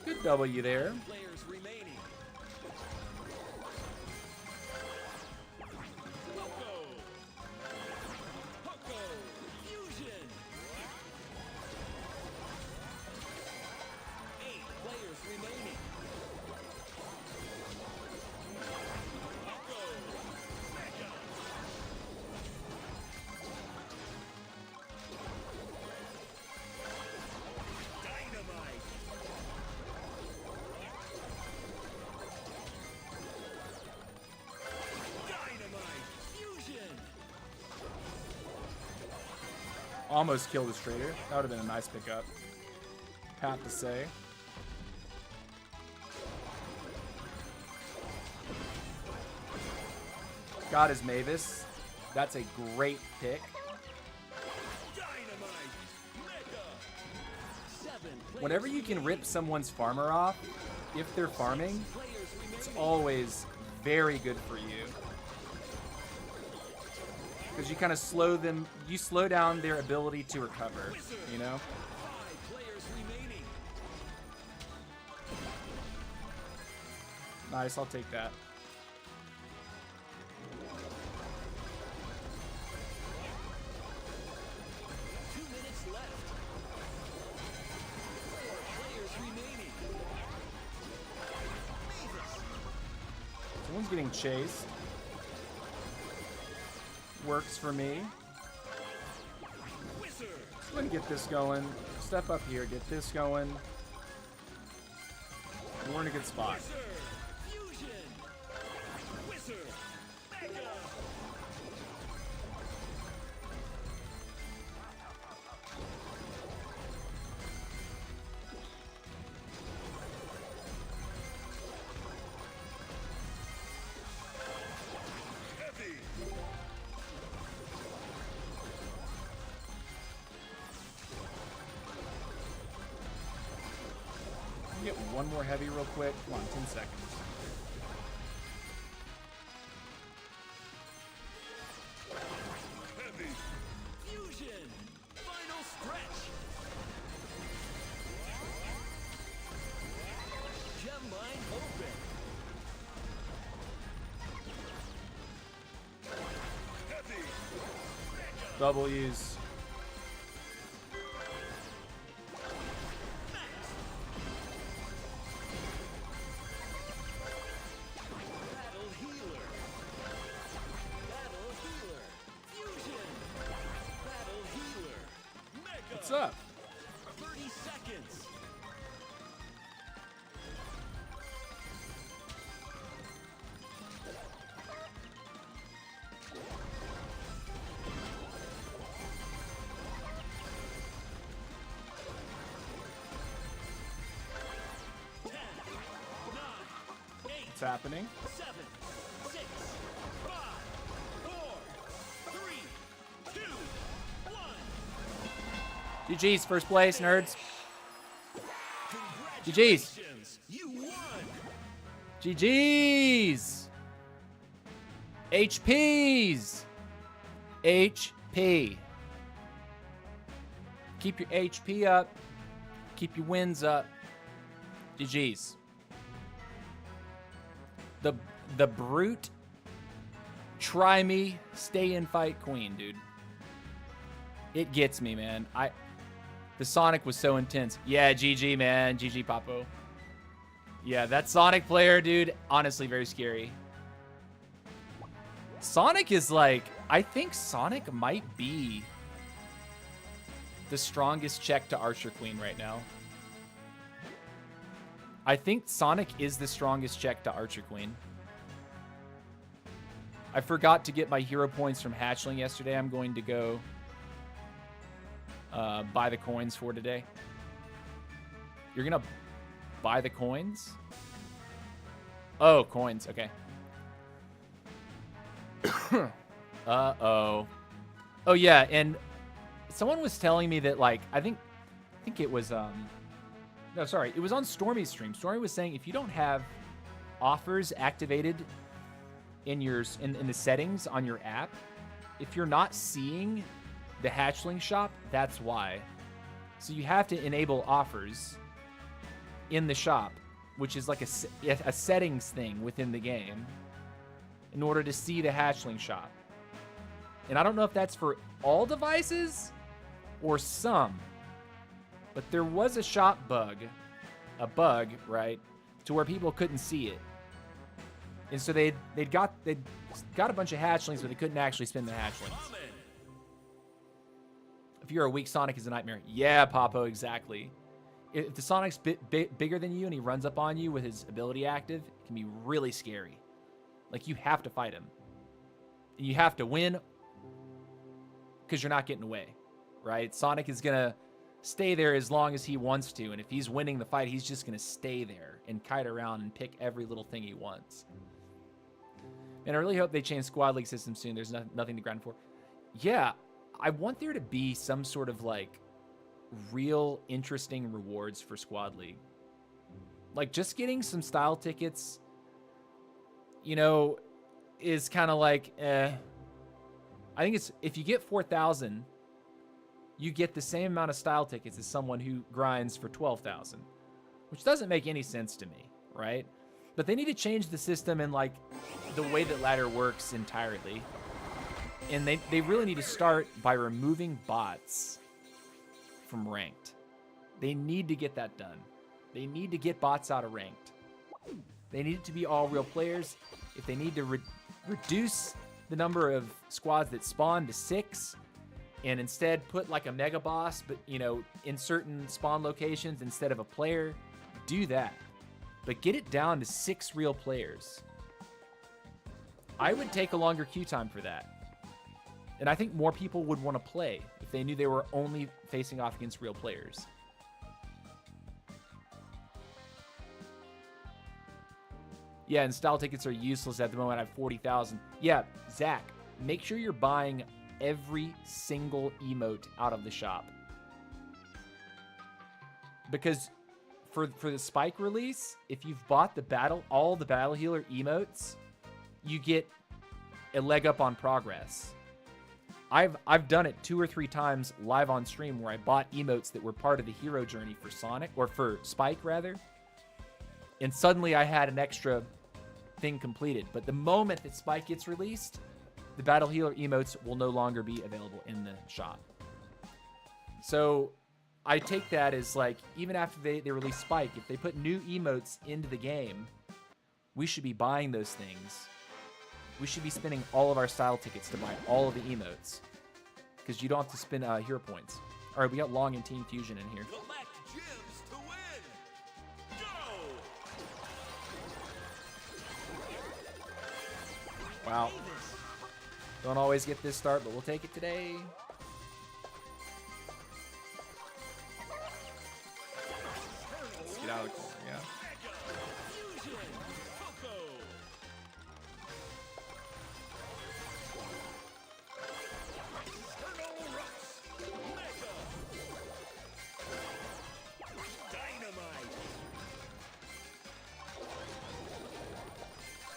Good W there. Players remaining. Poco. Fusion. 8 players remaining. Poco. Mega. Dynamite. Dynamite. Fusion. Almost killed his trader. That would have been a nice pickup. Have to say. Got his Mavis. That's a great pick. Dynamite. Mega. 7 players Whenever you can rip someone's farmer off, if they're farming, players it's remaining. always very good for you. Because you kind of slow down their ability to recover, you know? 5 players remaining. Nice, I'll take that. Two minutes left. 4 players remaining. Someone's getting chased. Works for me. Wizard. Let's go ahead and get this going. Step up here, get this going. We're in a good spot. Wizard. Fusion. Wizard. Mega. Heavy. Get one more heavy real quick. Come on, 10 seconds. Heavy. Fusion. Final stretch. Gem mine open. Heavy. W's. What's up? 30 seconds. What's happening? 7, 6, 5, 4, 3, 2, 1. GG's, first place, nerds. GG's. Congratulations, you won. GG's. HP's. HP. Keep your HP up. Keep your wins up. GG's. The brute. Try me. Stay in fight queen, dude. It gets me, man. The Sonic was so intense. Yeah, GG, man. GG, Papo. Yeah, that Sonic player, dude, honestly very scary. Sonic is like, I think Sonic might be the strongest check to Archer Queen right now. I think Sonic is the strongest check to Archer Queen. I forgot to get my hero points from Hatchling yesterday. I'm going to go buy the coins for today. You're gonna buy the coins? Oh, coins. Okay. Uh-oh. Oh, yeah, and someone was telling me that, like, I think it was, no, sorry. It was on Stormy's stream. Stormy was saying if you don't have offers activated in the settings on your app, if you're not seeing the hatchling shop, that's why. So you have to enable offers in the shop, which is like a settings thing within the game, in order to see the hatchling shop. And I don't know if that's for all devices or some, but there was a shop bug, right, to where people couldn't see it. And so they got a bunch of hatchlings, but they couldn't actually spin the hatchlings. If you're a weak Sonic, is a nightmare. Yeah, Papo, exactly. If the Sonic's bigger than you and he runs up on you with his ability active, it can be really scary. Like, you have to fight him. And you have to win because you're not getting away, right? Sonic is going to stay there as long as he wants to, and if he's winning the fight, he's just going to stay there and kite around and pick every little thing he wants. And I really hope they change Squad League system soon. There's nothing to grind for. Yeah, I want there to be some sort of, like, real interesting rewards for Squad League. Like, just getting some style tickets, you know, is kind of like, I think it's, if you get 4,000, you get the same amount of style tickets as someone who grinds for 12,000, which doesn't make any sense to me, right? But they need to change the system and, like, the way that ladder works entirely. And they really need to start by removing bots from ranked. They need to get that done. They need to get bots out of ranked. They need it to be all real players. If they need to reduce the number of squads that spawn to 6, and instead put like a mega boss, but, you know, in certain spawn locations instead of a player, do that. But get it down to 6 real players. I would take a longer queue time for that. And I think more people would want to play if they knew they were only facing off against real players. Yeah, and style tickets are useless at the moment. I have 40,000. Yeah, Zach, make sure you're buying every single emote out of the shop. Because for the Spike release, if you've bought all the battle healer emotes, you get a leg up on progress. I've done it 2 or 3 times live on stream where I bought emotes that were part of the hero journey for Sonic, or for Spike rather. And suddenly I had an extra thing completed. But the moment that Spike gets released, the battle healer emotes will no longer be available in the shop. So I take that as, like, even after they release Spike, if they put new emotes into the game, we should be buying those things. We should be spending all of our style tickets to buy all of the emotes, because you don't have to spend hero points. All right, we got Long and Team Fusion in here. Collect gems to win. Go. Wow. Don't always get this start, but we'll take it today. Let's get out of the corner, yeah. Fusion. Coco. Eternal Rush. Mega. Dynamite.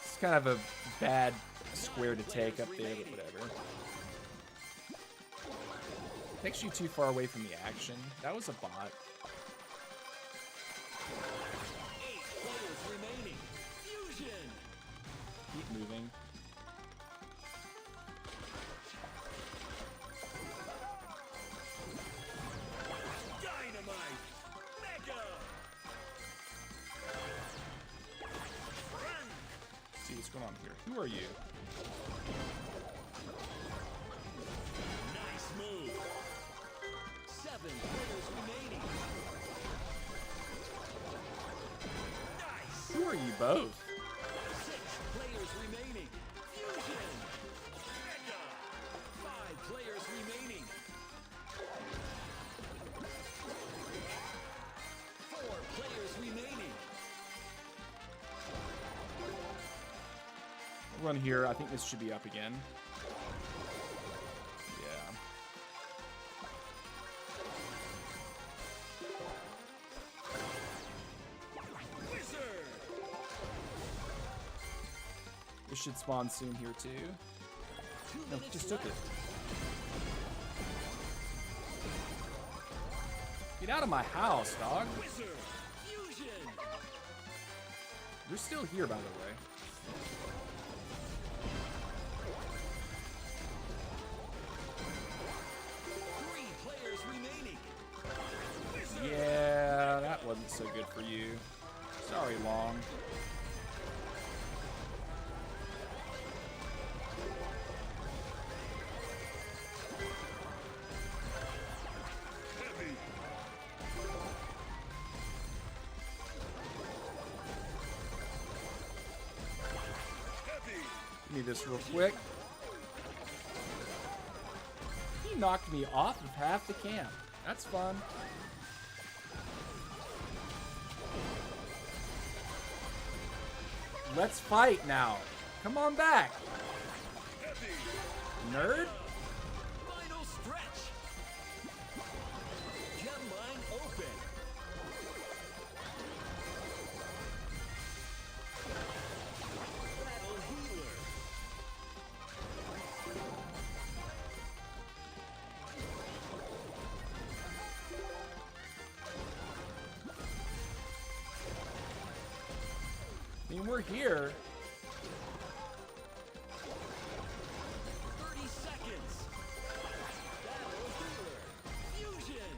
It's kind of a bad square to take up there, but whatever. Takes you too far away from the action. That was a bot. 8 players remaining. Fusion. Keep moving. Dynamite. Mega. Frank. See what's going on here. Who are you? Nice move. 7 players remaining. Nice. Who are you both? 6 players remaining. Fusion. Mega. 5 players remaining. 4 players remaining. Run here. I think this should be up again. Yeah. Wizard. This should spawn soon here too. 2 No, minutes just took it. left. Get out of my house, dog. Wizard. Fusion. You're still here, by the way. Three players remaining. Wizard. Yeah, that wasn't so good for you. Sorry, Long. Heavy. Heavy. Give me this real quick. He knocked me off of half the camp. That's fun. Let's fight now. Come on back, Heavy. nerd. Final stretch. Gem line open. Battle healer. I mean, we're here. 30 seconds. Battle healer. Fusion.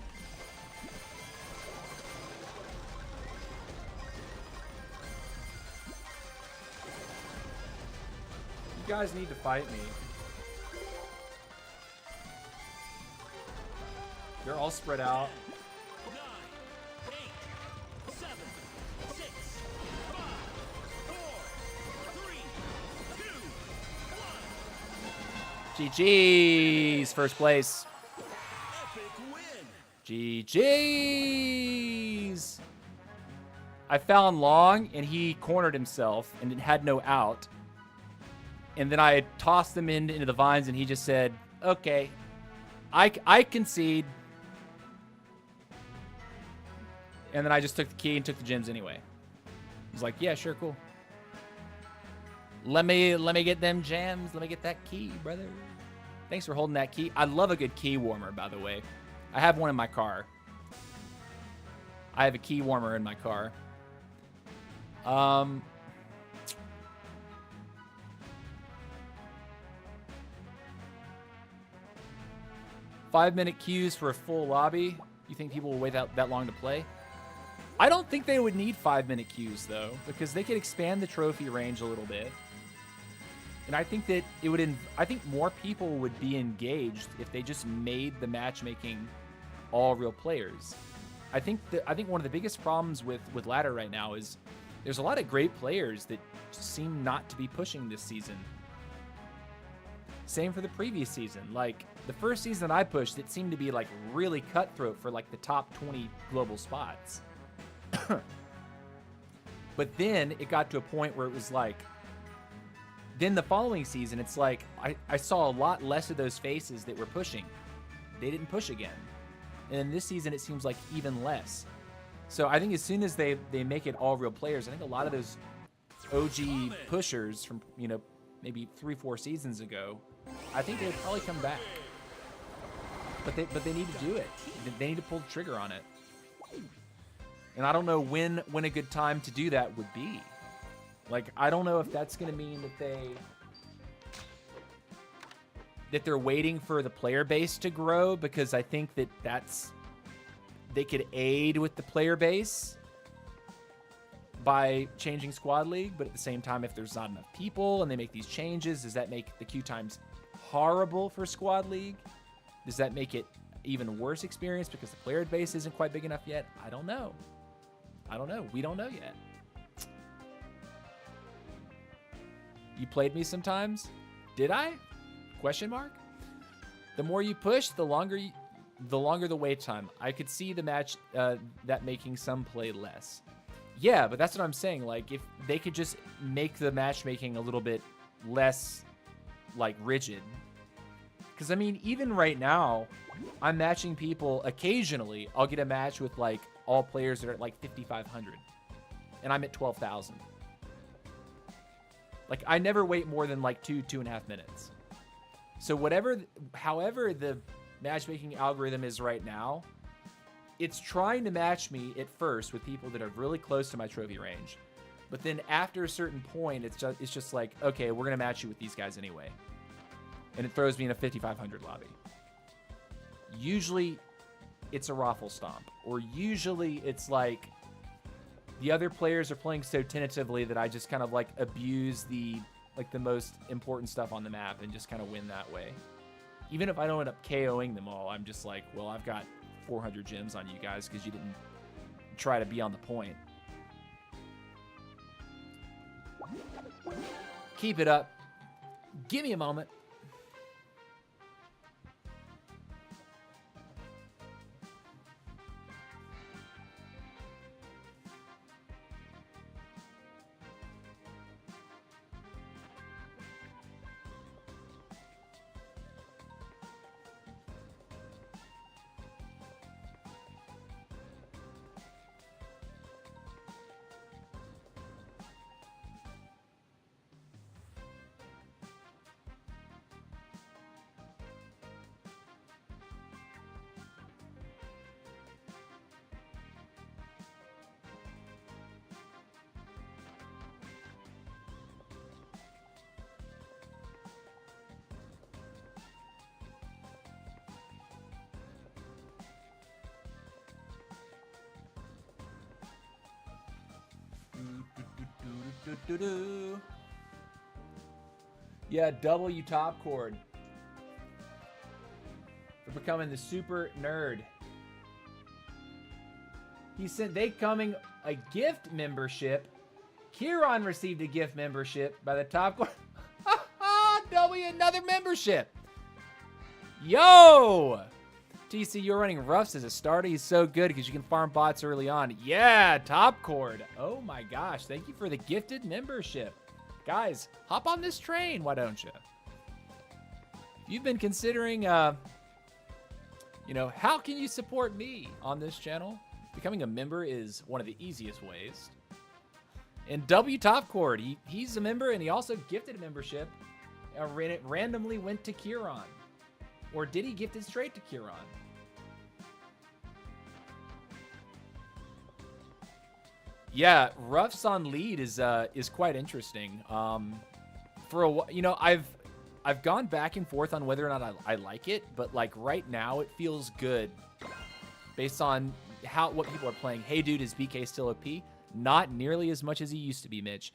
You guys need to fight me. They're all spread out. 9, 8, 7, 6, 5, 4, 3, 2, 1. GG's, first place. Epic win. GG's. I found Long, and he cornered himself and had no out. And then I tossed him into the vines, and he just said, okay, I concede. And then I just took the key and took the gems anyway. He was like, yeah, sure, cool. Let me get them gems. Let me get that key, brother. Thanks for holding that key. I love a good key warmer, by the way. I have one in my car. I have a key warmer in my car. 5-minute queues for a full lobby. You think people will wait that long to play? I don't think they would need 5-minute queues, though, because they could expand the trophy range a little bit. And I think that I think more people would be engaged if they just made the matchmaking all real players. I think one of the biggest problems with ladder right now is there's a lot of great players that seem not to be pushing this season. Same for the previous season. Like the first season I pushed, it seemed to be like really cutthroat for like the top 20 global spots. But then it got to a point where it was like, then the following season, it's like I saw a lot less of those faces that were pushing. They didn't push again. And this season, it seems like even less. So I think as soon as they make it all real players, I think a lot of those OG pushers from, you know, maybe 3-4 seasons ago, I think they'd probably come back. But they need to do it. They need to pull the trigger on it. And I don't know when a good time to do that would be. Like, I don't know if that's going to mean that they're waiting for the player base to grow, because I think they could aid with the player base by changing Squad League. But at the same time, if there's not enough people and they make these changes, does that make the queue times horrible for Squad League? Does that make it even worse experience because the player base isn't quite big enough yet? I don't know. We don't know yet. You played me sometimes? Did I? Question mark? The more you push, the longer the wait time. I could see the match that making some play less. Yeah, but that's what I'm saying. Like, if they could just make the matchmaking a little bit less, like, rigid. Because, I mean, even right now, I'm matching people occasionally. I'll get a match with, like, all players that are at, like, 5,500. And I'm at 12,000. Like, I never wait more than, like, 2.5 minutes. So however the matchmaking algorithm is right now, it's trying to match me at first with people that are really close to my trophy range. But then after a certain point, it's just like, okay, we're going to match you with these guys anyway. And it throws me in a 5,500 lobby. Usually, it's a raffle stomp. Or usually, it's like the other players are playing so tentatively that I just kind of like abuse the most important stuff on the map and just kind of win that way. Even if I don't end up KOing them all, I'm just like, well, I've got 400 gems on you guys because you didn't try to be on the point. Keep it up. Give me a moment. Yeah, W top chord for becoming the super nerd. He said they coming a gift membership. Kieran received a gift membership by the top chord. W, another membership. Yo! TC, you're running Ruffs as a starter. He's so good because you can farm bots early on. Yeah, top chord. Oh my gosh, thank you for the gifted membership. Guys, hop on this train, why don't you? You've been considering, how can you support me on this channel? Becoming a member is one of the easiest ways. And W top chord, he's a member and he also gifted a membership. It randomly went to Kieran. Or did he gift it straight to Kieran? Yeah, Ruffs on lead is quite interesting. For a while, I've gone back and forth on whether or not I like it, but like right now it feels good based on what people are playing. Hey dude, is BK still OP? Not nearly as much as he used to be, Mitch.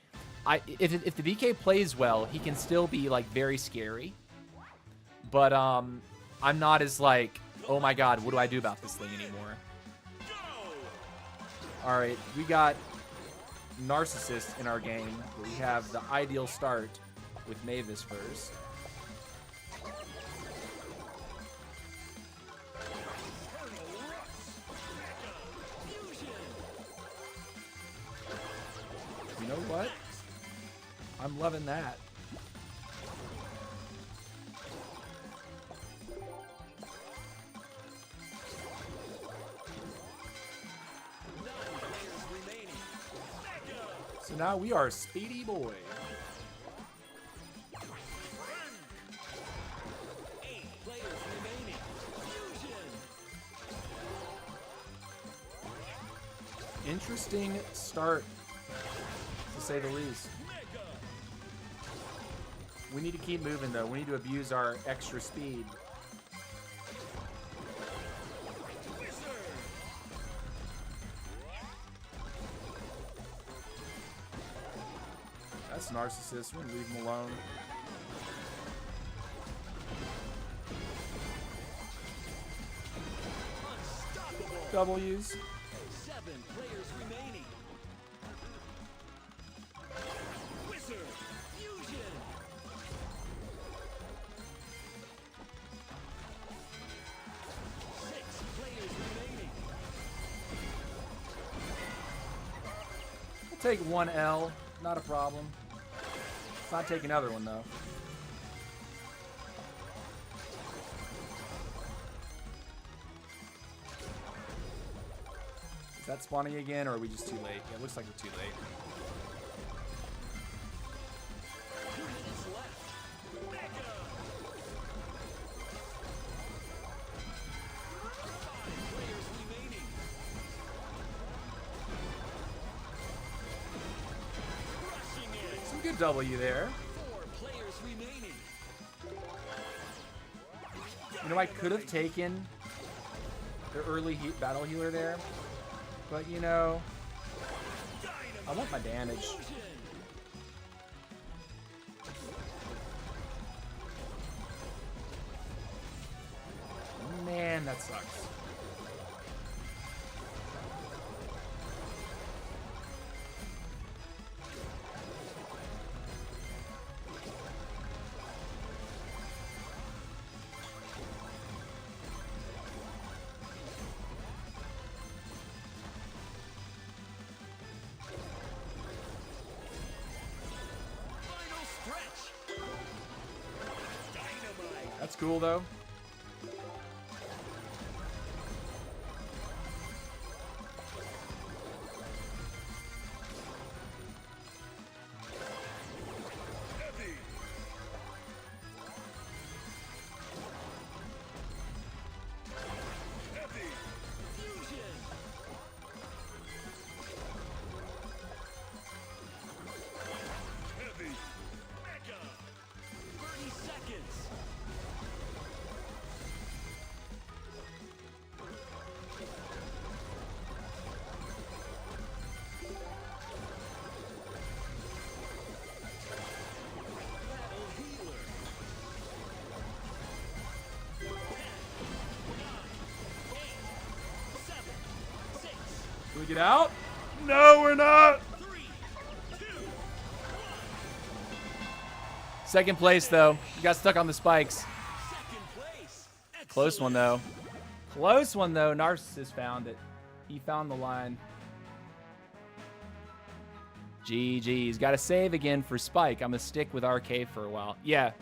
If the BK plays well, he can still be like very scary. But I'm not as like Oh my god, what do I do about this thing anymore? Alright, we got Narcissist in our game. We have the ideal start with Mavis first. You know what? I'm loving that. So now we are Speedy Boy. 8 players remaining. Fusion. Interesting start, to say the least. Mega. We need to keep moving, though. We need to abuse our extra speed. That's Narcissist. We're gonna leave him alone. Unstoppable. W's. 7 players remaining. Wizard. Fusion. 6 players remaining. We'll take one L. Not a problem. Let's not take another one, though. Is that spawning again, or are we just too late? Yeah, it looks like we're too late. 2 minutes left. Mega. 5 players remaining. Crushing it. Some good W there. 4 players remaining. You know, I could have taken the early battle healer there, but you know, I want my damage. Fusion. Man, that sucks. Final stretch. Dynamite. That's cool, though. Heavy. Heavy. Fusion. Heavy. Mega. 30 seconds. Battle healer. 10, 9, 8, 7, 6, Can we get out? No, we're not. 3, 2, Second place, though. You got stuck on the spikes. second place. Close one, though. Close one, though. Narcissist found it. He found the line. GG's. Got to save again for Spike. I'm going to stick with RK for a while. Yeah,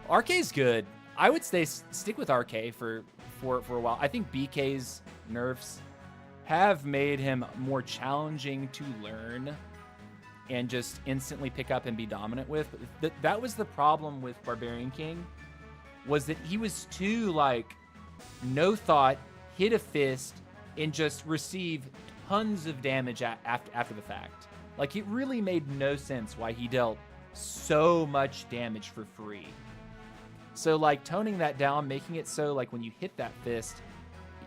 RK's good. I would stick with RK for a while. I think BK's nerfs have made him more challenging to learn and just instantly pick up and be dominant with. But that was the problem with Barbarian King, was that he was too, like, no thought, hit a fist, and just receive tons of damage after the fact. Like, it really made no sense why he dealt so much damage for free. So, like, toning that down, making it so, like, when you hit that fist,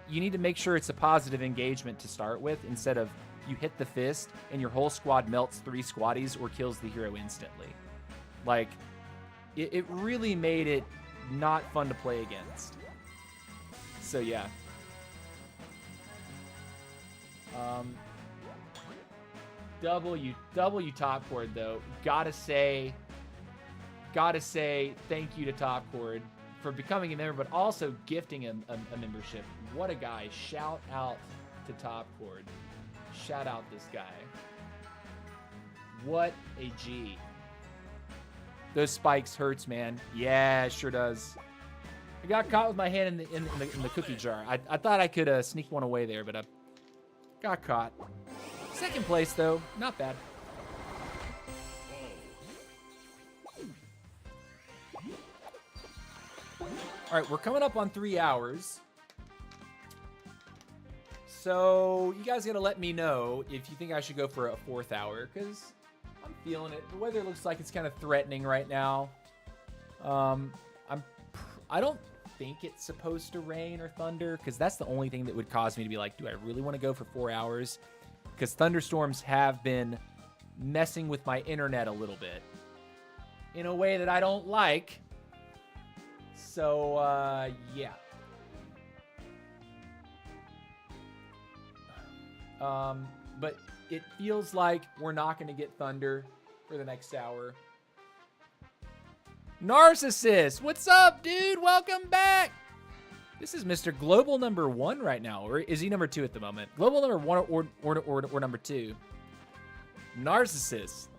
you need to make sure it's a positive engagement to start with, instead of you hit the fist and your whole squad melts 3 squaddies or kills the hero instantly. Like, it really made it not fun to play against. So yeah. W Top Chord though. Gotta say thank you to Top Chord for becoming a member, but also gifting a membership. What a guy. Shout out to Top Chord. Shout out this guy. What a G. Those spikes hurts, man. Yeah, it sure does. I got caught with my hand in the cookie jar. I thought I could sneak one away there, but I got caught. Second place, though. Not bad. All right, we're coming up on 3 hours. So you guys got to let me know if you think I should go for a 4th hour, because I'm feeling it. The weather looks like it's kind of threatening right now. I don't think it's supposed to rain or thunder, because that's the only thing that would cause me to be like, do I really want to go for 4 hours? Because thunderstorms have been messing with my internet a little bit in a way that I don't like. So, yeah. But it feels like we're not going to get thunder for the next hour. Narcissist, what's up, dude? Welcome back. This is Mr. Global number 1 right now, or is he number 2 at the moment? Global number 1 or number 2. Narcissist.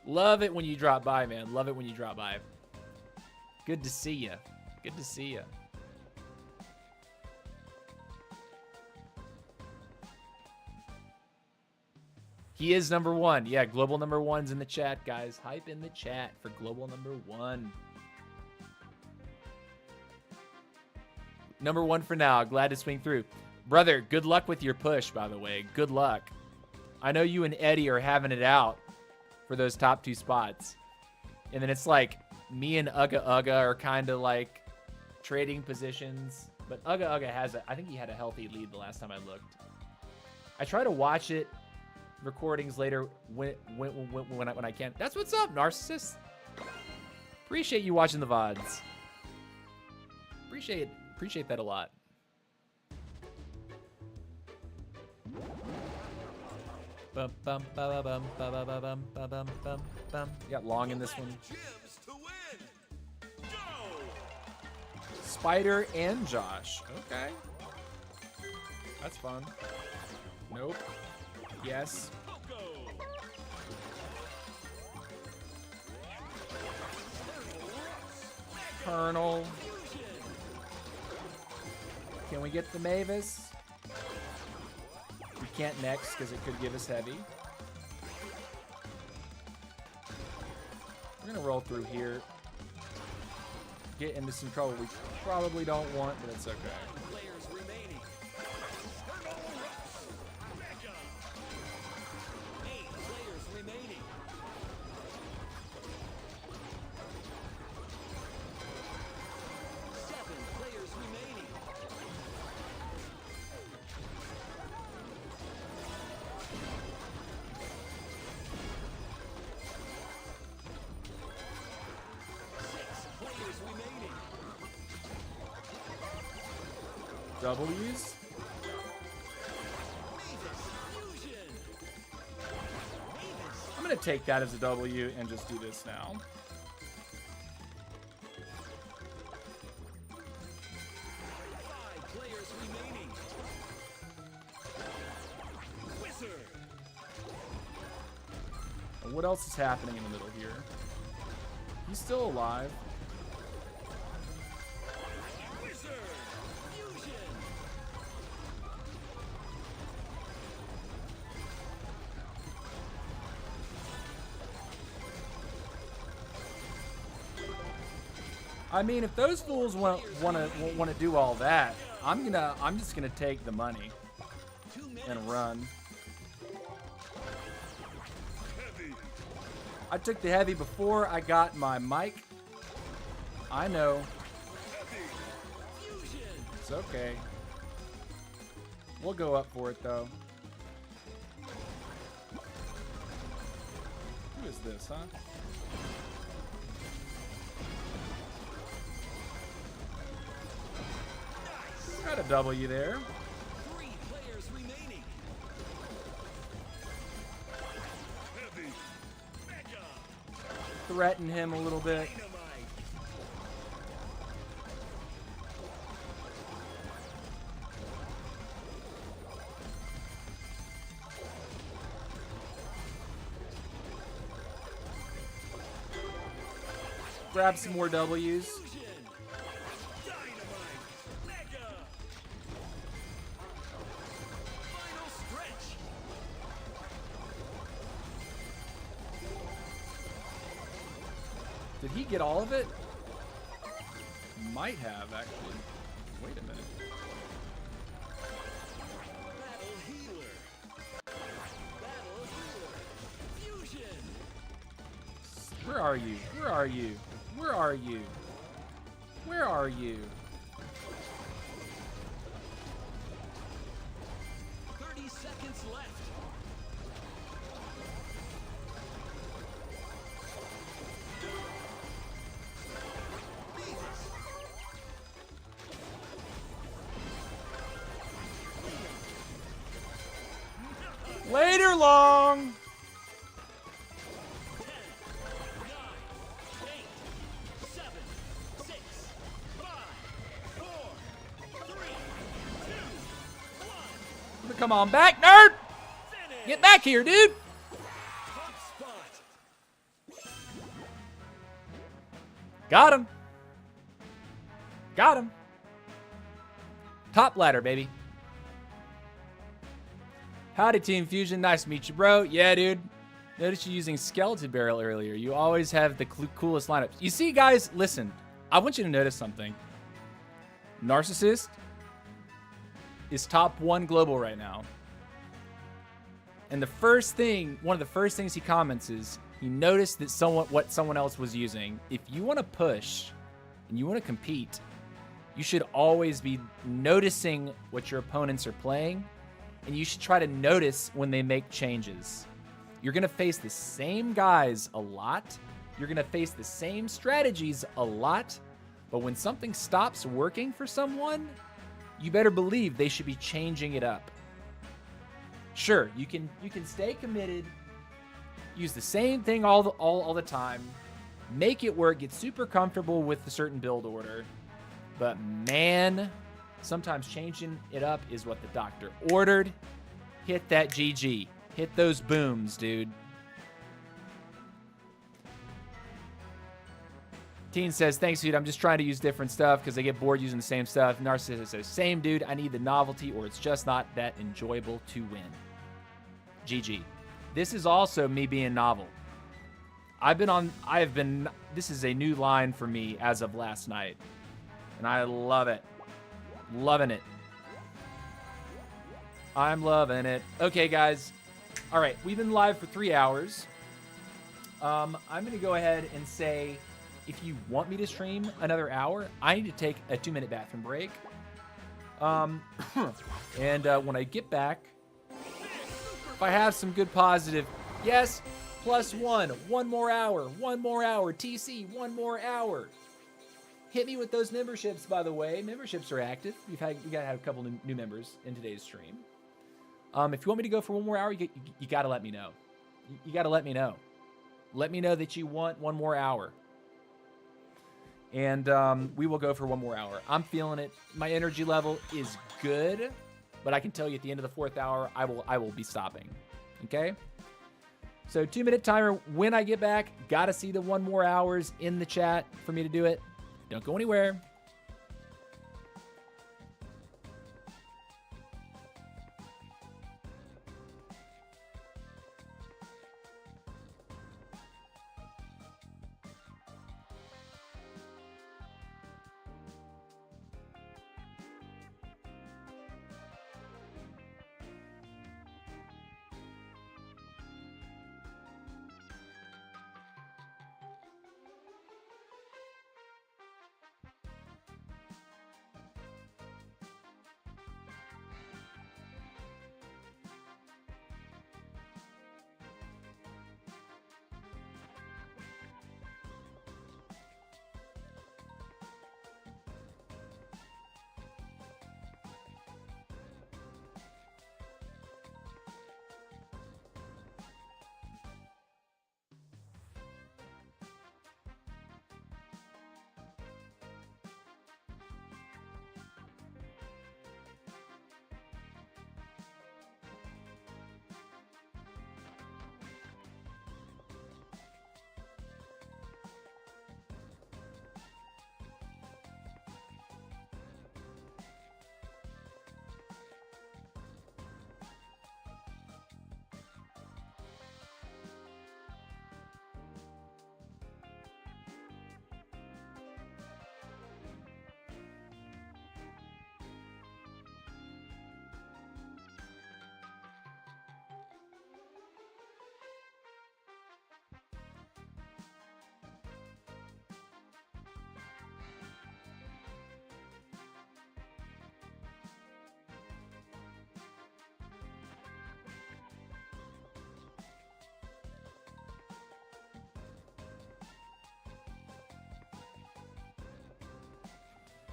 Love it when you drop by, man. Love it when you drop by. Good to see you. Good to see you. He is number 1. Yeah, global number 1's in the chat, guys. Hype in the chat for global number 1. Number 1 for now. Glad to swing through. Brother, good luck with your push, by the way. Good luck. I know you and Eddie are having it out for those top 2 spots. And then it's like me and Uga Uga are kind of like trading positions. But Uga Uga has I think he had a healthy lead the last time I looked. I try to watch it. Recordings later when I can. That's what's up, Narcissist. Appreciate you watching the VODs. Appreciate that a lot. Bum bum ba bum ba ba ba bum ba bum bum bum. Got long in this one. Spider and Josh. Okay. That's fun. Nope. Yes. Colonel. Can we get the Mavis? We can't next because it could give us heavy. We're going to roll through here. Get into some trouble we probably don't want, but it's okay. W's. I'm going to take that as a W and just do this now. What else is happening in the middle here? He's still alive. I mean, if those fools want to do all that, I'm just gonna take the money and run. I took the heavy before I got my mic. I know. It's okay. We'll go up for it though. Who is this, huh? Got a W there. 3 players remaining. Heavy. Mega. Threaten him a little bit. Dynamite. Grab some more W's. Fusion. Dynamite. Mega. Final stretch. Did he get all of it? Might have, actually. Wait a minute. Battle healer. Battle healer. Fusion. Where are you? Where are you? Where are you? Where are you? 30 seconds left. Later, long! 10, 9, 8, 7, 6, 5, 4, 3, 2, 1. Come on back, nerd! Finish. Get back here, dude! Top spot. Got him. Got him. Top ladder, baby. Howdy, Team Fusion. Nice to meet you, bro. Yeah, dude. Noticed you using Skeleton Barrel earlier. You always have the coolest lineups. You see, guys, listen. I want you to notice something. Narcissist is top 1 global right now. And the first thing, one of the first things he comments is he noticed that what someone else was using. If you want to push and you want to compete, you should always be noticing what your opponents are playing, and you should try to notice when they make changes. You're going to face the same guys a lot. You're going to face the same strategies a lot. But when something stops working for someone, you better believe they should be changing it up. Sure, you can stay committed, use the same thing all the time, make it work, get super comfortable with a certain build order. But man, sometimes changing it up is what the doctor ordered. Hit that GG. Hit those booms, dude. Teen says, thanks, dude. I'm just trying to use different stuff because I get bored using the same stuff. Narcissist says, same, dude. I need the novelty or it's just not that enjoyable to win. GG. This is also me being novel. This is a new line for me as of last night. And I love it. Loving it. I'm loving it. Okay, guys. All right, we've been live for 3 hours. I'm going to go ahead and say, if you want me to stream another hour, I need to take a 2-minute bathroom break. And when I get back, if I have some good positive, yes, +1, 1 more hour, 1 more hour, TC, 1 more hour. Hit me with those memberships, by the way. Memberships are active. We got to have a couple new members in today's stream. If you want me to go for 1 more hour, you got to let me know. You got to let me know. Let me know that you want 1 more hour. And we will go for 1 more hour. I'm feeling it. My energy level is good, but I can tell you at the end of the 4th hour, I will be stopping. Okay? So 2-minute timer when I get back. Got to see the 1 more hours in the chat for me to do it. Don't go anywhere.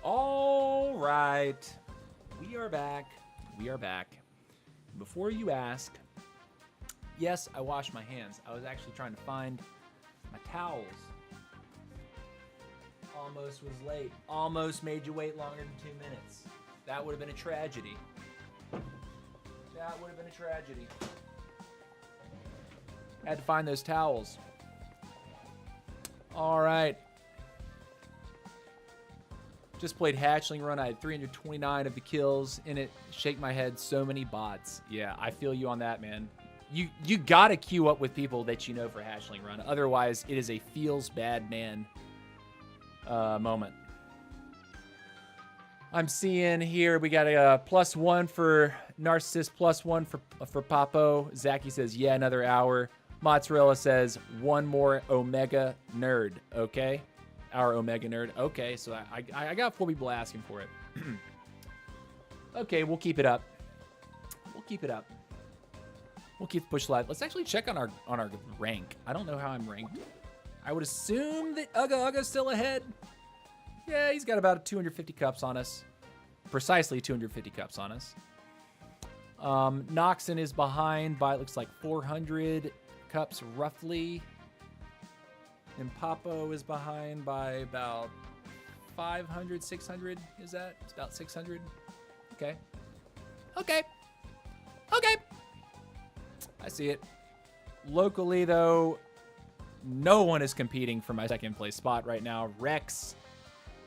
All right. We are back. We are back. Before you ask, yes, I washed my hands. I was actually trying to find my towels. Almost was late. Almost made you wait longer than 2 minutes. That would have been a tragedy. That would have been a tragedy. Had to find those towels. All right. Just played Hatchling Run. I had 329 of the kills in it. Shake my head. So many bots. Yeah, I feel you on that, man. You gotta queue up with people that you know for Hatchling Run. Otherwise, it is a feels bad man moment. I'm seeing here we got a +1 for Narcissist, +1 for Papo. Zachy says, yeah, another hour. Mozzarella says, one more Omega Nerd. Okay. Our Omega Nerd. Okay, so I got 4 people asking for it. Okay, we'll keep it up. We'll keep it up. We'll keep the push live. Let's actually check on our rank. I don't know how I'm ranked. I would assume that Ugga's still ahead. Yeah, he's got about 250 cups on us. Precisely 250 cups on us. Noxon is behind by, it looks like 400 cups roughly. And Papo is behind by about 500, 600. Is that? It's about 600. Okay. Okay. Okay. I see it. Locally, though, no one is competing for my second place spot right now. Rex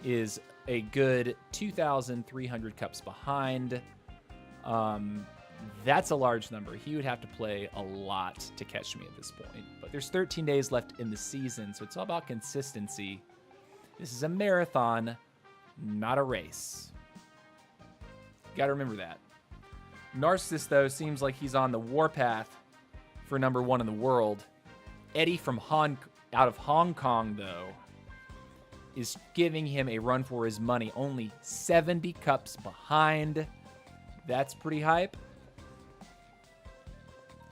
is a good 2,300 cups behind. That's a large number. He would have to play a lot to catch me at this point. But there's 13 days left in the season, so it's all about consistency. This is a marathon, not a race. Gotta remember that. Narcissist, though, seems like he's on the warpath for #1 in the world. Eddie from out of Hong Kong, though, is giving him a run for his money. Only 70 cups behind. That's pretty hype.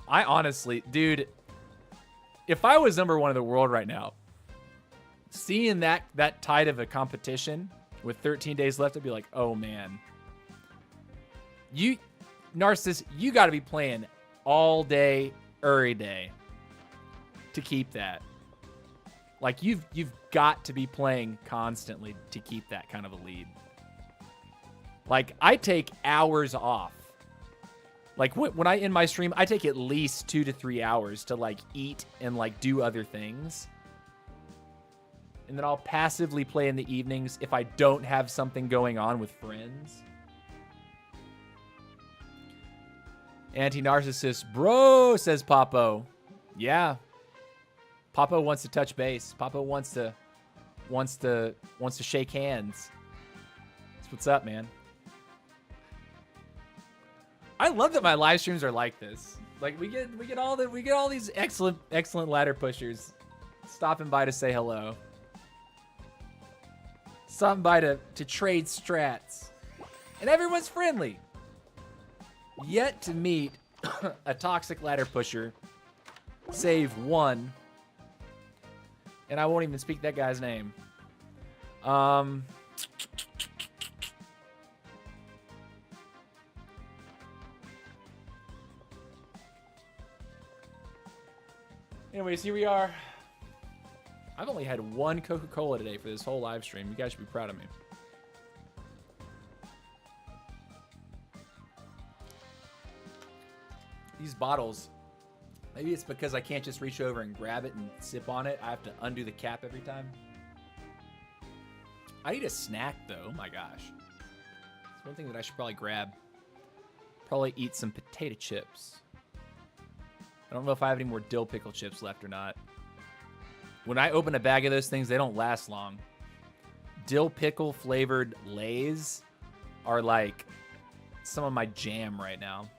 I honestly, dude, if I was #1 in the world right now, seeing that tight of a competition with 13 days left, I'd be like, oh man. Narcissus, you got to be playing all day, every day to keep that. Like, you've got to be playing constantly to keep that kind of a lead. Like, I take hours off. Like, when I end my stream, I take at least 2 to 3 hours to, like, eat and, like, do other things. And then I'll passively play in the evenings if I don't have something going on with friends. Anti-narcissist, bro, says Papo. Yeah. Papo wants to touch base. Papo wants to shake hands. That's what's up, man. I love that my live streams are like this. Like, we get all these excellent ladder pushers stopping by to say hello. Stopping by to trade strats. And everyone's friendly. Yet to meet a toxic ladder pusher, save one, and I won't even speak that guy's name. Anyways, here we are. I've only had one Coca-Cola today for this whole live stream. You guys should be proud of me. These bottles, maybe it's because I can't just reach over and grab it and sip on it. I have to undo the cap every time. I need a snack, though. Oh, my gosh. It's one thing that I should probably grab. Probably eat some potato chips. I don't know if I have any more dill pickle chips left or not. When I open a bag of those things, they don't last long. Dill pickle flavored Lay's are like some of my jam right now.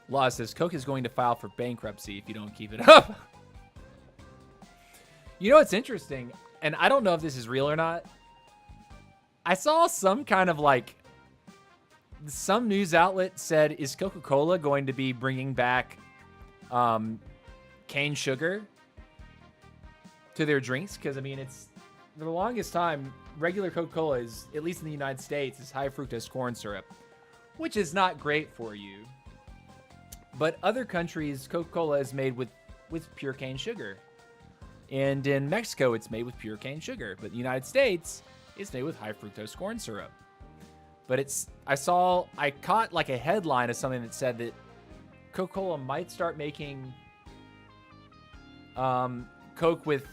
Law says, Coke is going to file for bankruptcy if you don't keep it up. You know what's interesting? And I don't know if this is real or not. I saw some kind of like, some news outlet said, is Coca-Cola going to be bringing back cane sugar to their drinks? Because, I mean, for the longest time, regular Coca-Cola is, at least in the United States, is high fructose corn syrup, which is not great for you. But other countries, Coca-Cola is made with pure cane sugar. And in Mexico, it's made with pure cane sugar. But in the United States, it's made with high fructose corn syrup. But I caught like a headline of something that said that Coca-Cola might start making Coke with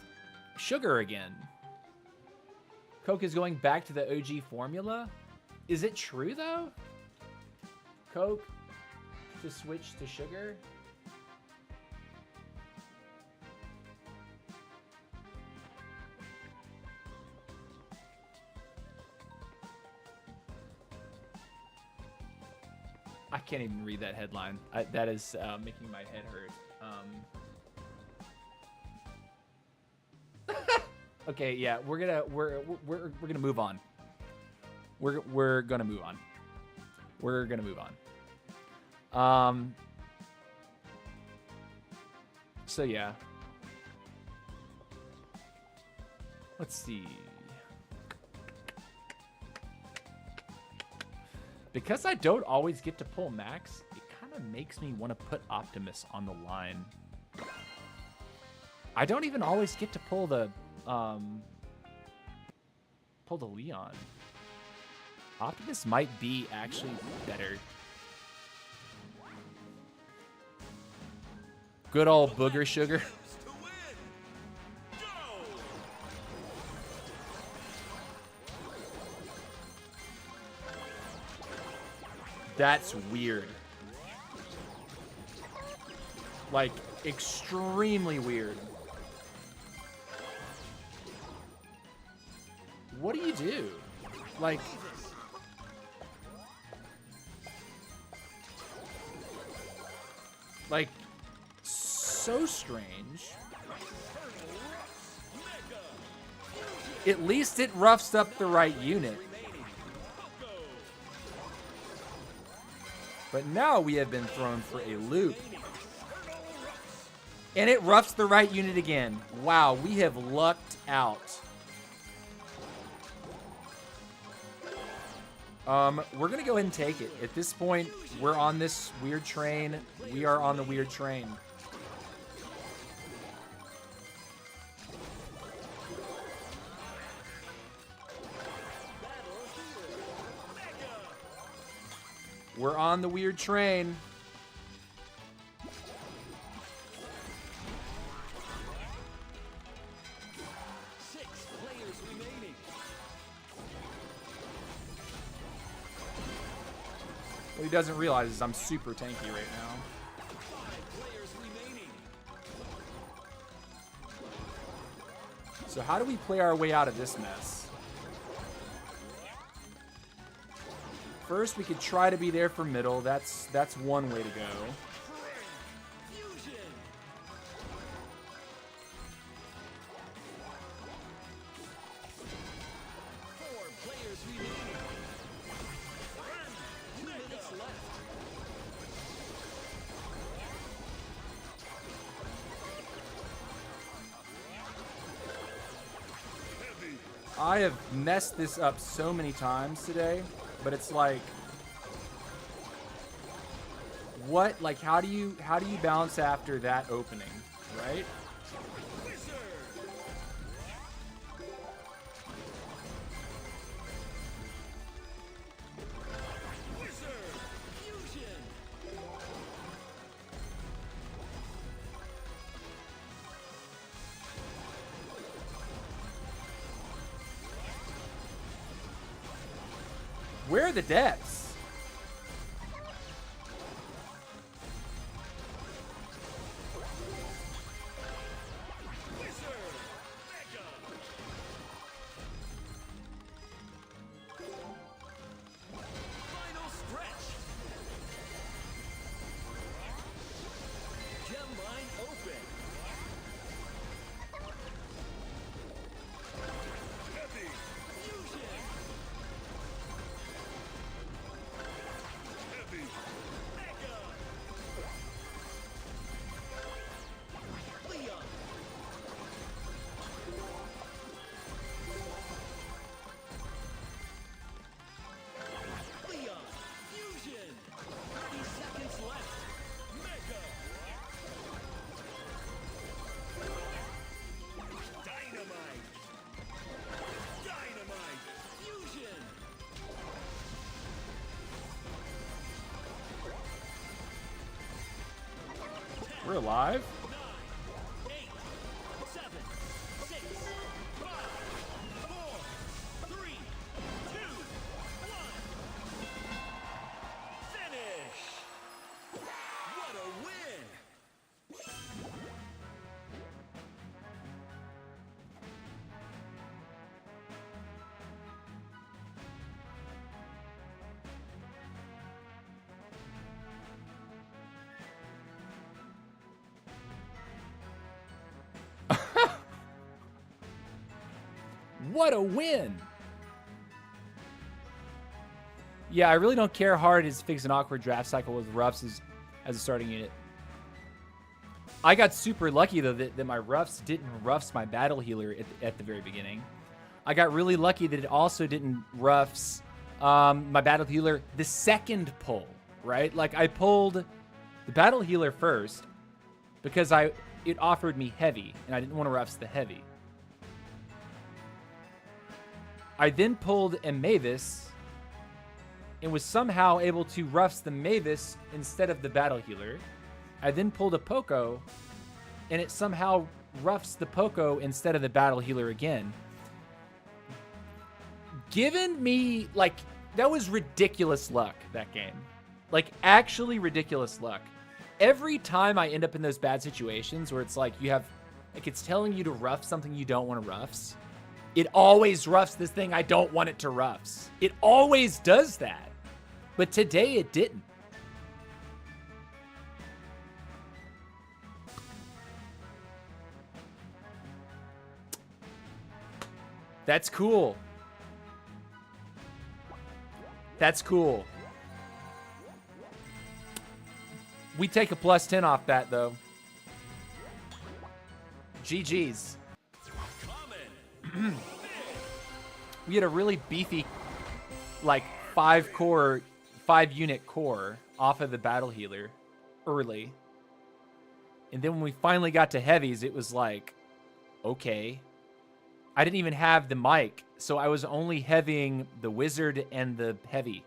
sugar again. Coke is going back to the OG formula. Is it true though? Coke to switch to sugar? I can't even read that headline. That is making my head hurt. Okay, yeah, we're gonna move on. We're gonna move on. We're gonna move on. So yeah. Let's see. Because I don't always get to pull Max, it kind of makes me want to put Optimus on the line. I don't even always get to pull the Leon. Optimus might be actually better. Good old booger sugar. That's weird. Like, extremely weird. What do you do? Like... Like, so strange. At least it roughs up the right unit. But now we have been thrown for a loop. And it roughs the right unit again. Wow, we have lucked out. We're going to go ahead and take it. At this point, we're on this weird train. We are on the weird train. We're on the weird train. What he doesn't realize is I'm super tanky right now. So how do we play our way out of this mess? First, we could try to be there for middle. That's one way to go. I have messed this up so many times today, but it's like, what? Like, how do you balance after that opening, right? Where are the depths? alive? 9, 8, 7, 6, 5, 4, 3, 2, 1. Finish! What a win! What a win! Yeah, I really don't care how hard it is to fix an awkward draft cycle with roughs as a starting unit. I got super lucky, though, that my roughs didn't roughs my battle healer at the very beginning. I got really lucky that it also didn't roughs my battle healer the second pull, right? Like, I pulled the battle healer first because it offered me heavy, and I didn't want to roughs the heavy. I then pulled a Mavis and was somehow able to roughs the Mavis instead of the battle healer. I then pulled a Poco, and it somehow roughs the Poco instead of the battle healer again. Given me, like, that was ridiculous luck, that game. Like, actually ridiculous luck. Every time I end up in those bad situations where it's like you have, like, it's telling you to rough something you don't want to roughs, it always roughs this thing I don't want it to roughs. It always does that. But today it didn't. That's cool. That's cool. We take a +10 off that, though. GG's. We had a really beefy, like, 5-unit core off of the battle healer early. And then when we finally got to heavies, it was like, okay. I didn't even have the mic, so I was only heavying the wizard and the heavy.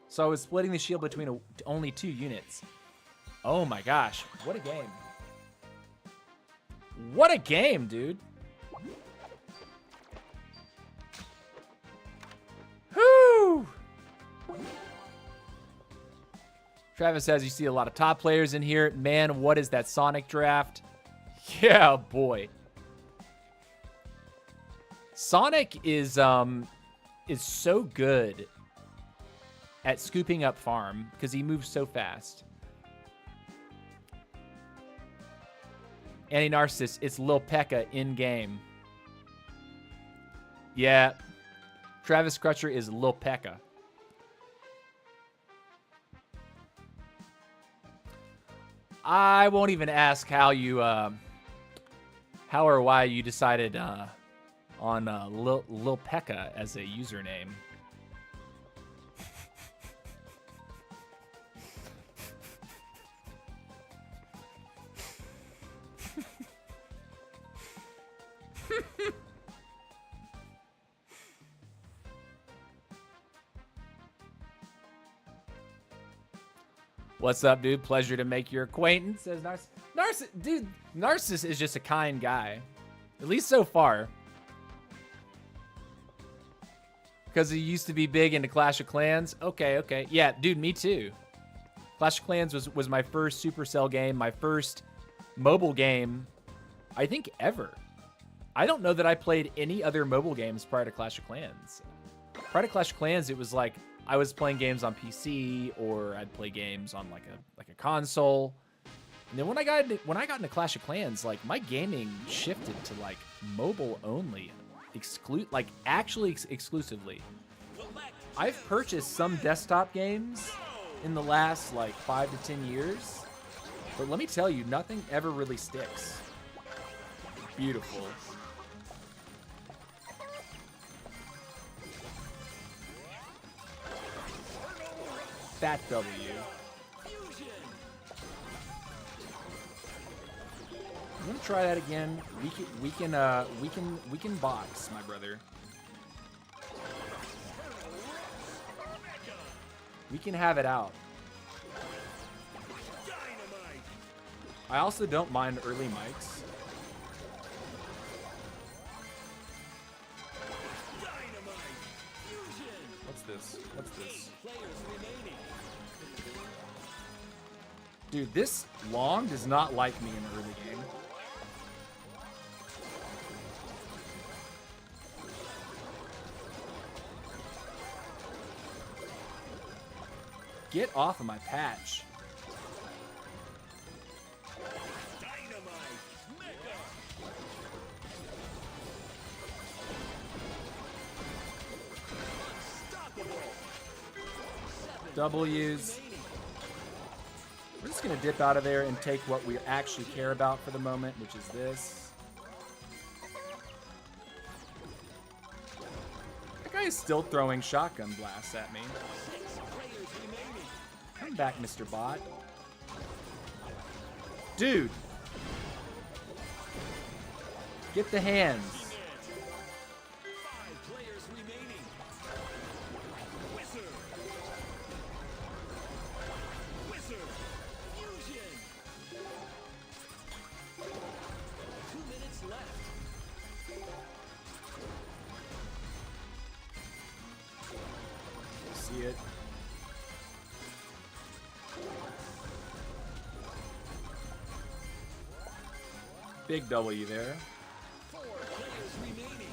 So I was splitting the shield between only 2 units. Oh my gosh, what a game. What a game, dude. Whoo! Travis says you see a lot of top players in here. Man, what is that Sonic draft? Yeah, boy. Sonic is so good at scooping up farm because he moves so fast. Anti-Narcissus, it's Lil Pekka in-game. Yeah. Travis Crutcher is Lil Pekka. I won't even ask how you, how or why you decided on Lil Pekka as a username. What's up, dude? Pleasure to make your acquaintance, says Narcissus. Dude, Narcissus is just a kind guy. At least so far. Because he used to be big into Clash of Clans. Okay, okay. Yeah, dude, me too. Clash of Clans was my first Supercell game, my first mobile game, I think, ever. I don't know that I played any other mobile games prior to Clash of Clans. Prior to Clash of Clans, it was like I was playing games on PC, or I'd play games on like a console. And then when I got into Clash of Clans, like my gaming shifted to like mobile only, exclusively. I've purchased some desktop games in the last like 5 to 10 years, but let me tell you, nothing ever really sticks. Beautiful. Fat W. I'm gonna try that again. We can box, my brother. We can have it out. I also don't mind early mics. What's this? What's this? Dude, this long does not like me in the early game. Get off of my patch. W's. We're just going to dip out of there and take what we actually care about for the moment, which is this. That guy is still throwing shotgun blasts at me. Come back, Mr. Bot. Dude. Get the hands. See it. Big W there. 4 players remaining.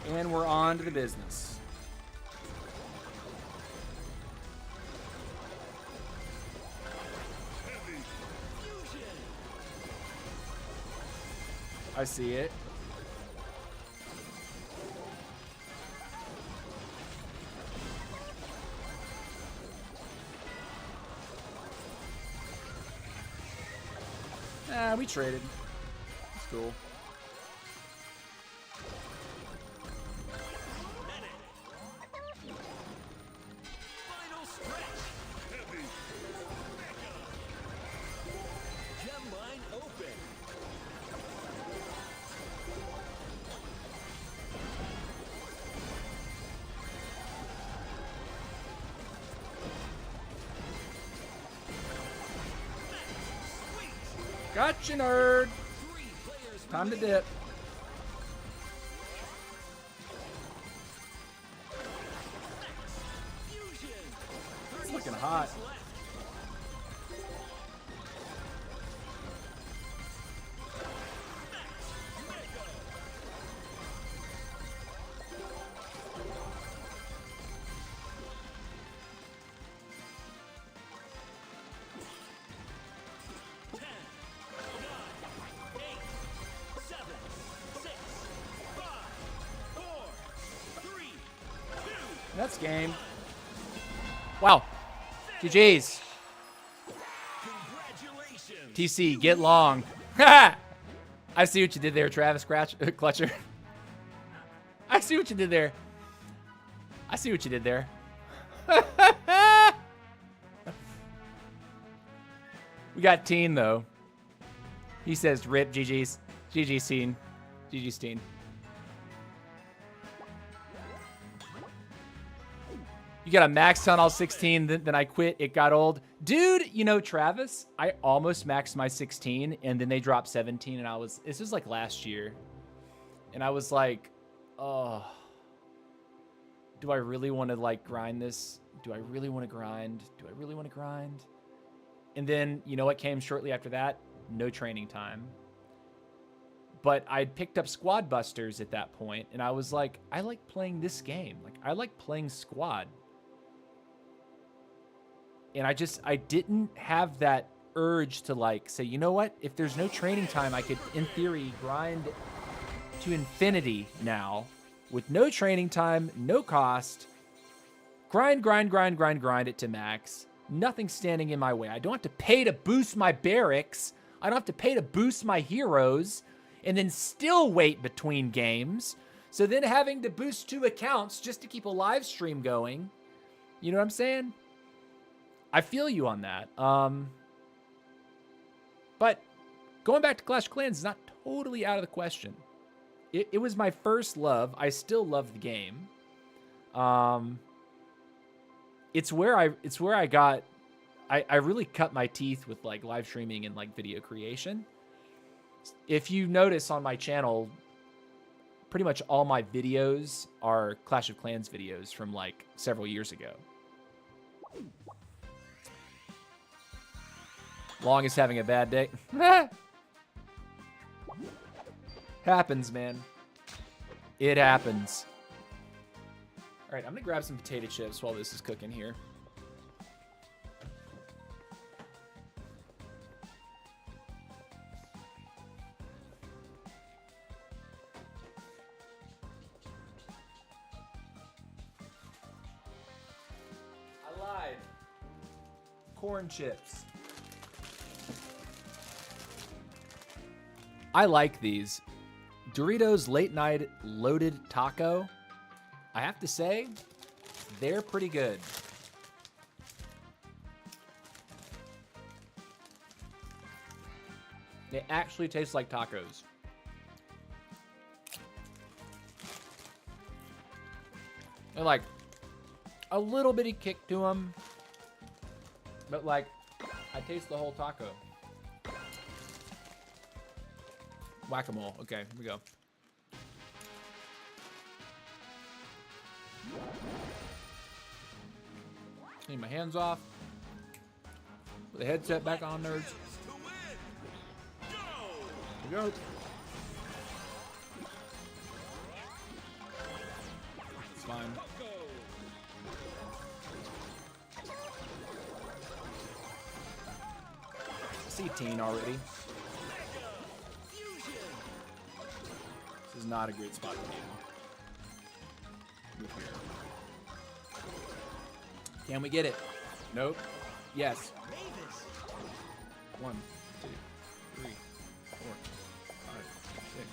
And we're on to the business. I see it. We traded. It's cool. Final stretch. Heavy. Mega. Gem line open. Gotcha, nerd. Time to dip. It's looking hot. That's game. Wow. GG's. TC, get long. I see what you did there, Travis Clutcher. I see what you did there. I see what you did there. We got Teen, though. He says, rip, GG's. GG's Teen. GG's Teen. You got a max on all 16, then I quit. It got old. Dude, you know, Travis, I almost maxed my 16, and then they dropped 17, and this was like last year. And I was like, oh, do I really want to like grind this? Do I really want to grind? Do I really want to grind? And then, you know what came shortly after that? No training time. But I'd picked up Squad Busters at that point, and I was like, I like playing this game. Like, I like playing Squad. And I didn't have that urge to like say, you know what? If there's no training time, I could, in theory, grind to infinity now with no training time, no cost. Grind it to max. Nothing standing in my way. I don't have to pay to boost my barracks. I don't have to pay to boost my heroes and then still wait between games. So then having to boost 2 accounts just to keep a live stream going. You know what I'm saying? I feel you on that. But going back to Clash of Clans is not totally out of the question. It was my first love. I still love the game. It's where I got I really cut my teeth with like live streaming and like video creation. If you notice on my channel, pretty much all my videos are Clash of Clans videos from like several years ago. Long is having a bad day. Happens, man. It happens. All right, I'm gonna grab some potato chips while this is cooking here. I lied. Corn chips. I like these. Doritos Late Night Loaded Taco. I have to say, they're pretty good. They actually taste like tacos. They're like a little bitty kick to them, but like I taste the whole taco. Whack-a-mole. Okay, here we go. Clean my hands off. Put the headset back on, nerds. Here we go. It's fine. I see teen already. This is not a great spot to be in. Move here. Can we get it? Nope. Yes. 1, 2, 3, 4, 5, 6.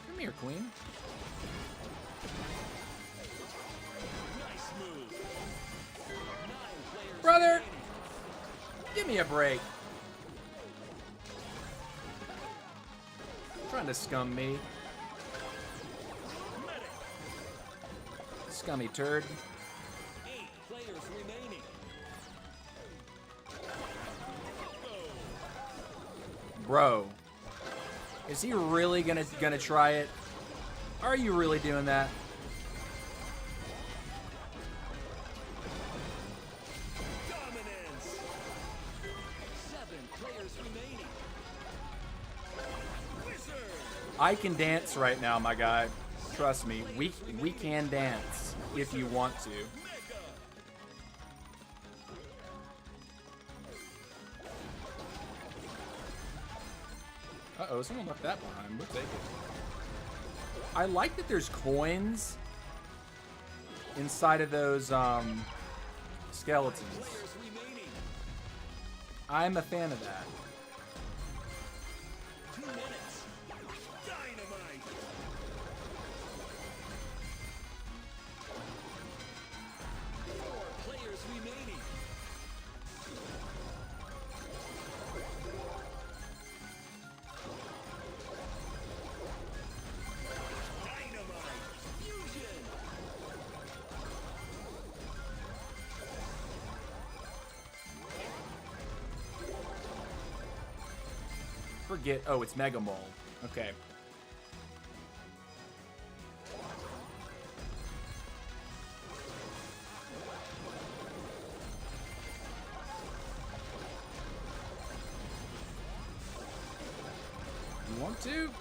Come here, queen. Brother! Give me a break. Trying to scum me. Scummy turd. 8 players remaining. Bro. Is he really gonna try it? Are you really doing that? Dominance. 7 players remaining. Wizard. I can dance right now, my guy. Trust me. We can dance if you want to. Uh-oh, someone left that behind. We'll take it. I like that there's coins inside of those skeletons. Players remaining. I'm a fan of that. 2 minutes. Dynamite. 4 players remaining. Dynamite. Fusion. Forget. Oh, it's Mega Mole. Okay. You want to?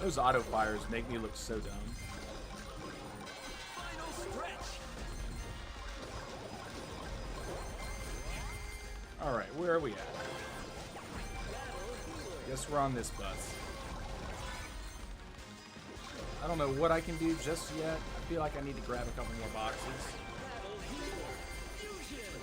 Those auto fires make me look so dumb. Final stretch. All right, where are we at? Guess we're on this bus. I don't know what I can do just yet. I feel like I need to grab a couple more boxes. Battle healer. Fusion.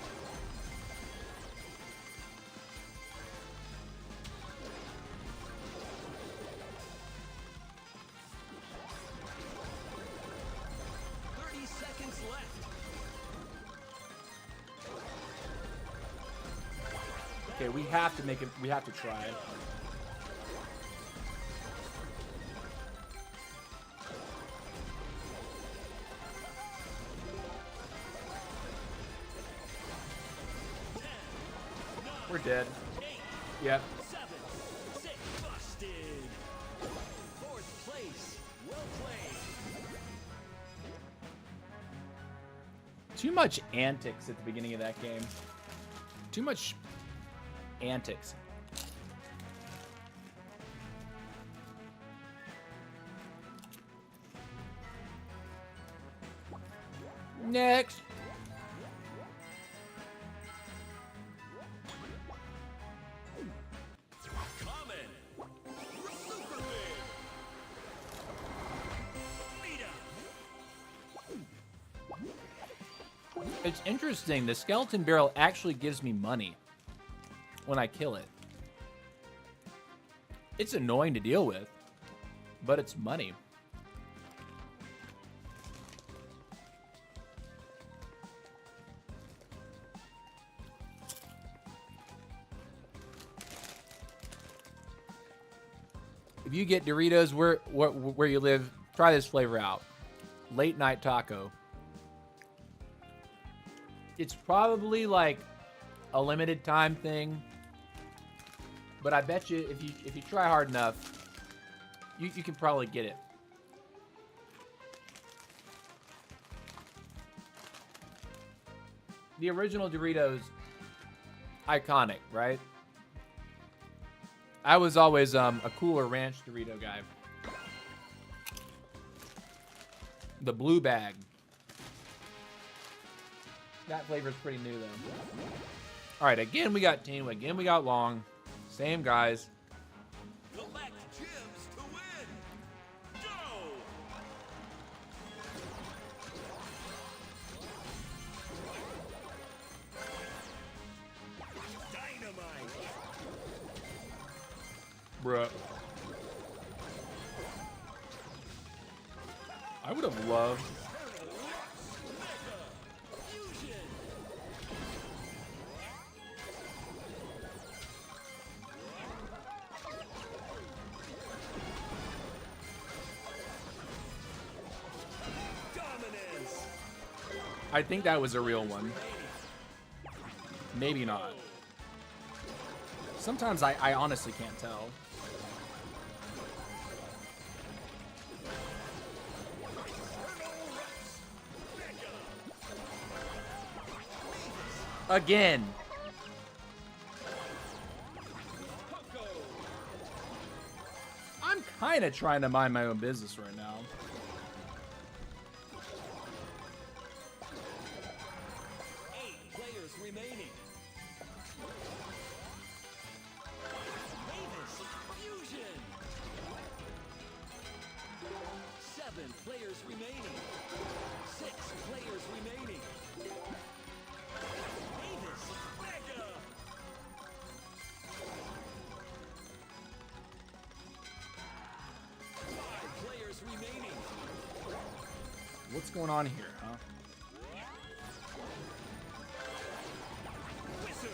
left. Okay, we have to make it. We have to try. We're dead. Yep. 7, 6, busted. 4th place. Well played. Too much antics at the beginning of that game. Too much antics. Next. Common. Super big. Beat up. It's interesting. The skeleton barrel actually gives me money when I kill it. It's annoying to deal with, but it's money. If you get Doritos where you live, try this flavor out. Late night taco. It's probably like a limited time thing, but I bet you if you try hard enough, you can probably get it. The original Doritos, iconic, right? I was always a cooler ranch Dorito guy. The blue bag. That flavor's pretty new though. All right, again we got team. Again we got long. Same guys. Collect gems to win. Go. Dynamite. Bruh. I would have loved. Fusion. Dominance. I think that was a real one. Maybe not. Sometimes I honestly can't tell. Again. I'm kind of trying to mind my own business right now. Players remaining. Mavis, fusion. 7 players remaining. 6 players remaining. Mavis, mega. 5 players remaining. What's going on here, huh? Wizard.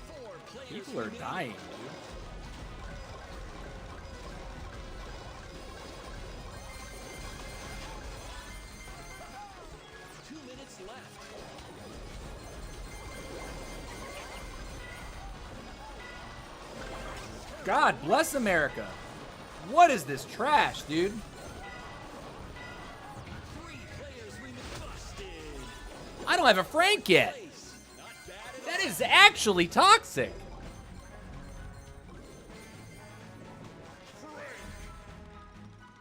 4 players People are remaining. dying, dude. Two minutes left. God bless America. What is this trash, dude? 3 players remaining. Busted. I don't have a Frank yet. Place. Not bad at That is actually toxic.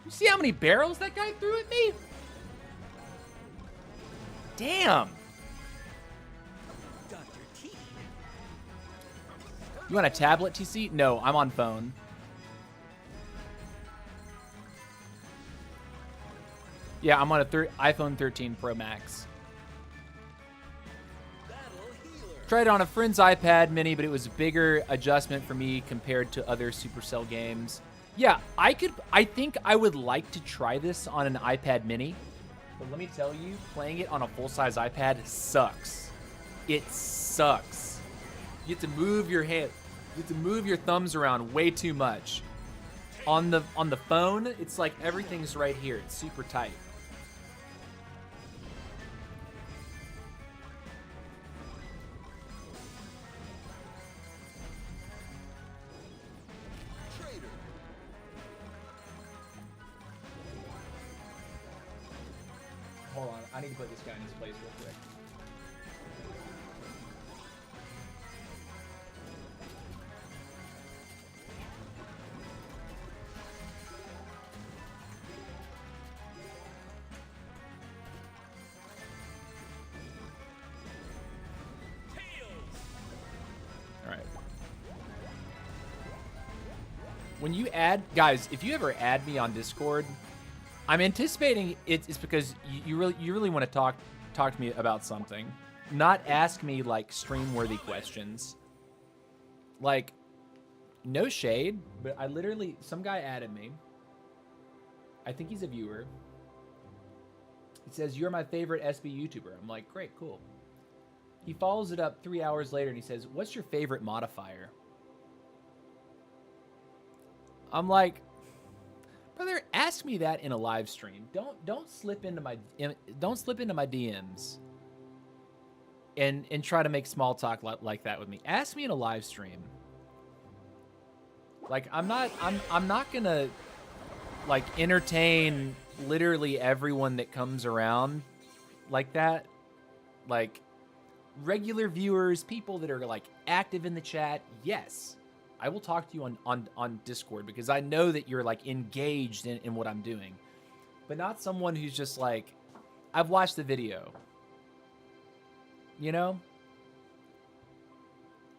You see how many barrels that guy threw at me? Damn. Dr. T. You want a tablet, TC? No, I'm on phone. Yeah, I'm on a iPhone 13 Pro Max. Battle healer. Tried it on a friend's iPad mini, but it was a bigger adjustment for me compared to other Supercell games. Yeah, I think I would like to try this on an iPad mini. But let me tell you, playing it on a full-size iPad sucks. It sucks. You have to move your hand. You have to move your thumbs around way too much. On the phone, it's like everything's right here. It's super tight. Traitor. Hold on, I need to put this guy in his place real quick. When you add, guys, if you ever add me on Discord, I'm anticipating it's because you really want to talk to me about something, not ask me like stream-worthy questions. Like, no shade, but I literally, some guy added me. I think he's a viewer. He says, "You're my favorite SB YouTuber." I'm like, great, cool. He follows it up 3 hours later and he says, "What's your favorite modifier?" I'm like, brother, ask me that in a live stream. Don't slip into my DMs and try to make small talk like that with me. Ask me in a live stream. Like I'm not gonna like entertain literally everyone that comes around like that. Like regular viewers, people that are like active in the chat, yes. I will talk to you on Discord because I know that you're like engaged in what I'm doing, but not someone who's just like, I've watched the video, you know?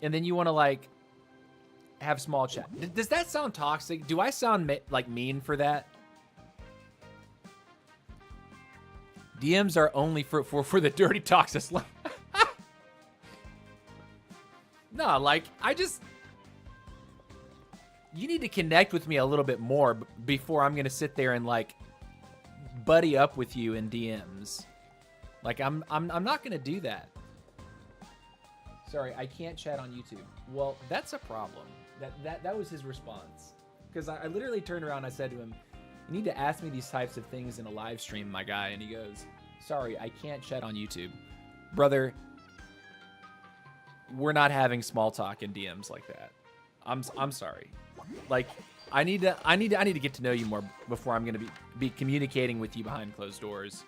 And then you want to like have small chat. Does that sound toxic? Do I sound like mean for that? DMs are only for the dirty toxic. No, like you need to connect with me a little bit more before I'm gonna sit there and like buddy up with you in DMs. Like I'm not gonna do that. Sorry, I can't chat on YouTube. Well, that's a problem. That was his response. Because I literally turned around and I said to him, "You need to ask me these types of things in a live stream, my guy." And he goes, "Sorry, I can't chat on YouTube." Brother, we're not having small talk in DMs like that. I'm sorry. Like, I need to get to know you more before I'm gonna be communicating with you behind closed doors.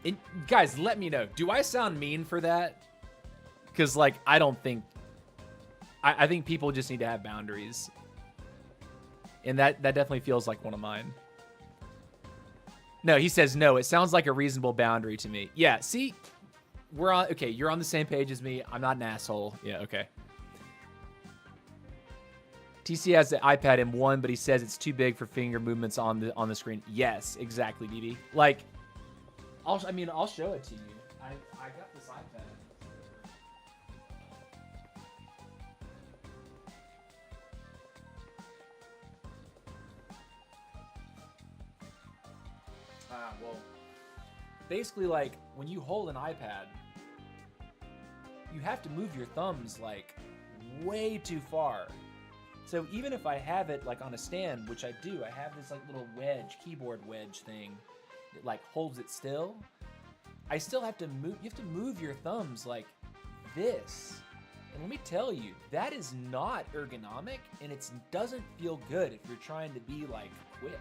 And guys, let me know. Do I sound mean for that? Because like I don't think. I think people just need to have boundaries, and that definitely feels like one of mine. No, he says no. It sounds like a reasonable boundary to me. Yeah. See. We're on, okay, you're on the same page as me. I'm not an asshole. Yeah, okay. TC has the iPad M1, but he says it's too big for finger movements on the screen. Yes, exactly, BB. Like, I'll show it to you. I got this iPad. Well, basically, like, when you hold an iPad, you have to move your thumbs like way too far. So even if I have it like on a stand, which I do, I have this like little keyboard wedge thing that like holds it still. I still have to move, you have to move your thumbs like this. And let me tell you, that is not ergonomic and it doesn't feel good if you're trying to be like quick.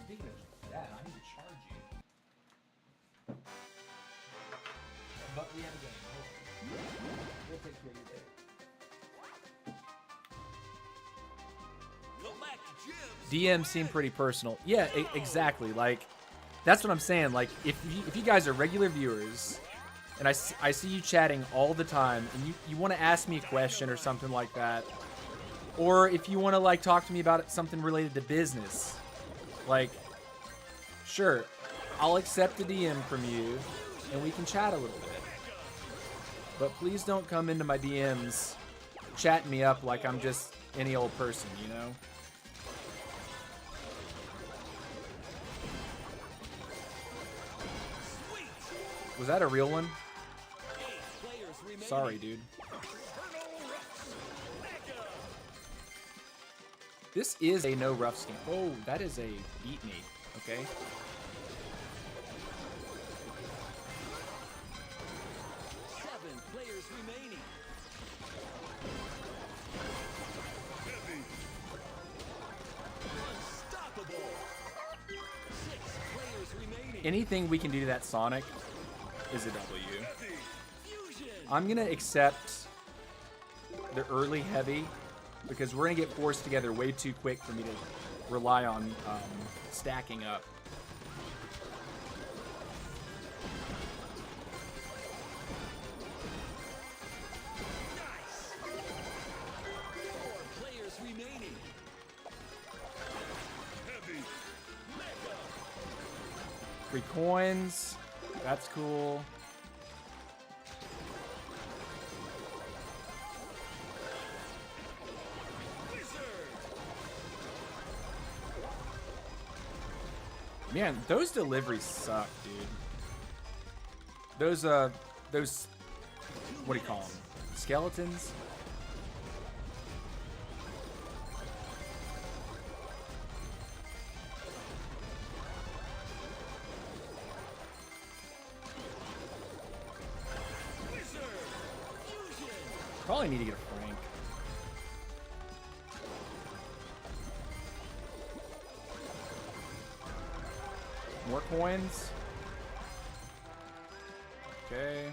Speaking of that, I need to charge you. But we have a game. We'll take care of your day. DMs seem pretty personal. Yeah, exactly. Like, that's what I'm saying. Like, if you guys are regular viewers, and I see you chatting all the time, and you want to ask me a question or something like that, or if you want to like talk to me about something related to business, like, sure, I'll accept a DM from you, and we can chat a little bit. But please don't come into my DMs chatting me up like I'm just any old person, you know? Was that a real one? Sorry, dude. This is a no rough skin. Oh, that is a beat me. Okay. Anything we can do to that Sonic is a W. I'm going to accept the early heavy because we're going to get forced together way too quick for me to rely on stacking up. Free coins. That's cool. Man, those deliveries suck, dude. Those what do you call them? Skeletons? Probably need to get a Frank. More coins. Okay.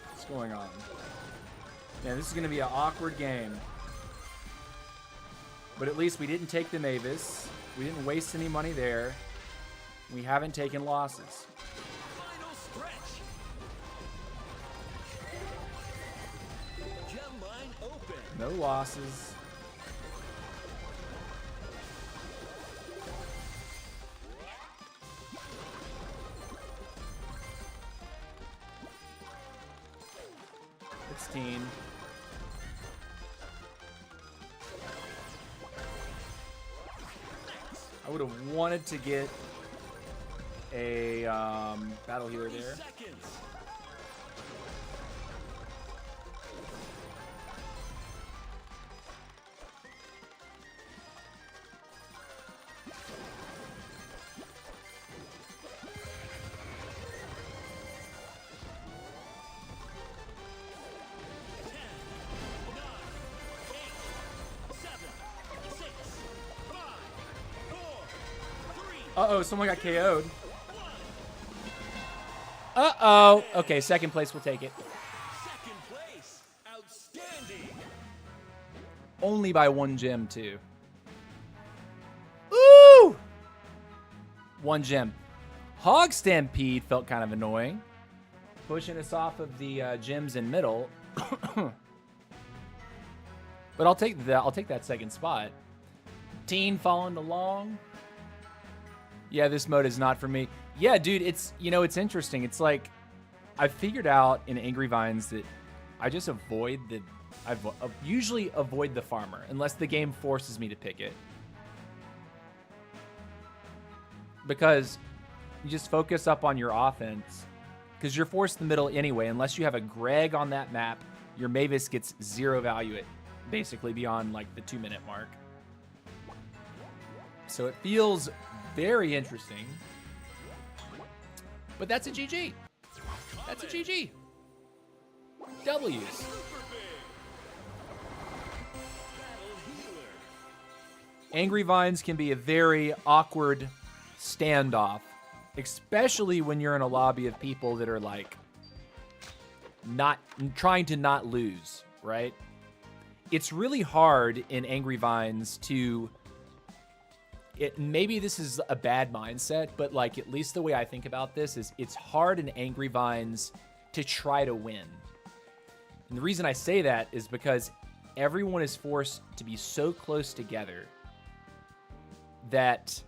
What's going on? Yeah, this is going to be an awkward game. But at least we didn't take the Mavis. We didn't waste any money there. We haven't taken losses. Final stretch. Gem line open. No losses. Sixteen. I would have wanted to get a battle healer there. Uh-oh, someone got KO'd. Uh-oh. Okay, second place, we'll take it. Second place. Outstanding. Only by one gem, too. Ooh! One gem. Hog Stampede felt kind of annoying. Pushing us off of the gems in middle. But I'll take that second spot. Teen following along. Yeah, this mode is not for me. Yeah, dude, it's interesting. It's like I figured out in Angry Vines that I just usually avoid the farmer unless the game forces me to pick it. Because you just focus up on your offense because you're forced in the middle anyway. Unless you have a Greg on that map, your Mavis gets 0 value at basically beyond like the 2-minute mark. So it feels very interesting. But that's a GG. That's a GG. W's. Angry Vines can be a very awkward standoff, especially when you're in a lobby of people that are like not trying to not lose, right? It's really hard in Angry Vines to maybe this is a bad mindset, but like at least the way I think about this is it's hard in Angry Vines to try to win. And the reason I say that is because everyone is forced to be so close together that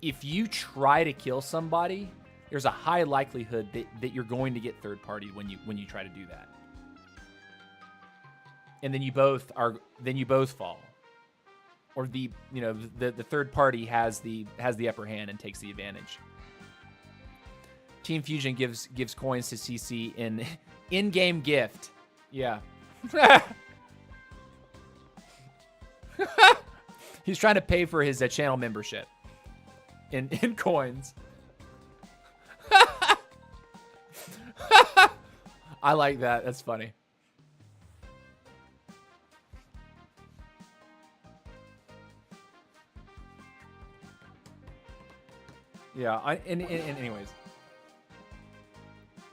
if you try to kill somebody, there's a high likelihood that you're going to get third party when you try to do that. And then you both fall. Or the third party has the upper hand and takes the advantage. Team Fusion gives coins to CC in-game gift. Yeah. He's trying to pay for his channel membership in coins. I like that. That's funny. Yeah, and anyways,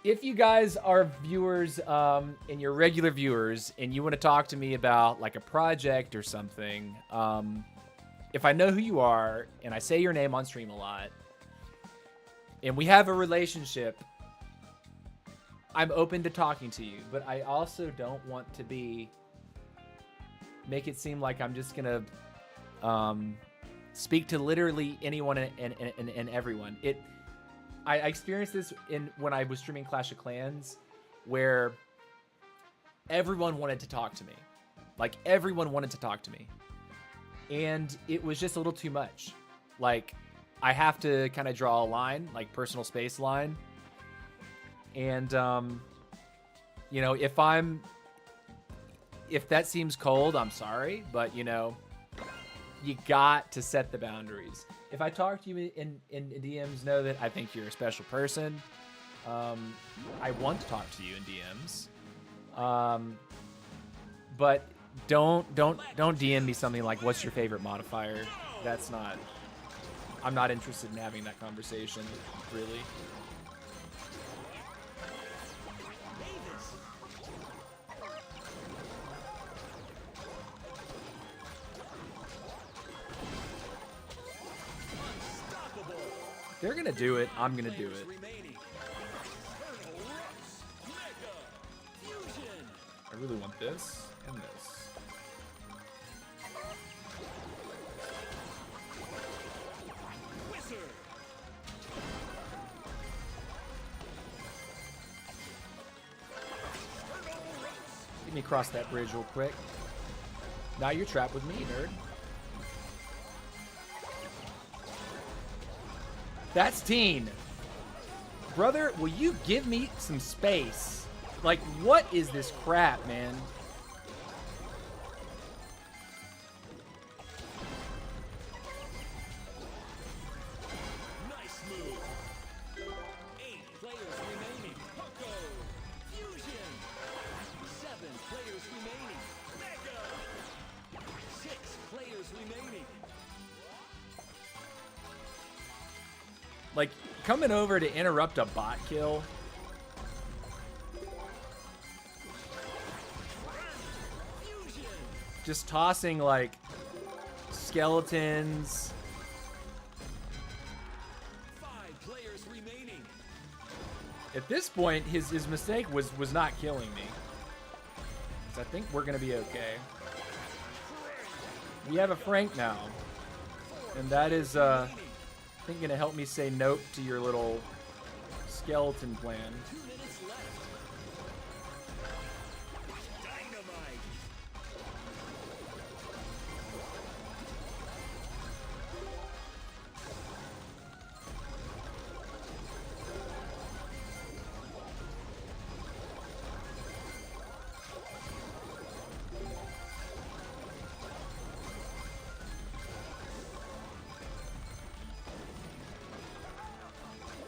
if you guys are viewers and you're regular viewers and you want to talk to me about like a project or something, if I know who you are and I say your name on stream a lot and we have a relationship, I'm open to talking to you. But I also don't want to make it seem like I'm just gonna speak to literally anyone and everyone. I experienced this when I was streaming Clash of Clans, where everyone wanted to talk to me. Like, everyone wanted to talk to me. And it was just a little too much. Like, I have to kind of draw a line, like personal space line. And, if that seems cold, I'm sorry, but, you got to set the boundaries. If I talk to you in DMs, know that I think you're a special person. I want to talk to you in DMs. But don't DM me something like, what's your favorite modifier? I'm not interested in having that conversation, really. They're gonna do it. I'm gonna do it. I really want this and this. Let me cross that bridge real quick. Now you're trapped with me, nerd. That's Teen. Brother, will you give me some space? Like, what is this crap, man? Nice move. 8 players remaining. Poco. Fusion. 7 players remaining. Mega. 6 players remaining. Like, coming over to interrupt a bot kill. Just tossing, like, skeletons. 5 players remaining. At this point, his mistake was not killing me. So I think we're going to be okay. We have a Frank now. And that is, I think, going to help me say nope to your little skeleton plan. 2 minutes left. Dynamite.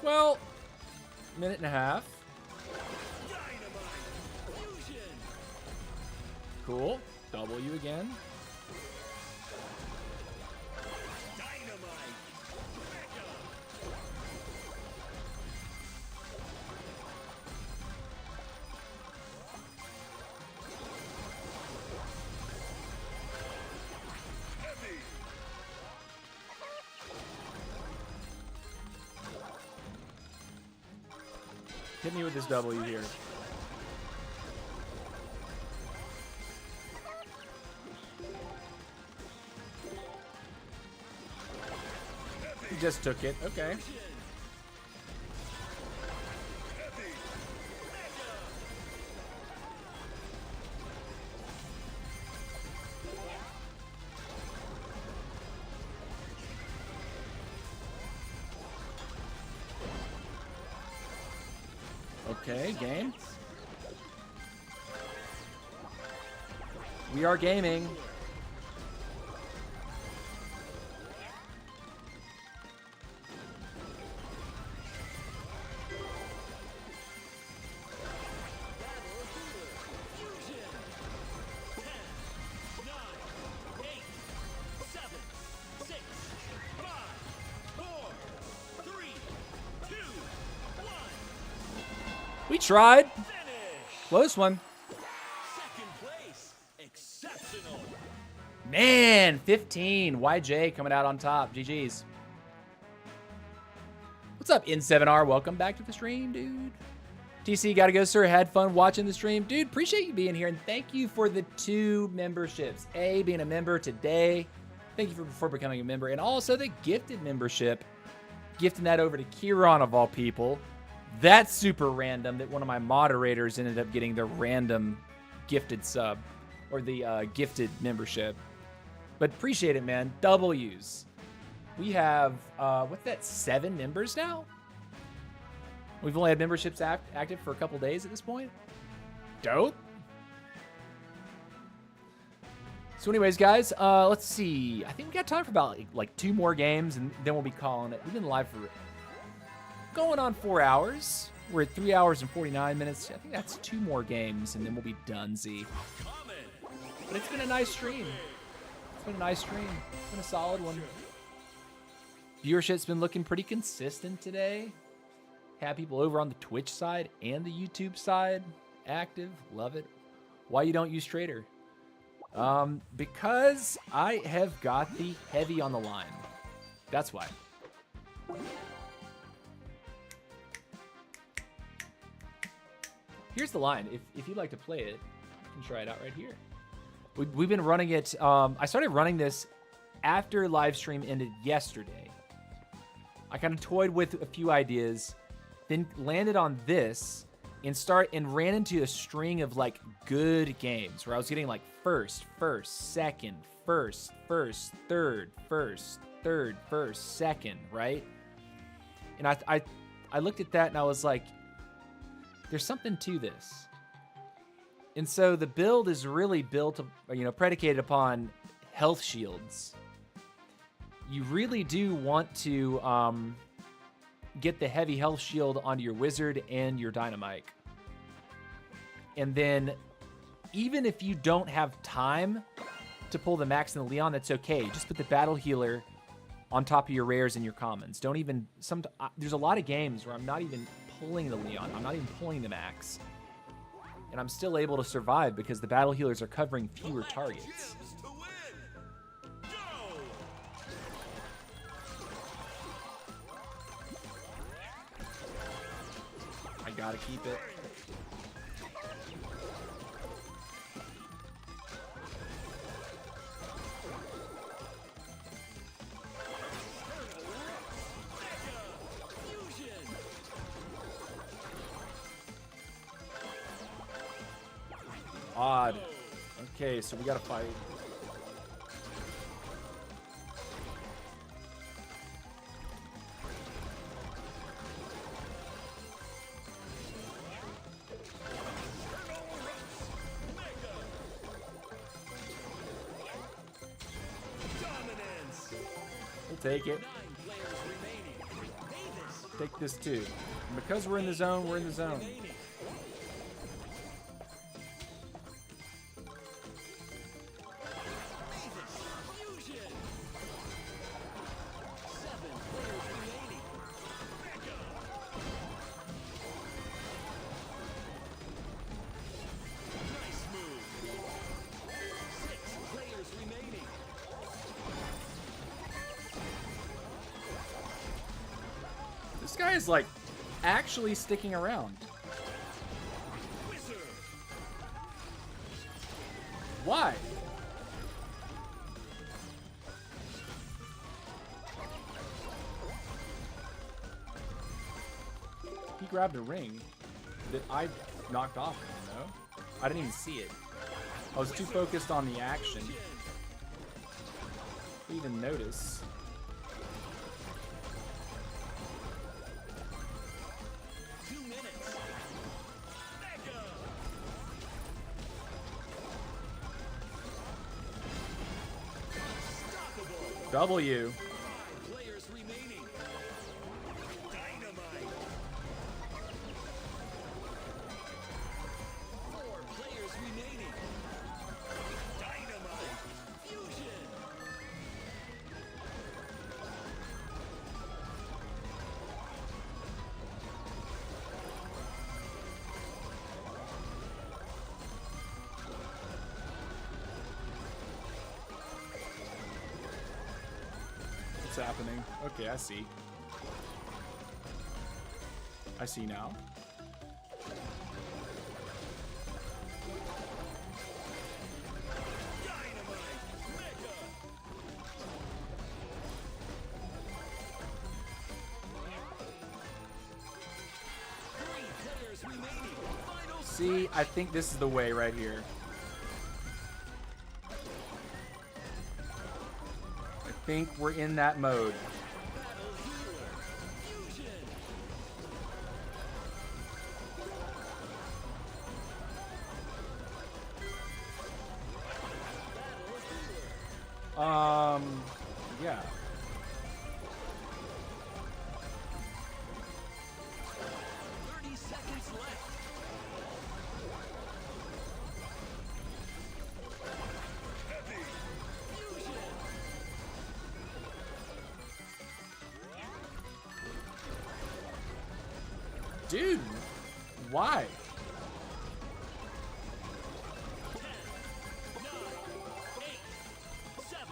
Well, minute and a half. Dynamite. Fusion. Cool. W again. Dynamite. Mega. Heavy. Hit me with this W here. He just took it. Okay. Okay, game. We are gaming. We tried. Close one. Second place. Exceptional. Man, 15. YJ coming out on top. GG's. What's up, N7R? Welcome back to the stream, dude. TC, gotta go, sir. Had fun watching the stream. Dude, appreciate you being here, and thank you for the 2 memberships. A, being a member today. Thank you for becoming a member. And also the gifted membership. Gifting that over to Kieran, of all people. That's super random that one of my moderators ended up getting the random gifted sub. Or the gifted membership. But appreciate it, man. W's. We have, what's that, 7 members now? We've only had memberships active for a couple days at this point. Dope. So anyways, guys, let's see. I think we got time for about like 2 more games, and then we'll be calling it. We've been live for going on 4 hours. We're at 3 hours and 49 minutes. I think that's 2 more games, and then we'll be done-zy. But it's been a nice stream. It's been a nice stream. It's been a solid one. Viewership's been looking pretty consistent today. Have people over on the Twitch side and the YouTube side active. Love it. Why you don't use Trader? Because I have got the heavy on the line. That's why. Here's the line. If you'd like to play it, you can try it out right here. We've been running it. I started running this after live stream ended yesterday. I kind of toyed with a few ideas, then landed on this and ran into a string of like good games where I was getting like first, second, first, third, second, right? And I looked at that and I was like, there's something to this. And so the build is really built, predicated upon health shields. You really do want to get the heavy health shield onto your wizard and your dynamite. And then even if you don't have time to pull the max and the Leon, that's okay. Just put the battle healer on top of your rares and your commons. Don't even, there's a lot of games where I'm not even pulling the Leon. I'm not even pulling the max. And I'm still able to survive because the battle healers are covering fewer targets. I gotta keep it. Odd. Okay, so we gotta fight. We'll take it. Take this too. And because we're in the zone, we're in the zone. This guy is like actually sticking around. Why? He grabbed a ring that I knocked off him, no? I didn't even see it. I was too focused on the action to even notice. W. Players remaining. Dynamite. 4 players remaining. Dynamite. Fusion. What's happening? Okay, I see. I see now. Dynamite. Mega. 3 players remaining. Final See, I think this is the way right here. I think we're in that mode. battle healer. Fusion. Battle healer. Yeah. 30 seconds left. Heavy. Fusion. Dude, why? 10, 9, 8, 7,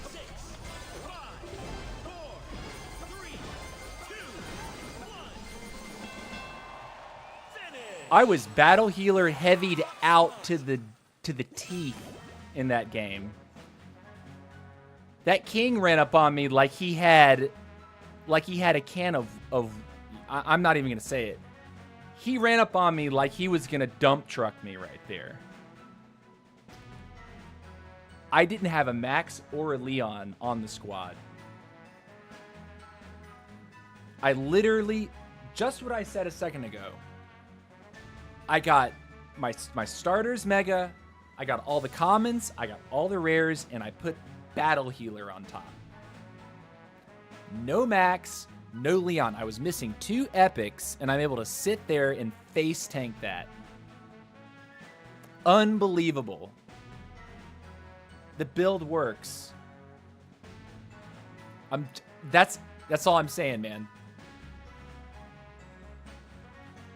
6, 5, 4, 3, 2, 1. Finish. I was battle healer heavied out to the teeth in that game. That king ran up on me like he had a can of I'm not even gonna say it. He ran up on me like he was gonna dump truck me right there. I didn't have a Max or a Leon on the squad. I literally, just what I said a second ago. I got my starters mega, I got all the commons, I got all the rares, and I put battle healer on top. No Max, no Leon. I was missing 2 epics, and I'm able to sit there and face tank that. Unbelievable. The build works. That's all I'm saying, man.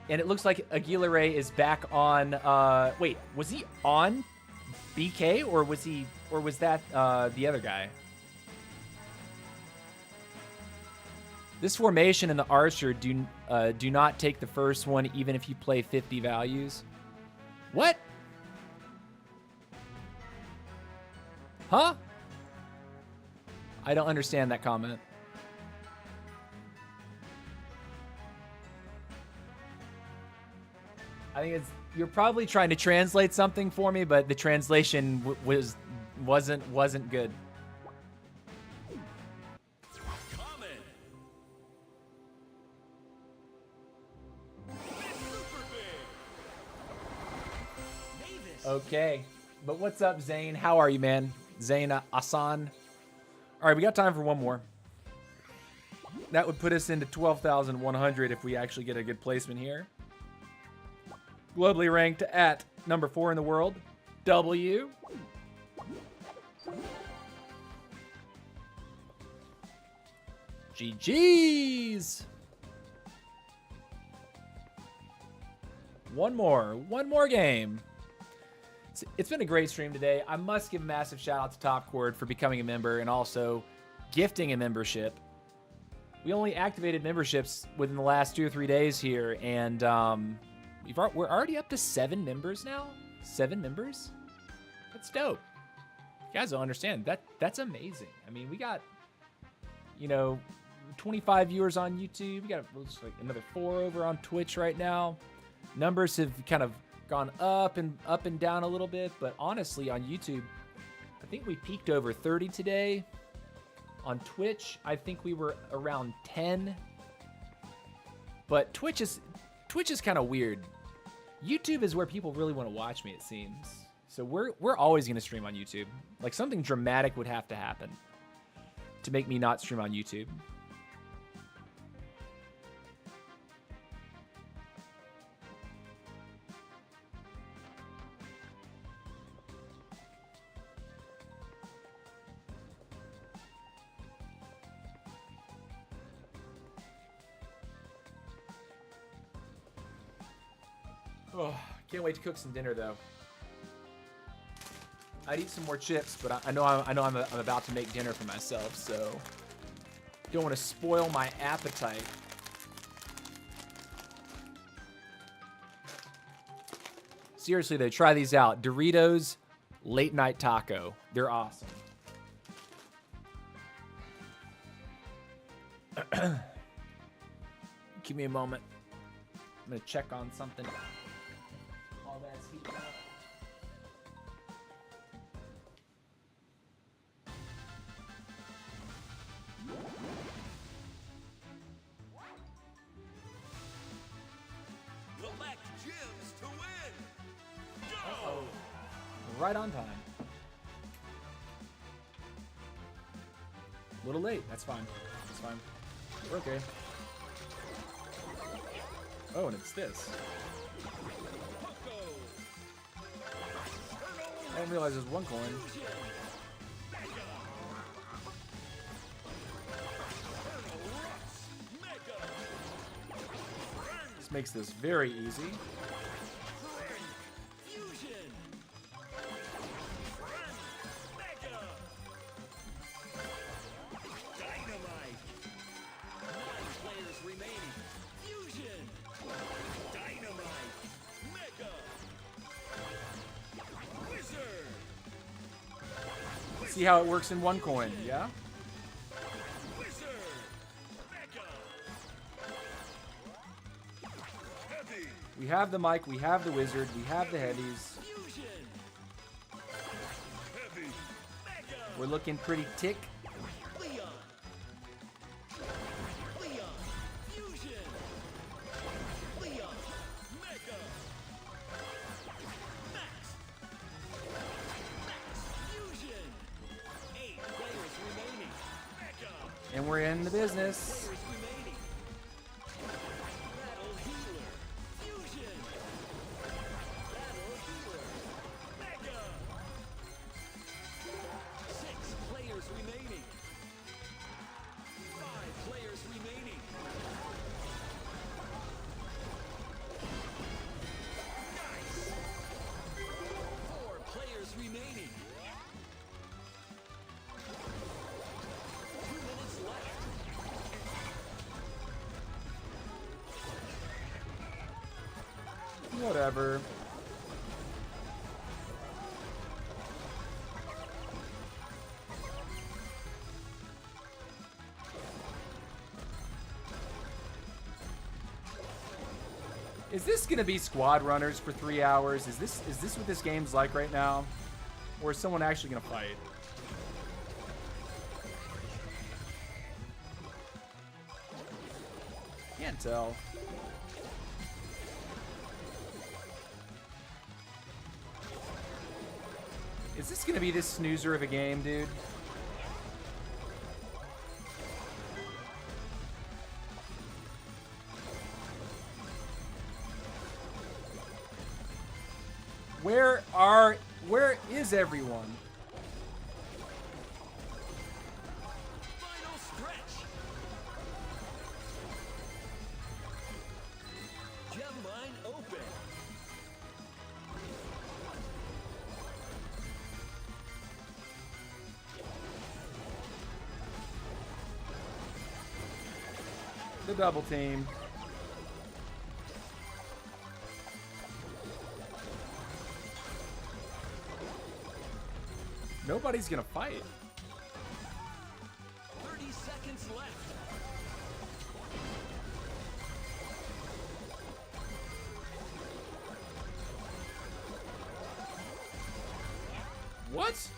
And it looks like Aguilera is back on. Wait, was he on BK or was that the other guy? This formation and the Archer do not take the first one, even if you play 50 values. What? Huh? I don't understand that comment. I think you're probably trying to translate something for me, but the translation wasn't good. Common. Super big. Mavis. Okay, but what's up, Zane? How are you, man? Zane Asan. All right, we got time for one more. That would put us into 12,100 if we actually get a good placement here. Globally ranked at number 4 in the world. W. GG's. One more game. It's been a great stream today. I must give a massive shout out to Top Chord for becoming a member and also gifting a membership. We only activated memberships within the last 2 or 3 days here, and we're already up to 7 members now. 7 members. That's dope. You guys don't understand. That's amazing. I mean, we got, you know, 25 viewers on YouTube. We got looks like another 4 over on Twitch right now. Numbers have kind of gone up and down a little bit, but honestly, on YouTube, I think we peaked over 30 today. On Twitch, I think we were around 10. But Twitch is kind of weird. YouTube is where people really want to watch me, it seems. So we're always going to stream on YouTube. Like, something dramatic would have to happen to make me not stream on YouTube. Oh, can't wait to cook some dinner though. I'd eat some more chips, but I know I'm about to make dinner for myself, so don't want to spoil my appetite. Seriously though, try these out. Doritos Late Night Taco. They're awesome. Give me a moment. I'm gonna check on something. All that's heating up. Collect gems to win. Go! Uh-oh. Right on time. A little late. That's fine. That's fine. We're okay. Oh, and it's this. I didn't realize there's one coin. This makes this very easy. See how it works in one coin, yeah? We have the mic, we have the wizard, we have the heavies. We're looking pretty tick. And we're in the business. Whatever. Is this gonna be squad runners for 3 hours? Is this what this game's like right now? Or is someone actually gonna fight? Can't tell. Is this gonna be this snoozer of a game, dude? Where is everyone? Final stretch. Gem mine open. The double team. Nobody's gonna fight. 30 seconds left. What?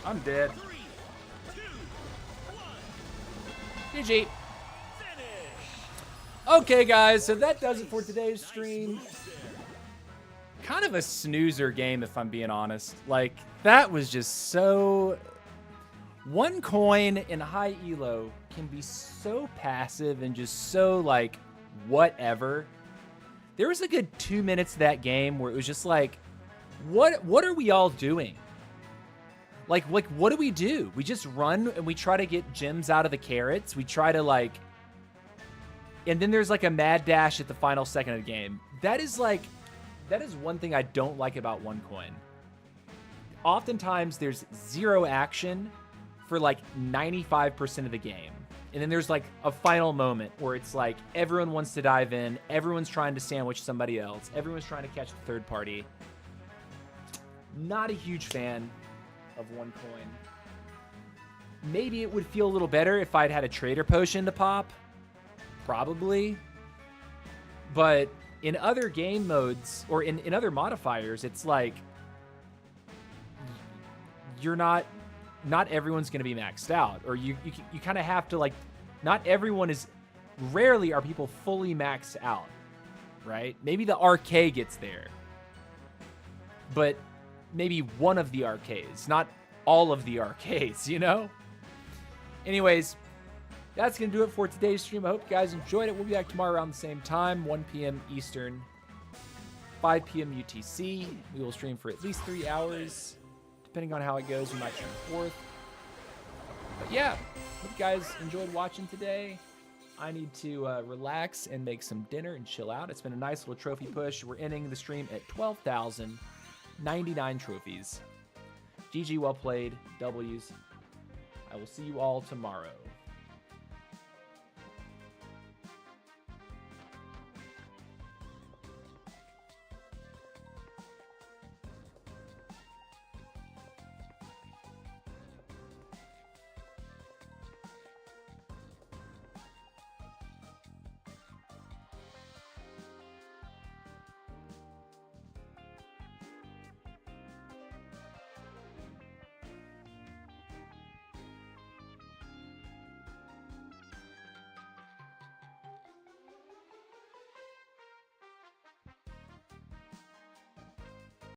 I'm dead. 3, 2, 1. GG. Finish. Okay, guys, so that does it for today's stream. Moves there. Kind of a snoozer game, if I'm being honest. Like, that was just so... One coin in high elo can be so passive and just so, like, whatever. There was a good 2 minutes of that game where it was just like, what are we all doing? Like, what do? We just run and we try to get gems out of the carrots. We try to, like... And then there's, like, a mad dash at the final second of the game. That is, like... That is one thing I don't like about OneCoin. Oftentimes, there's zero action for, like, 95% of the game. And then there's, like, a final moment where it's, like, everyone wants to dive in. Everyone's trying to sandwich somebody else. Everyone's trying to catch the third party. Not a huge fan of OneCoin. Maybe it would feel a little better if I'd had a trader potion to pop. Probably. But in other game modes or in other modifiers, it's like you're not everyone's going to be maxed out, or you kind of have to, like, not everyone is, rarely are people fully maxed out, right? Maybe the RK gets there, but maybe one of the RKs, not all of the RKs, you know? Anyways, that's going to do it for today's stream. I hope you guys enjoyed it. We'll be back tomorrow around the same time, 1 p.m. Eastern, 5 p.m. UTC. We will stream for at least 3 hours. Depending on how it goes, we might stream 4th. But yeah, hope you guys enjoyed watching today. I need to relax and make some dinner and chill out. It's been a nice little trophy push. We're ending the stream at 12,099 trophies. GG, well played. W's. I will see you all tomorrow.